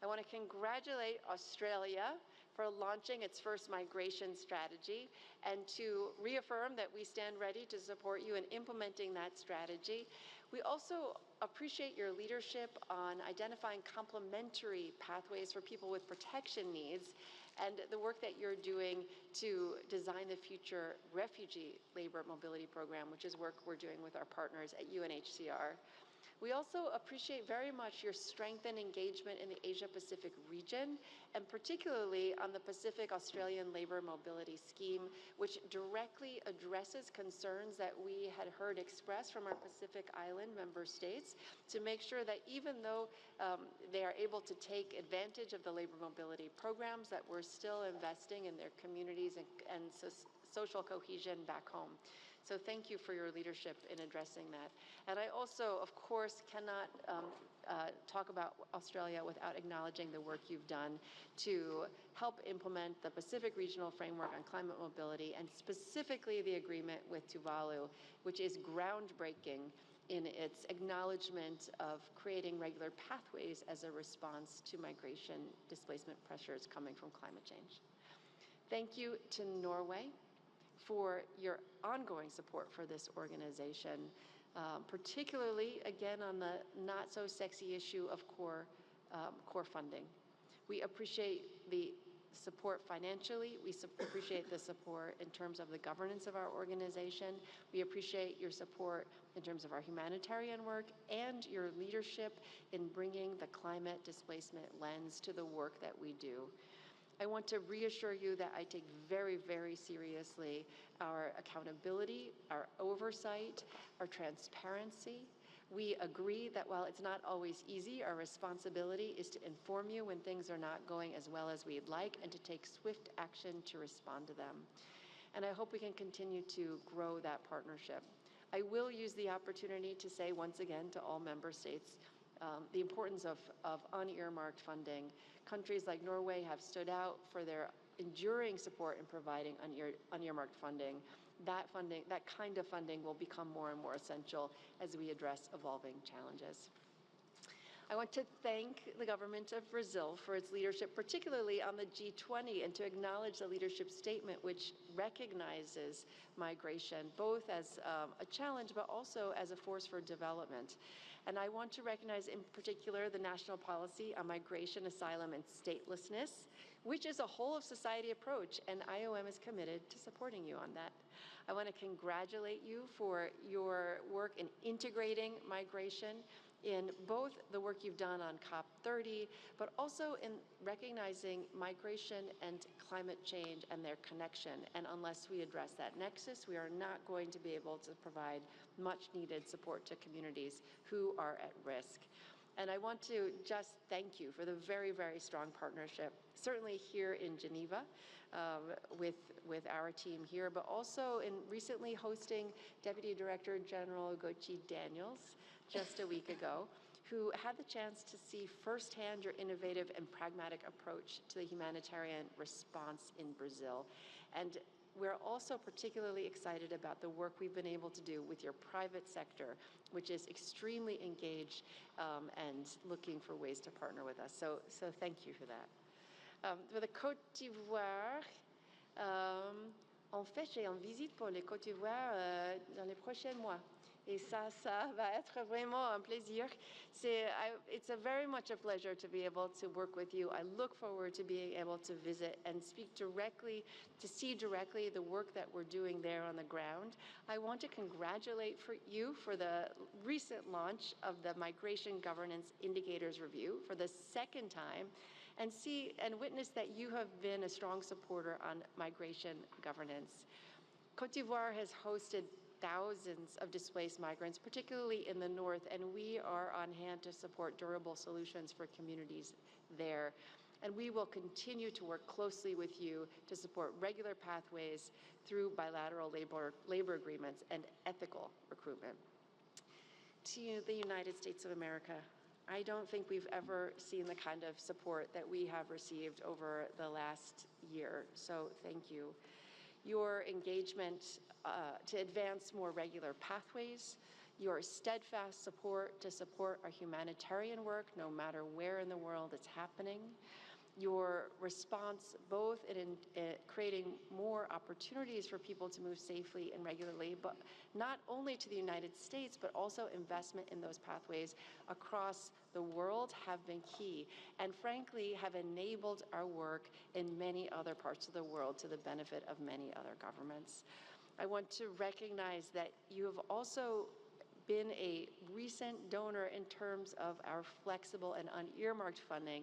I want to congratulate Australia for launching its first migration strategy and to reaffirm that we stand ready to support you in implementing that strategy. We also appreciate your leadership on identifying complementary pathways for people with protection needs and the work that you're doing to design the future refugee labor mobility program, which is work we're doing with our partners at UNHCR. We also appreciate very much your strength and engagement in the Asia-Pacific region, and particularly on the Pacific Australian Labor Mobility Scheme, which directly addresses concerns that we had heard expressed from our Pacific Island member states to make sure that even though they are able to take advantage of the labor mobility programs, that we're still investing in their communities and social cohesion back home. So thank you for your leadership in addressing that. And I also, of course, cannot talk about Australia without acknowledging the work you've done to help implement the Pacific Regional Framework on Climate Mobility, and specifically the agreement with Tuvalu, which is groundbreaking in its acknowledgement of creating regular pathways as a response to migration displacement pressures coming from climate change. Thank you to Norway for your ongoing support for this organization, particularly, again, on the not-so-sexy issue of core funding. We appreciate the support financially. We appreciate the support in terms of the governance of our organization. We appreciate your support in terms of our humanitarian work and your leadership in bringing the climate displacement lens to the work that we do. I want to reassure you that I take very, very seriously our accountability, our oversight, our transparency. We agree that while it's not always easy, our responsibility is to inform you when things are not going as well as we'd like and to take swift action to respond to them. And I hope we can continue to grow that partnership. I will use the opportunity to say once again to all member states the importance of unearmarked funding. Countries like Norway have stood out for their enduring support in providing unearmarked funding. That kind of funding will become more and more essential as we address evolving challenges. I want to thank the government of Brazil for its leadership, particularly on the G20, and to acknowledge the leadership statement, which recognizes migration, both as a challenge, but also as a force for development. And I want to recognize in particular the national policy on migration, asylum, and statelessness, which is a whole of society approach, and IOM is committed to supporting you on that. I want to congratulate you for your work in integrating migration in both the work you've done on COP30, but also in recognizing migration and climate change and their connection. And unless we address that nexus, we are not going to be able to provide much needed support to communities who are at risk. And I want to just thank you for the very, very strong partnership, certainly here in Geneva with our team here, but also in recently hosting Deputy Director General Gochi Daniels just a week ago, who had the chance to see firsthand your innovative and pragmatic approach to the humanitarian response in Brazil. And we're also particularly excited about the work we've been able to do with your private sector, which is extremely engaged and looking for ways to partner with us. So thank you for that. For the Côte d'Ivoire, en fait, j'ai en visite pour les Côte d'Ivoire dans les prochains mois. Et ça va être vraiment un plaisir. It's very much a pleasure to be able to work with you. I look forward to being able to visit and speak directly, to see directly the work that we're doing there on the ground. I want to congratulate you for the recent launch of the Migration Governance Indicators Review for the second time, and see and witness that you have been a strong supporter on migration governance. Côte d'Ivoire has hosted thousands of displaced migrants, particularly in the north, and we are on hand to support durable solutions for communities there. And we will continue to work closely with you to support regular pathways through bilateral labor agreements and ethical recruitment. To the United States of America, I don't think we've ever seen the kind of support that we have received over the last year, so thank you. Your engagement to advance more regular pathways, your steadfast support to support our humanitarian work, no matter where in the world it's happening, your response both in creating more opportunities for people to move safely and regularly, but not only to the United States, but also investment in those pathways across the world have been key, and frankly have enabled our work in many other parts of the world to the benefit of many other governments. I want to recognize that you have also been a recent donor in terms of our flexible and unearmarked funding.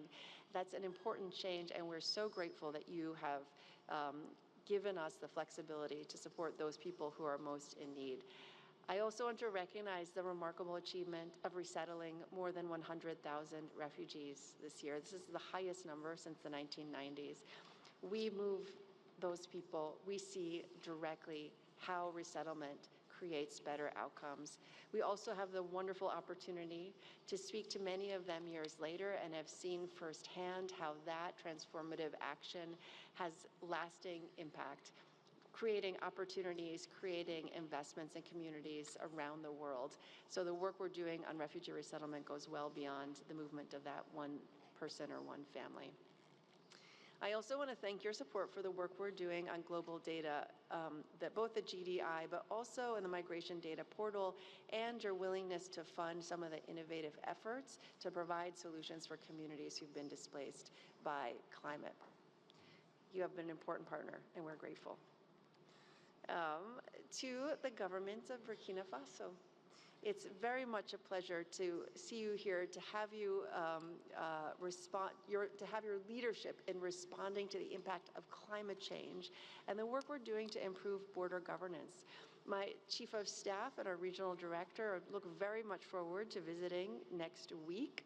That's an important change, and we're so grateful that you have given us the flexibility to support those people who are most in need. I also want to recognize the remarkable achievement of resettling more than 100,000 refugees this year. This is the highest number since the 1990s. We move those people, we see directly how resettlement creates better outcomes. We also have the wonderful opportunity to speak to many of them years later and have seen firsthand how that transformative action has lasting impact, creating opportunities, creating investments in communities around the world. So the work we're doing on refugee resettlement goes well beyond the movement of that one person or one family. I also want to thank your support for the work we're doing on global data, that both the GDI, but also in the Migration Data Portal, and your willingness to fund some of the innovative efforts to provide solutions for communities who've been displaced by climate. You have been an important partner, and we're grateful. To the government of Burkina Faso, it's very much a pleasure to see you here, to have you to have your leadership in responding to the impact of climate change and the work we're doing to improve border governance. My Chief of Staff and our Regional Director look very much forward to visiting next week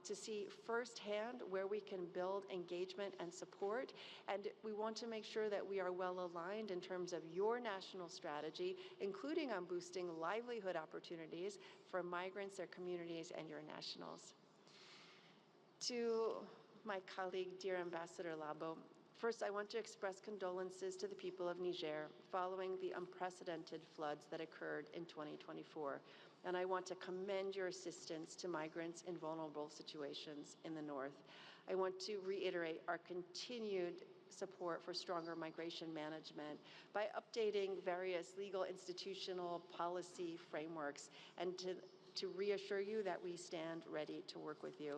to see firsthand where we can build engagement and support. And we want to make sure that we are well aligned in terms of your national strategy, including on boosting livelihood opportunities for migrants, their communities, and your nationals. To my colleague, dear Ambassador Labo, first I want to express condolences to the people of Niger following the unprecedented floods that occurred in 2024. And I want to commend your assistance to migrants in vulnerable situations in the north. I want to reiterate our continued support for stronger migration management by updating various legal, institutional, policy frameworks, and to reassure you that we stand ready to work with you.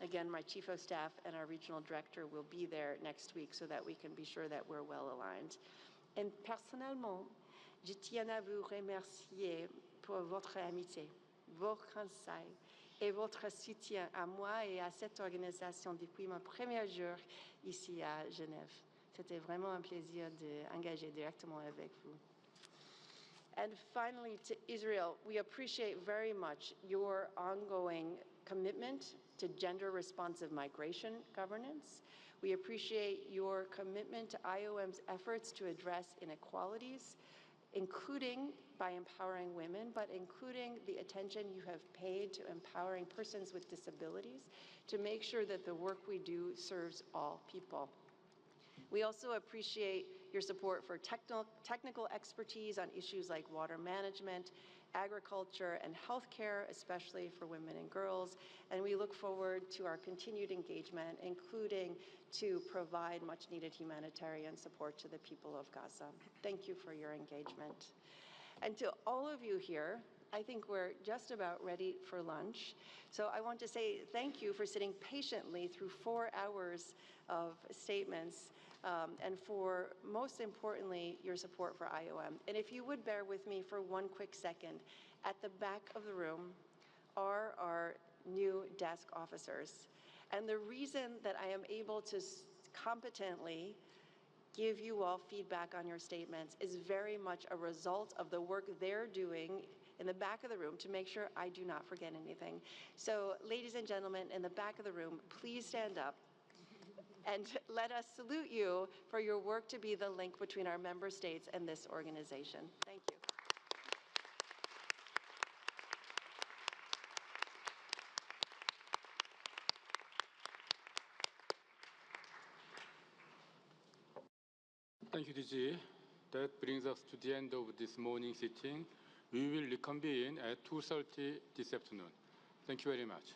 Again, my Chief of Staff and our Regional Director will be there next week so that we can be sure that we're well aligned. And personnellement, je tiens à vous remercier pour votre amitié, vos conseils et votre soutien à moi et à cette organisation depuis mon premier jour ici à Genève. C'était vraiment un plaisir d'engager directement avec vous. And finally, to Israel, we appreciate very much your ongoing commitment to gender-responsive migration governance. We appreciate your commitment to IOM's efforts to address inequalities including by empowering women, but including the attention you have paid to empowering persons with disabilities to make sure that the work we do serves all people. We also appreciate your support for technical expertise on issues like water management, agriculture, and healthcare, especially for women and girls. And we look forward to our continued engagement, including to provide much-needed humanitarian support to the people of Gaza. Thank you for your engagement. And to all of you here, I think we're just about ready for lunch. So I want to say thank you for sitting patiently through 4 hours of statements, and for, most importantly, your support for IOM. And if you would bear with me for one quick second, at the back of the room are our new desk officers. And the reason that I am able to competently give you all feedback on your statements is very much a result of the work they're doing in the back of the room to make sure I do not forget anything. So, ladies and gentlemen, in the back of the room, please stand up and let us salute you for your work to be the link between our member states and this organization. Thank you. Thank you, DG. That brings us to the end of this morning sitting. We will reconvene at 2:30 this afternoon. Thank you very much.